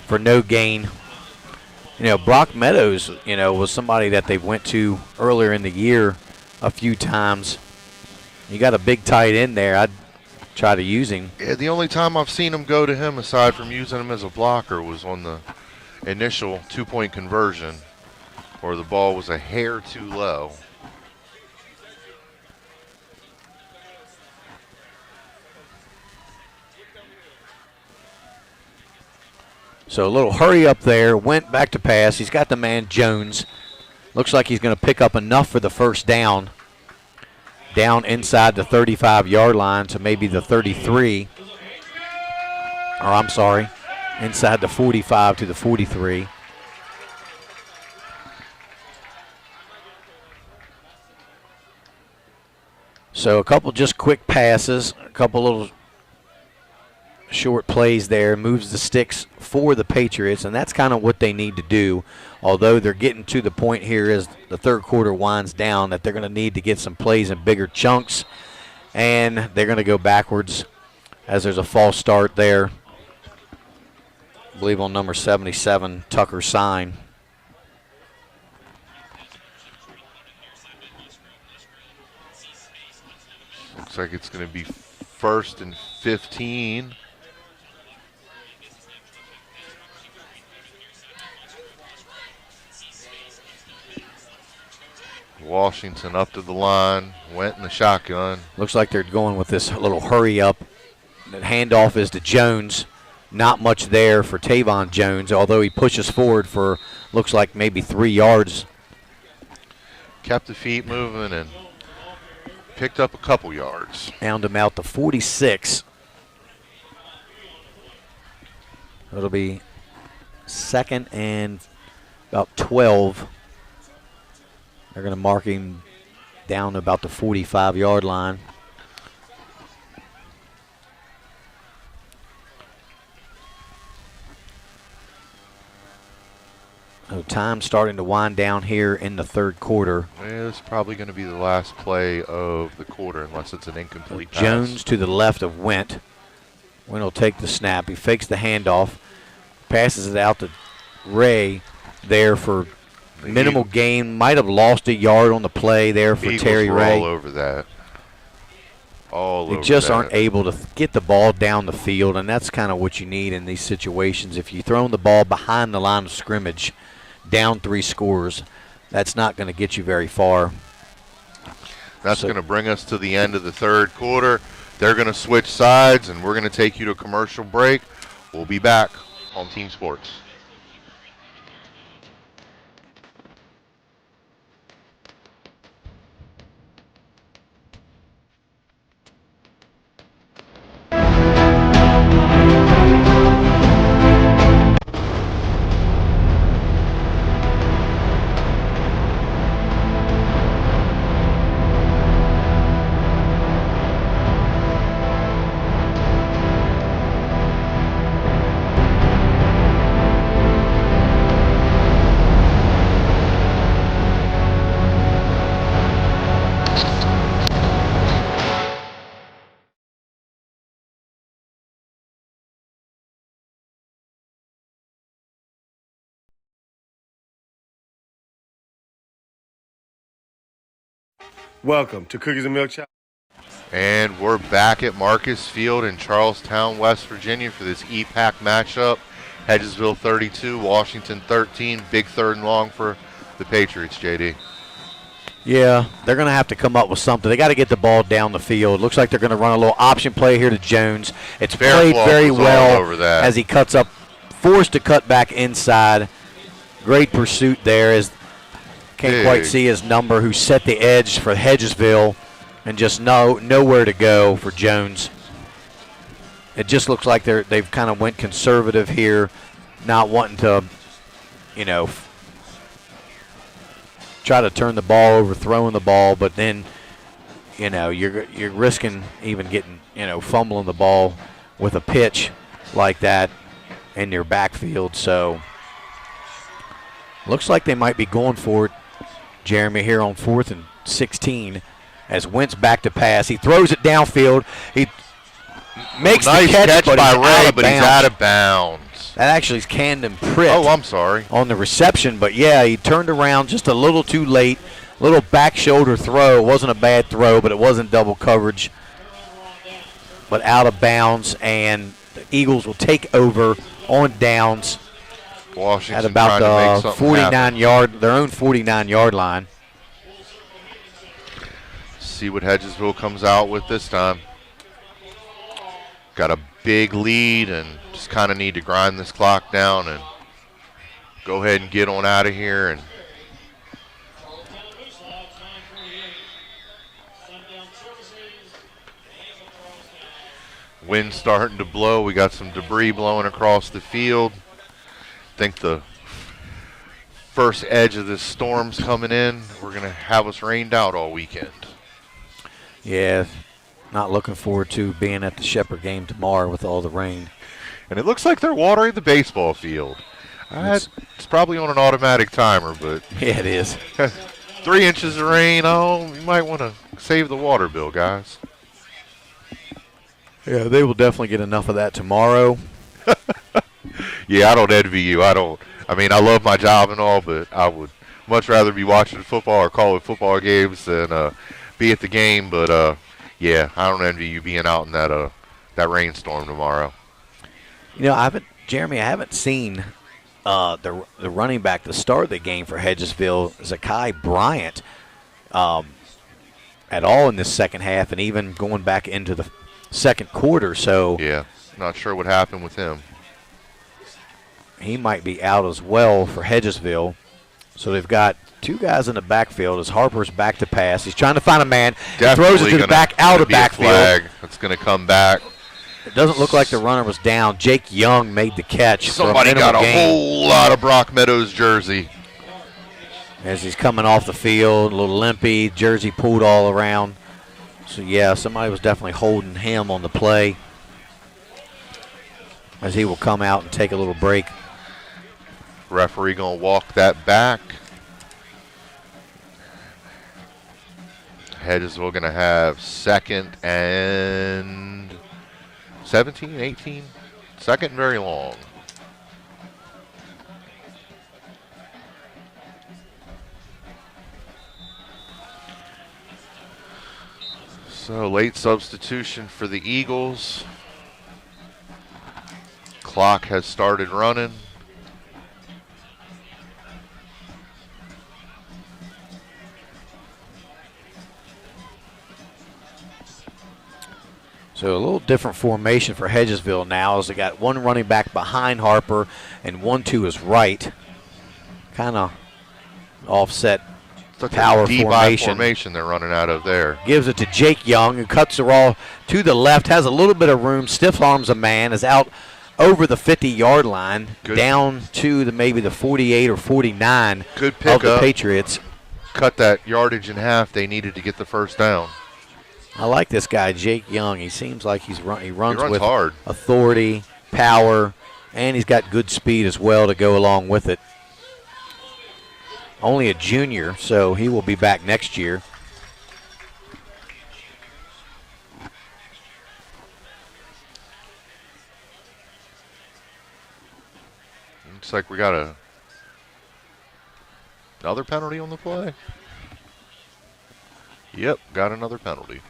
for no gain. You know, Brock Meadows, you know, was somebody that they went to earlier in the year a few times. You got a big tight end there. I'd try to use him. Yeah, the only time I've seen him go to him, aside from using him as a blocker, was on the initial 2-point conversion where the ball was a hair too low. So a little hurry up there, went back to pass. He's got the man Jones. Looks like he's going to pick up enough for the first down. Down inside the 35-yard line to maybe the 33. Or I'm sorry, inside the 45 to the 43. So a couple just quick passes, a couple little short plays there, moves the sticks for the Patriots, and that's kind of what they need to do. Although they're getting to the point here as the third quarter winds down that they're going to need to get some plays in bigger chunks, and they're going to go backwards as there's a false start there. I believe on number 77, Tucker Sign. Looks like it's going to be 1st and 15. Washington up to the line, went in the shotgun. Looks like they're going with this little hurry up. The handoff is to Jones. Not much there for Tavon Jones, although he pushes forward for looks like maybe 3 yards. Kept the feet moving and picked up a couple yards. Found him out to 46. It'll be 2nd and about 12. They're going to mark him down to about the 45-yard line. So time starting to wind down here in the third quarter. Yeah, it's probably going to be the last play of the quarter unless it's an incomplete pass. Jones to the left of Went. Went will take the snap. He fakes the handoff, passes it out to Ray there for minimal gain. Might have lost a yard on the play there for Eagles Terry were Ray. all over that. They just aren't able to get the ball down the field, and that's kind of what you need in these situations. If you're throwing the ball behind the line of scrimmage, down 3 scores, that's not going to get you very far. That's going to bring us to the end of the third quarter. They're going to switch sides, and we're going to take you to a commercial break. We'll be back. Home Team Sports. Welcome to Cookies and Milk Chocolate. And we're back at Marcus Field in Charlestown, West Virginia for this EPAC matchup. Hedgesville 32, Washington 13. Big 3rd and long for the Patriots, JD. Yeah, they're going to have to come up with something. They got to get the ball down the field. Looks like they're going to run a little option play here to Jones. It's played very well as he cuts up, forced to cut back inside. Great pursuit there as can't quite see his number, who set the edge for Hedgesville, and just nowhere to go for Jones. It just looks like they've kind of went conservative here, not wanting to, try to turn the ball over, throwing the ball, but then, you're risking even getting, fumbling the ball with a pitch like that in your backfield. So looks like they might be going for it, Jeremy, here on 4th and 16 as Wentz back to pass. He throws it downfield. He makes the catch by Ray, but he's out of bounds. That actually is Camden Pritt. Oh, I'm sorry. On the reception, but yeah, he turned around just a little too late. Little back shoulder throw. It wasn't a bad throw, but it wasn't double coverage. But out of bounds, and the Eagles will take over on downs. Washington at about the 49-yard, their own 49-yard line. See what Hedgesville comes out with this time. Got a big lead and just kind of need to grind this clock down and go ahead and get on out of here. And wind starting to blow. We got some debris blowing across the field. I think the first edge of this storm's coming in. We're going to have us rained out all weekend. Yeah, not looking forward to being at the Shepherd game tomorrow with all the rain. And it looks like they're watering the baseball field. It's probably on an automatic timer, but yeah, it is. 3 inches of rain. Oh, you might want to save the water bill, guys. Yeah, they will definitely get enough of that tomorrow. Yeah, I don't envy you. I mean, I love my job and all, but I would much rather be watching football or calling football games than be at the game. But yeah, I don't envy you being out in that rainstorm tomorrow. Jeremy, I haven't seen the running back to start the game for Hedgesville, Zakai Bryant. at all in this second half, and even going back into the second quarter. So yeah, not sure what happened with him. He might be out as well for Hedgesville. So they've got two guys in the backfield as Harper's back to pass. He's trying to find a man. Definitely he throws it to the back, out of backfield. Flag. It's going to come back. It doesn't look like the runner was down. Jake Young made the catch. Somebody got a whole lot of Brock Meadows jersey. As he's coming off the field, a little limpy, jersey pulled all around. So, yeah, somebody was definitely holding him on the play as he will come out and take a little break. Referee going to walk that back. Hedgesville going to have 2nd and 17, 18. 2nd and very long. So late substitution for the Eagles. Clock has started running. So a little different formation for Hedgesville now as they got one running back behind Harper and one to his right. Kind of offset power formation they're running out of there. Gives it to Jake Young, who cuts the ball to the left, has a little bit of room, stiff arms a man, is out over the 50-yard line, down to maybe the 48 or 49 Good pick of the up. Patriots. Cut that yardage in half they needed to get the first down. I like this guy, Jake Young. He seems like he runs with hard. authority, power, and he's got good speed as well to go along with it. Only a junior, so he will be back next year. Looks like we got another penalty on the play. Yep, got another penalty.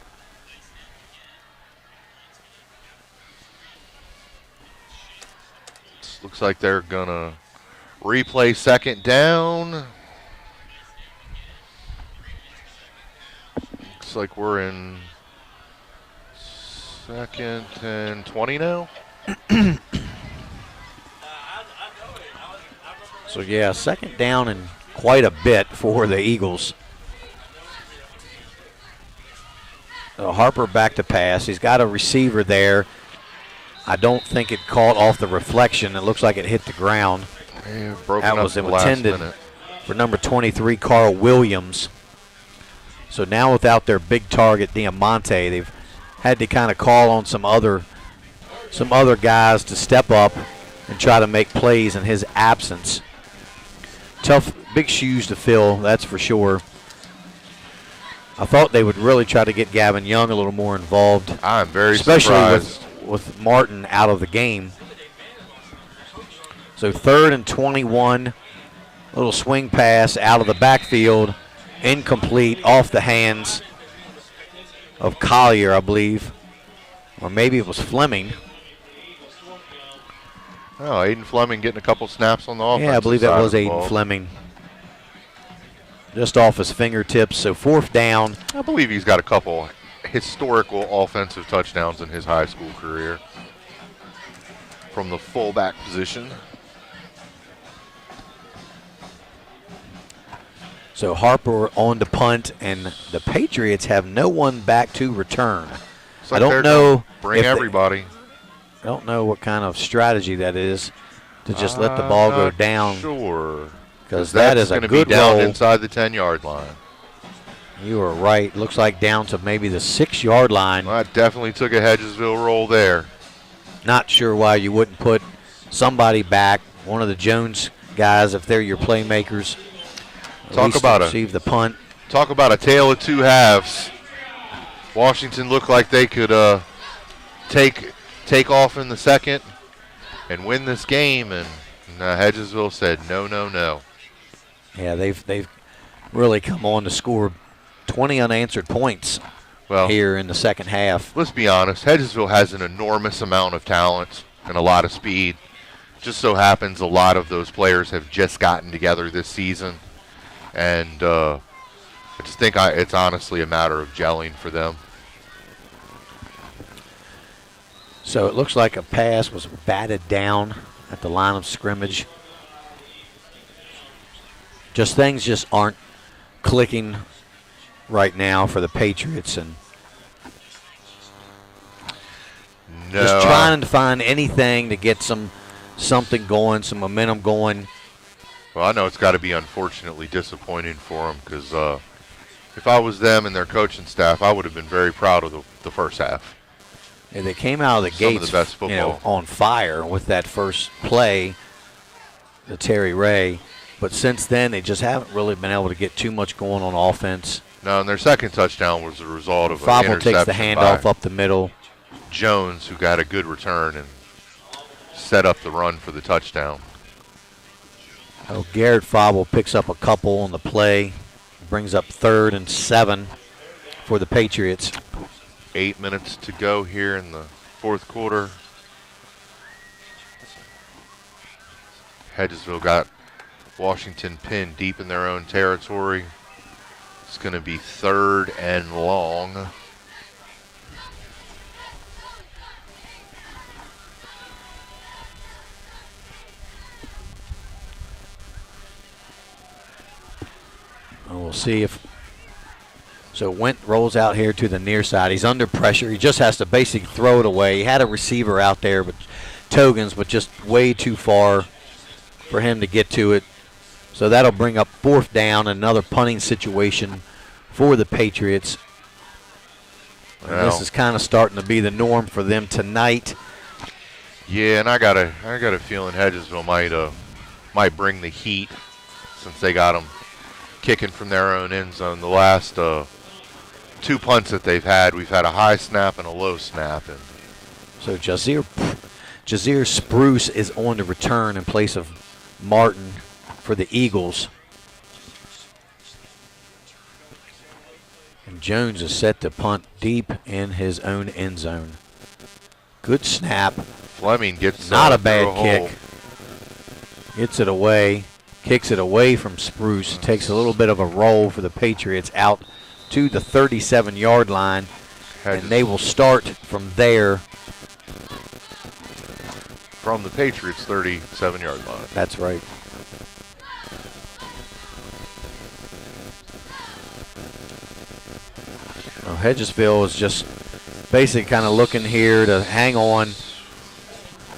Looks like they're going to replay 2nd down. Looks like we're in 2nd and 20 now. So, yeah, 2nd down and quite a bit for the Eagles. Harper back to pass. He's got a receiver there. I don't think it caught off the reflection. It looks like it hit the ground. That was intended for number 23, Carl Williams. So now without their big target, Diamante, they've had to kind of call on some other guys to step up and try to make plays in his absence. Tough, big shoes to fill, that's for sure. I thought they would really try to get Gavin Young a little more involved. I'm very surprised. surprised. With Martin out of the game. So 3rd and 21. Little swing pass out of the backfield. Incomplete, off the hands of Collier, I believe. Or maybe it was Fleming. Oh, Aiden Fleming getting a couple snaps on the offense. Yeah, I believe that was Aiden Fleming. Just off his fingertips. So 4th down. I believe he's got a couple historical offensive touchdowns in his high school career from the fullback position. So Harper on the punt, and the Patriots have no one back to return. Like I don't know. Bring everybody. I don't know what kind of strategy that is to just let the ball go down. Sure. Because that is a good be down roll. inside the 10-yard line. You are right. Looks like down to maybe the 6-yard line. Well, that definitely took a Hedgesville roll there. Not sure why you wouldn't put somebody back, one of the Jones guys, if they're your playmakers. Talk about receive the punt. Talk about a tale of two halves. Washington looked like they could take off in the second and win this game, and Hedgesville said no, no, no. Yeah, they've really come on to score 20 unanswered points here in the second half. Let's be honest. Hedgesville has an enormous amount of talent and a lot of speed. Just so happens a lot of those players have just gotten together this season. And I just think it's honestly a matter of gelling for them. So it looks like a pass was batted down at the line of scrimmage. Things just aren't clicking right now for the Patriots, and just trying to find anything to get something going, some momentum going. Well, I know it's got to be unfortunately disappointing for them because if I was them and their coaching staff, I would have been very proud of the first half. And they came out of the gates, of the best football. On fire with that first play, the Terry Ray. But since then, they just haven't really been able to get too much going on offense. No, and their second touchdown was the result of an Favre interception takes the handoff by up the middle. Jones, who got a good return and set up the run for the touchdown. Oh, Garrett Favre picks up a couple on the play, brings up 3rd and 7 for the Patriots. 8 minutes to go here in the fourth quarter. Hedgesville got Washington pinned deep in their own territory. It's going to be 3rd and long. We'll see if. So Went rolls out here to the near side. He's under pressure. He just has to basically throw it away. He had a receiver out there, but Togans, but just way too far for him to get to it. So that'll bring up 4th down, another punting situation for the Patriots. Well, this is kind of starting to be the norm for them tonight. Yeah, and I got a feeling Hedgesville might bring the heat since they got them kicking from their own end zone. The last 2 punts that they've had, we've had a high snap and a low snap. And so Jazeer Spruce is on the return in place of Martin for the Eagles. And Jones is set to punt deep in his own end zone. Good snap. Fleming gets not a through bad a kick. hole. Gets it away. Kicks it away from Spruce. Takes a little bit of a roll for the Patriots out to the 37-yard line. And they will start from there. From the Patriots' 37-yard line. That's right. Well, Hedgesville is just basically kind of looking here to hang on,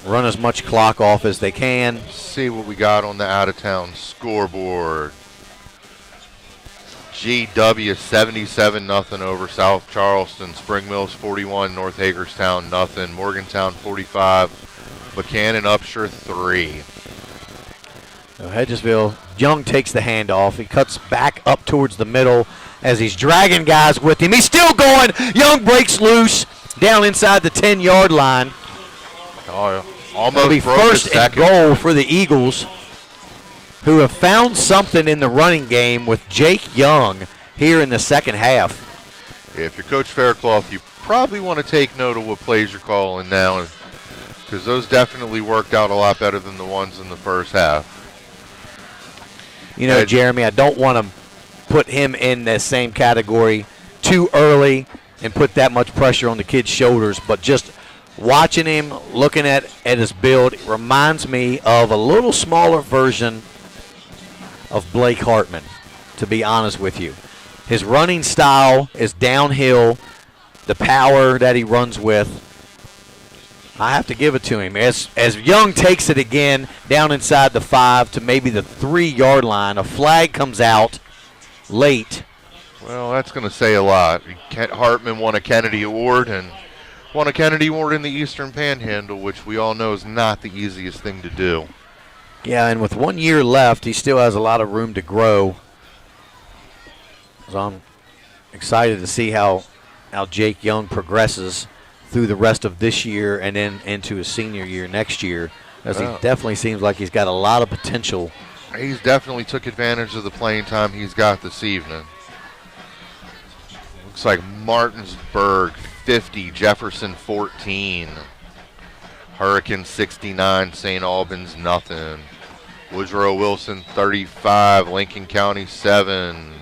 run as much clock off as they can. See what we got on the out-of-town scoreboard. GW 77-0 over South Charleston. Spring Mills 41, North Hagerstown nothing. Morgantown 45, Buchanan Upshur 3. So Hedgesville, Young takes the handoff. He cuts back up towards the middle as he's dragging guys with him. He's still going. Young breaks loose down inside the 10-yard line. Oh, almost It'll be broke first his and second. goal for the Eagles, who have found something in the running game with Jake Young here in the second half. If you're Coach Faircloth, you probably want to take note of what plays you're calling now, because those definitely worked out a lot better than the ones in the first half. You know, Jeremy, I don't want to put him in the same category too early and put that much pressure on the kid's shoulders, but just watching him, looking at his build, it reminds me of a little smaller version of Blake Hartman, to be honest with you. His running style is downhill, the power that he runs with. I have to give it to him. As Young takes it again down inside the 5 to maybe the 3-yard line, a flag comes out late. Well, that's going to say a lot. Hartman won a Kennedy Award and won a Kennedy Award in the Eastern Panhandle, which we all know is not the easiest thing to do. Yeah, and with 1 year left, he still has a lot of room to grow. So I'm excited to see how Jake Young progresses through the rest of this year and then into his senior year next year, as he definitely seems like he's got a lot of potential. He's definitely took advantage of the playing time he's got this evening. Looks like Martinsburg 50, Jefferson 14. Hurricane 69, St. Albans nothing. Woodrow Wilson 35, Lincoln County 7.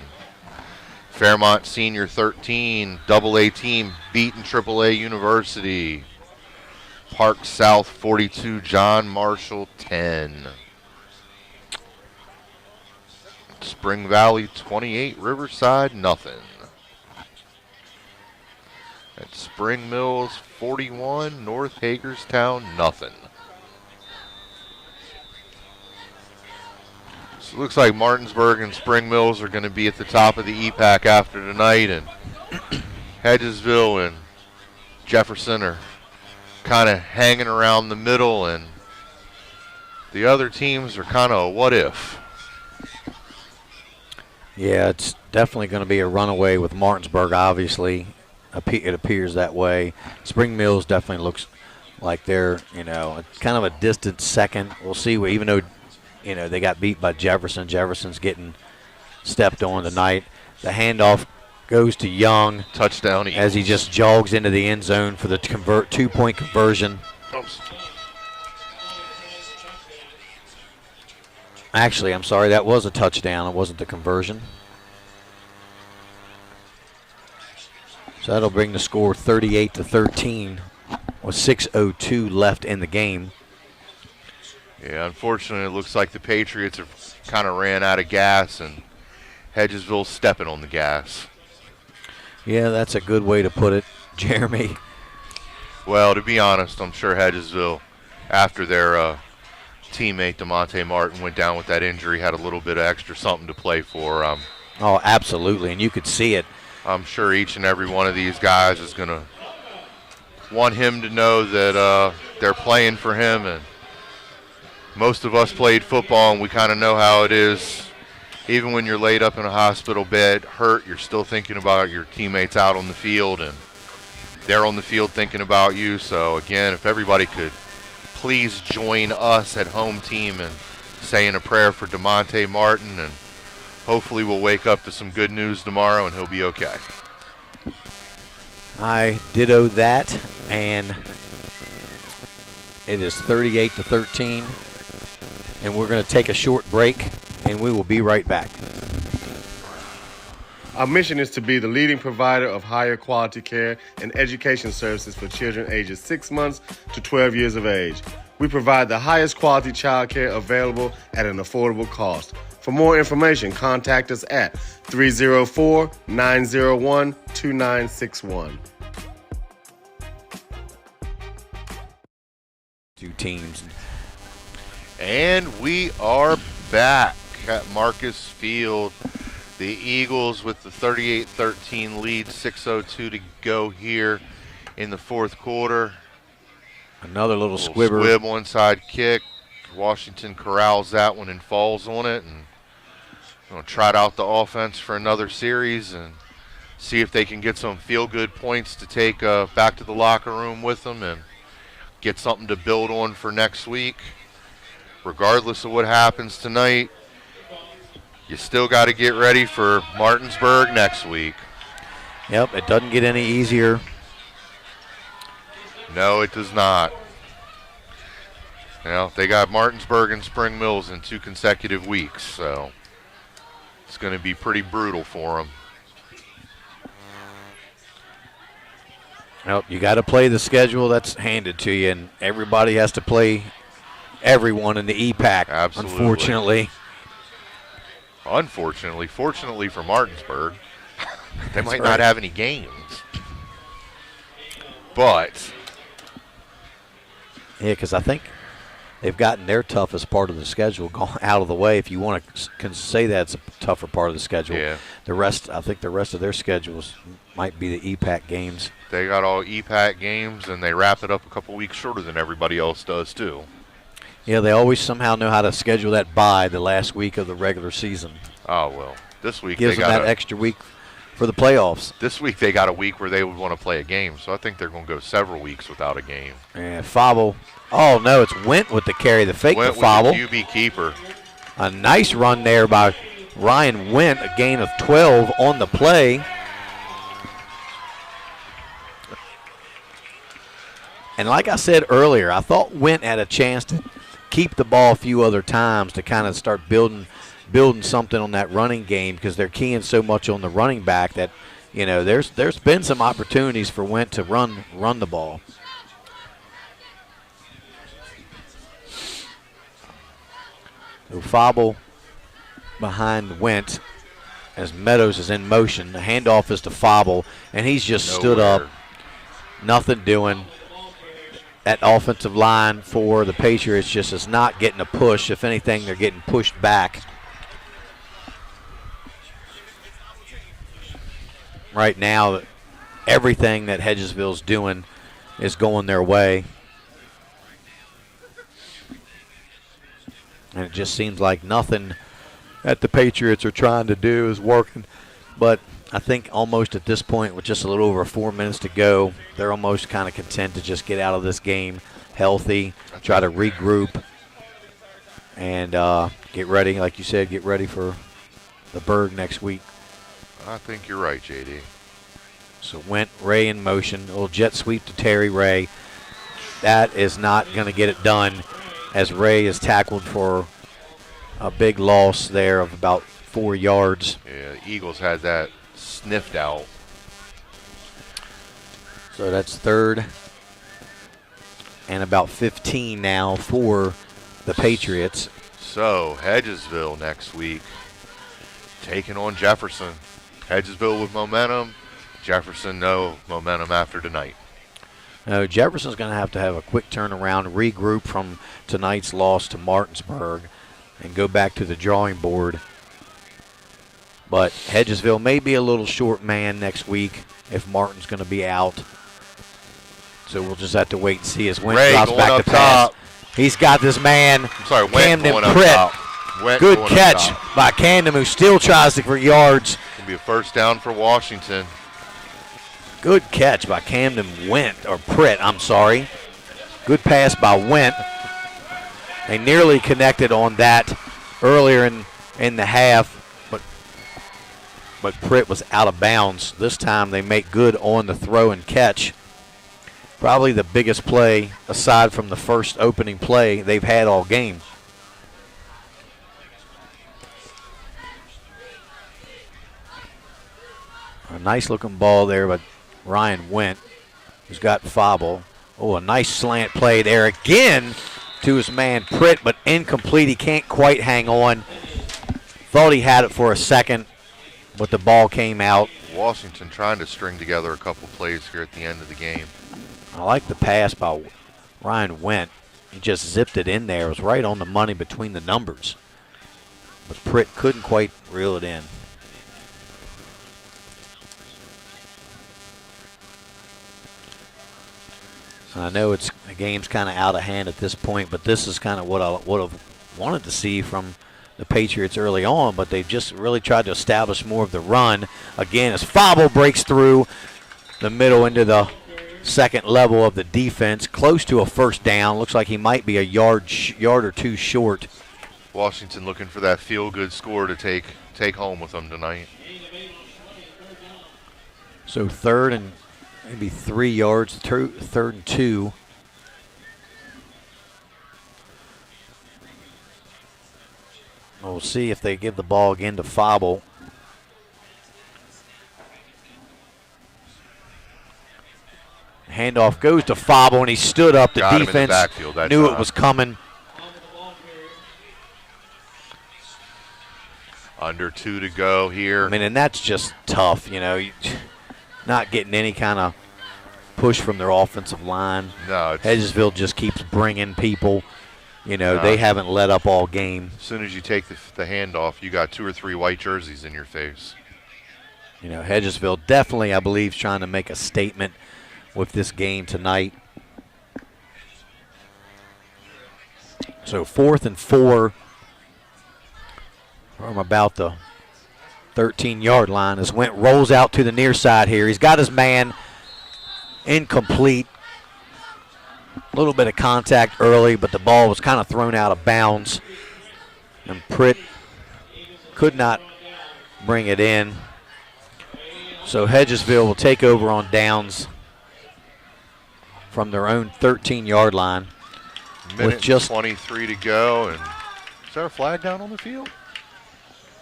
Fairmont Senior 13, AA team beating AAA University. Park South 42, John Marshall 10. Spring Valley 28, Riverside nothing. At Spring Mills 41, North Hagerstown nothing. So it looks like Martinsburg and Spring Mills are going to be at the top of the EPAC after tonight, and Hedgesville and Jefferson are kind of hanging around the middle, and the other teams are kind of a what if. Yeah, it's definitely going to be a runaway with Martinsburg, obviously. It appears that way. Spring Mills definitely looks like they're, kind of a distant second. We'll see, even though, they got beat by Jefferson. Jefferson's getting stepped on tonight. The handoff goes to Young. Touchdown Eagles. As he just jogs into the end zone for the 2-point conversion. Oops. Actually, I'm sorry, that was a touchdown. It wasn't the conversion. So that'll bring the score 38-13 with 6:02 left in the game. Yeah, unfortunately, it looks like the Patriots have kind of ran out of gas, and Hedgesville's stepping on the gas. Yeah, that's a good way to put it, Jeremy. Well, to be honest, I'm sure Hedgesville, after their teammate DeMonte Martin went down with that injury, had a little bit of extra something to play for. Oh, absolutely, and you could see it. I'm sure each and every one of these guys is going to want him to know that they're playing for him. And most of us played football, and we kind of know how it is. Even when you're laid up in a hospital bed, hurt, you're still thinking about your teammates out on the field, and they're on the field thinking about you. So, again, if everybody could please join us at Home Team and saying a prayer for DeMonte Martin, and hopefully we'll wake up to some good news tomorrow and he'll be okay. I ditto that, and it is 38-13, and we're going to take a short break, and we will be right back. Our mission is to be the leading provider of higher quality care and education services for children ages 6 months to 12 years of age. We provide the highest quality child care available at an affordable cost. For more information, contact us at 304-901-2961. Two teams. And we are back at Marcus Field. The Eagles with the 38-13 lead, 6:02 to go here in the fourth quarter. Another little squibber. Squib onside kick. Washington corrals that one and falls on it, and going to trot out the offense for another series and see if they can get some feel-good points to take back to the locker room with them and get something to build on for next week. Regardless of what happens tonight, you still got to get ready for Martinsburg next week. Yep, it doesn't get any easier. No, it does not. They got Martinsburg and Spring Mills in 2 consecutive weeks, so it's going to be pretty brutal for them. Nope, you got to play the schedule that's handed to you, and everybody has to play everyone in the EPAC, Absolutely. Unfortunately. Fortunately for Martinsburg, they might right. not have any games. But yeah, because I think they've gotten their toughest part of the schedule gone out of the way. If you want to say that's a tougher part of the schedule, yeah. I think the rest of their schedules might be the EPAC games. They got all EPAC games, and they wrap it up a couple weeks shorter than everybody else does too. Yeah, they always somehow know how to schedule that bye the last week of the regular season. Oh, well, this week gives they them got that extra week for the playoffs. This week they got a week where they would want to play a game, so I think they're going to go several weeks without a game. And Fobble. Oh, no, it's Went with the carry, the fake Went to Fobble. with the QB keeper. A nice run there by Ryan Went, a gain of 12 on the play. And like I said earlier, I thought Went had a chance to keep the ball a few other times to kind of start building building something on that running game because they're keying so much on the running back that, there's been some opportunities for Went to run the ball. So Fauble behind Went as Meadows is in motion. The handoff is to Fauble, and he's just stood up, nothing doing. That offensive line for the Patriots just is not getting a push. If anything, they're getting pushed back. Right now, everything that Hedgesville's doing is going their way. And it just seems like nothing that the Patriots are trying to do is working. But I think almost at this point, with just a little over 4 minutes to go, they're almost kind of content to just get out of this game healthy, try to regroup, and get ready, like you said, get ready for the Berg next week. I think you're right, JD. So Went Ray in motion, a little jet sweep to Terry Ray. That is not going to get it done as Ray is tackled for a big loss there of about 4 yards. Yeah, the Eagles had that sniffed out. So that's 3rd and about 15 now for the Patriots. So Hedgesville next week taking on Jefferson. Hedgesville with momentum. Jefferson no momentum after tonight. No, Jefferson's going to have a quick turnaround, regroup from tonight's loss to Martinsburg, and go back to the drawing board. But Hedgesville may be a little short man next week if Martin's going to be out. So we'll just have to wait and see as Went drops back to pass. Top. He's got this man, Camden Pritt. Good catch by Camden, who still tries for yards. It'll be a first down for Washington. Good catch by Camden Pritt, I'm sorry. Good pass by Went. They nearly connected on that earlier in the half, but Pritt was out of bounds. This time they make good on the throw and catch. Probably the biggest play, aside from the first opening play, they've had all game. A nice looking ball there by Ryan Went, who's got Fauble. Oh, a nice slant play there again to his man Pritt, but incomplete. He can't quite hang on. Thought he had it for a second, but the ball came out. Washington trying to string together a couple plays here at the end of the game. I like the pass by Ryan Went. He just zipped it in there. It was right on the money between the numbers. But Pritt couldn't quite reel it in. I know the game's kind of out of hand at this point, but this is kind of what I would have wanted to see from the Patriots early on, but they've just really tried to establish more of the run. Again, as Fauble breaks through the middle into the second level of the defense, close to a first down. Looks like he might be a yard or two short. Washington looking for that feel-good score to take home with them tonight. So 3rd and maybe 3 yards, 3rd and 2. We'll see if they give the ball again to Fauble. Handoff goes to Fauble, and he stood up. The defense knew it was coming. Under 2 to go here. I mean, and that's just tough, not getting any kind of push from their offensive line. No, Hedgesville just keeps bringing people. They haven't let up all game. As soon as you take the handoff, you got 2 or 3 white jerseys in your face. Hedgesville definitely, I believe, is trying to make a statement with this game tonight. So 4th and 4 from about the 13-yard line as Went rolls out to the near side here. He's got his man incomplete. A little bit of contact early, but the ball was kind of thrown out of bounds. And Pritt could not bring it in. So Hedgesville will take over on downs from their own 13-yard line. Minute with just 23 to go. And is there a flag down on the field?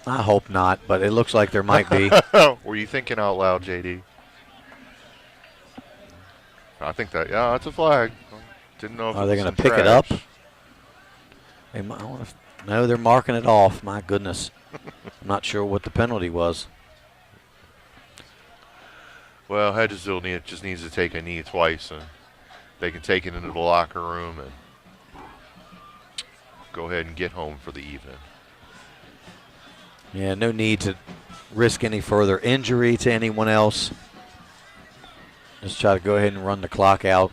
I hope not, but it looks like there might be. Were you thinking out loud, JD? I think that's a flag. Didn't know if Are it they was going to some pick it up? trash. No, they're marking it off. My goodness. I'm not sure what the penalty was. Well, Hedgesville just needs to take a knee twice, and they can take it into the locker room and go ahead and get home for the evening. Yeah, no need to risk any further injury to anyone else. Just try to go ahead and run the clock out.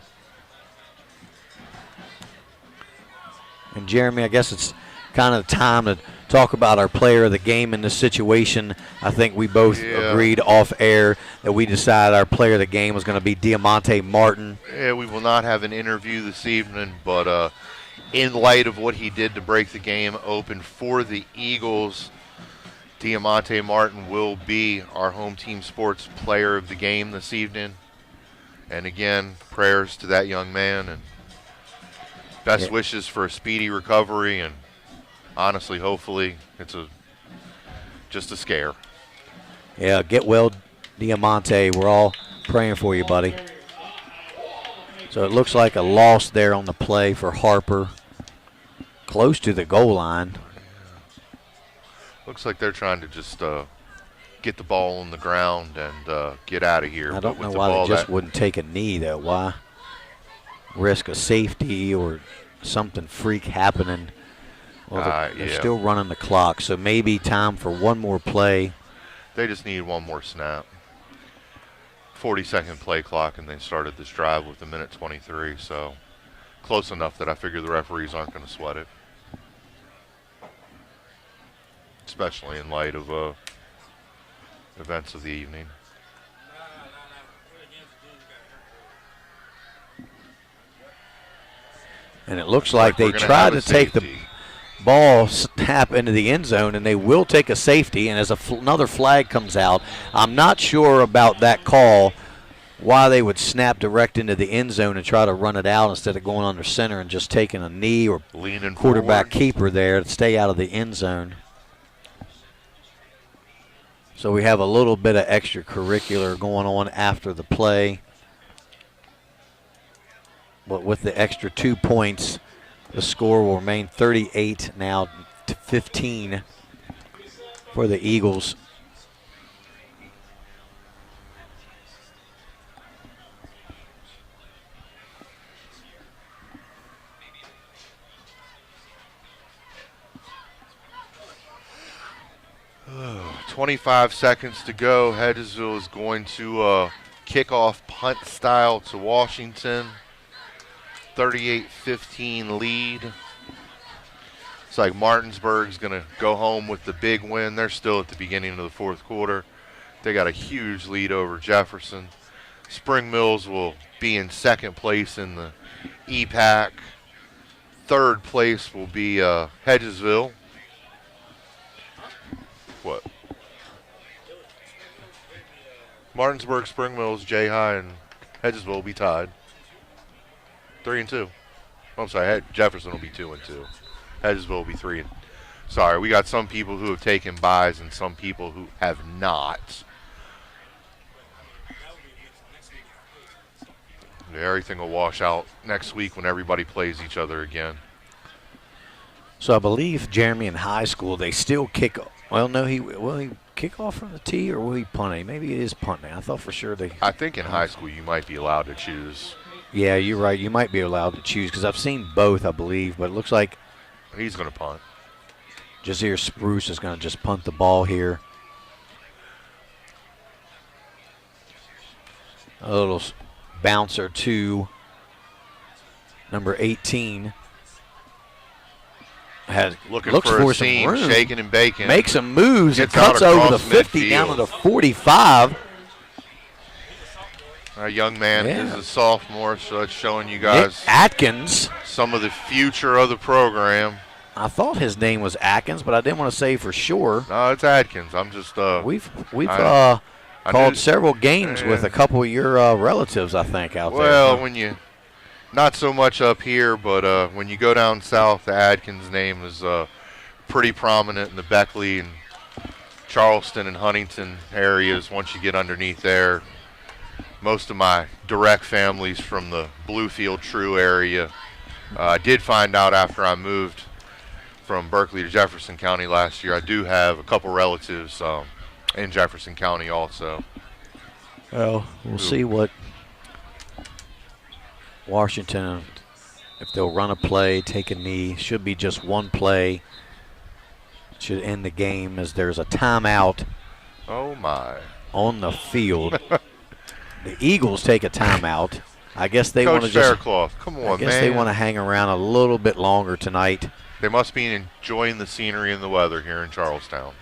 And Jeremy, I guess it's kind of time to talk about our player of the game in this situation. I think we both agreed off air that we decided our player of the game was going to be Diamante Martin. Yeah, we will not have an interview this evening, but in light of what he did to break the game open for the Eagles, Diamante Martin will be our home team sports player of the game this evening. And again, prayers to that young man and best wishes for a speedy recovery, and honestly, hopefully it's just a scare. Yeah, get well, Diamante. We're all praying for you, buddy. So it looks like a loss there on the play for Harper, close to the goal line. Looks like they're trying to just get the ball on the ground and get out of here. I don't know why they just wouldn't take a knee, though. Why risk a safety or something freak happening? Well, they're still running the clock, so maybe time for one more play. They just need one more snap. 40-second play clock, and they started this drive with 1:23, so close enough that I figure the referees aren't going to sweat it. Especially in light of events of the evening. And it looks like they tried to take the ball snap into the end zone, and they will take a safety. And as another flag comes out, I'm not sure about that call, why they would snap direct into the end zone and try to run it out instead of going under center and just taking a knee or leaning quarterback forward. Keeper there to stay out of the end zone. So we have a little bit of extracurricular going on after the play. But with the extra 2 points, the score will remain 38 now to 15 for the Eagles. Oh, 25 seconds to go. Hedgesville is going to kick off punt style to Washington. 38-15 lead. It's like Martinsburg's going to go home with the big win. They're still at the beginning of the fourth quarter. They got a huge lead over Jefferson. Spring Mills will be in second place in the EPAC. Third place will be Hedgesville. What? Martinsburg, Spring Mills, Jay High, and Hedgesville will be tied. 3-2. I'm sorry, Jefferson will be 2-2. Hedgesville will be 3. Sorry, we got some people who have taken byes and some people who have not. Everything will wash out next week when everybody plays each other again. So I believe Jeremy in high school they still kick. Well, no, will he kick off from the tee or will he punt it? Maybe it is punting. I thought for sure they. I think in high school you might be allowed to choose. Yeah, you're right. You might be allowed to choose because I've seen both, I believe. But it looks like he's going to punt. Jazeer Spruce is going to just punt the ball here. A little bouncer to number 18. Looking looks for a some seam, room. shaking and baking. Makes some moves. It Gets out cuts over the across 50 down to midfield. the 45. Our young man Yeah. is a sophomore, so it's showing you guys Nick Atkins. some of the future of the program. I thought his name was Atkins, but I didn't want to say for sure. No, it's Atkins. I'm just We've I called knew- several games with a couple of your relatives, I think, out there. Well, when you not so much up here, but when you go down south, the Atkins name is pretty prominent in the Beckley and Charleston and Huntington areas. Once you get underneath there, most of my direct family's from the Bluefield True area. I did find out after I moved from Berkeley to Jefferson County last year, I do have a couple relatives in Jefferson County also. Well, we'll see what Washington, if they'll run a play, take a knee. Should be just one play. Should end the game as there's a timeout. Oh, my. On the field. The Eagles take a timeout. I guess they want to Coach just. Faircloth, come on, I guess man. they want to hang around a little bit longer tonight. They must be enjoying the scenery and the weather here in Charlestown.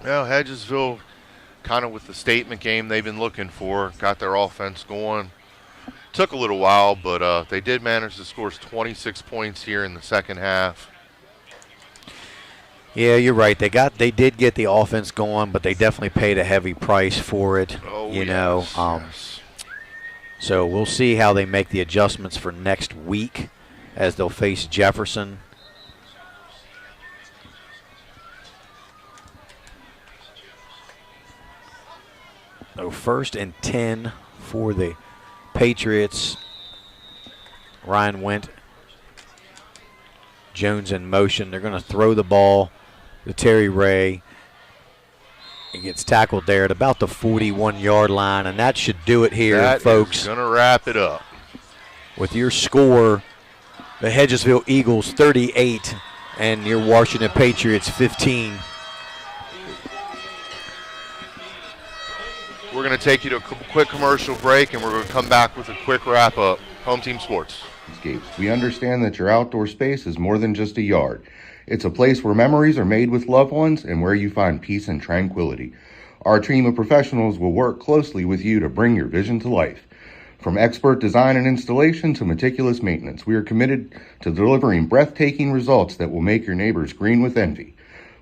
Well, Hedgesville, kind of with the statement game they've been looking for, got their offense going. Took a little while, but they did manage to score 26 points here in the second half. Yeah, you're right. They did get the offense going, but they definitely paid a heavy price for it. Oh, yes. So we'll see how they make the adjustments for next week as they'll face Jefferson. So 1st and 10 for the Patriots. Ryan Went, Jones in motion. They're going to throw the ball to Terry Ray. He gets tackled there at about the 41-yard line, and that should do it here, folks. That is going to wrap it up. With your score, the Hedgesville Eagles 38 and your Washington Patriots 15. We're going to take you to a quick commercial break, and we're going to come back with a quick wrap-up. Home Team Sports. We understand that your outdoor space is more than just a yard. It's a place where memories are made with loved ones and where you find peace and tranquility. Our team of professionals will work closely with you to bring your vision to life. From expert design and installation to meticulous maintenance, we are committed to delivering breathtaking results that will make your neighbors green with envy.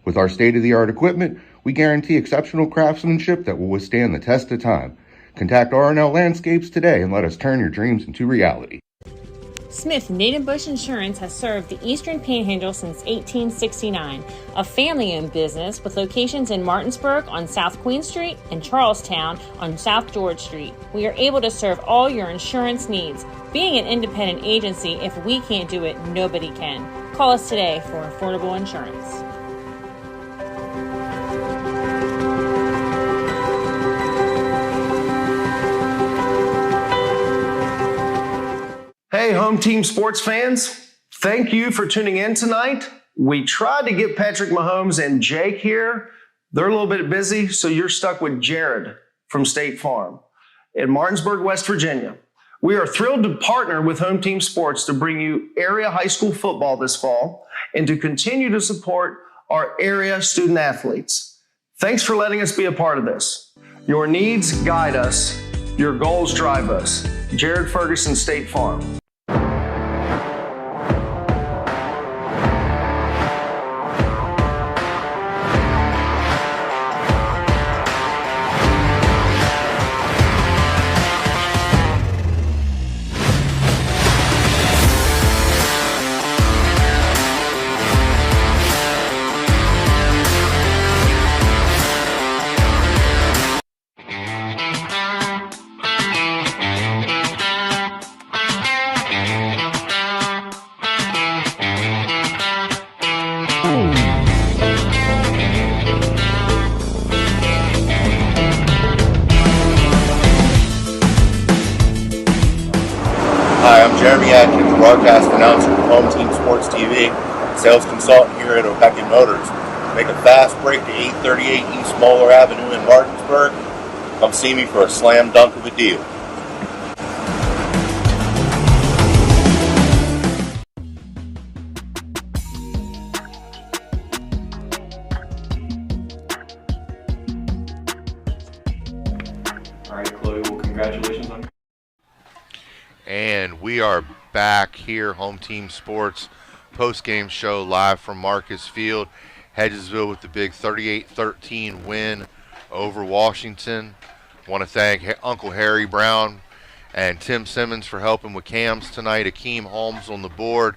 With our state-of-the-art equipment, we guarantee exceptional craftsmanship that will withstand the test of time. Contact R&L Landscapes today and let us turn your dreams into reality. Smith Native Bush Insurance has served the Eastern Panhandle since 1869, a family-owned business with locations in Martinsburg on South Queen Street and Charlestown on South George Street. We are able to serve all your insurance needs. Being an independent agency, if we can't do it, nobody can. Call us today for affordable insurance. Hey, Home Team Sports fans, thank you for tuning in tonight. We tried to get Patrick Mahomes and Jake here. They're a little bit busy, so you're stuck with Jared from State Farm in Martinsburg, West Virginia. We are thrilled to partner with Home Team Sports to bring you area high school football this fall and to continue to support our area student athletes. Thanks for letting us be a part of this. Your needs guide us. Your goals drive us. Jared Ferguson, State Farm. Hi, I'm Jeremy Atkins, broadcast announcer with Home Team Sports TV, sales consultant here at Opequon Motors. Make a fast break to 838 East Moeller Avenue in Martinsburg. Come see me for a slam dunk of a deal. All right, Chloe, well, congratulations on And we are back here, Home Team Sports, post-game show live from Marcus Field. Hedgesville with the big 38-13 win over Washington. Want to thank Uncle Harry Brown and Tim Simmons for helping with cams tonight. Akeem Holmes on the board.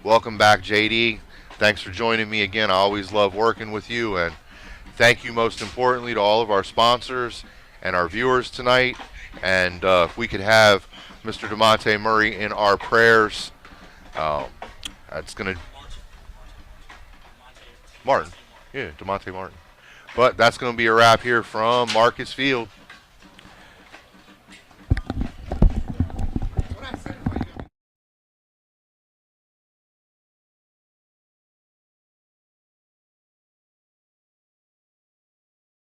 Welcome back, JD. Thanks for joining me again. I always love working with you. And thank you most importantly to all of our sponsors and our viewers tonight. And if we could have Mr. DeMonte Murray in our prayers, that's going to... Martin. Yeah, DeMonte Martin. But that's going to be a wrap here from Marcus Field.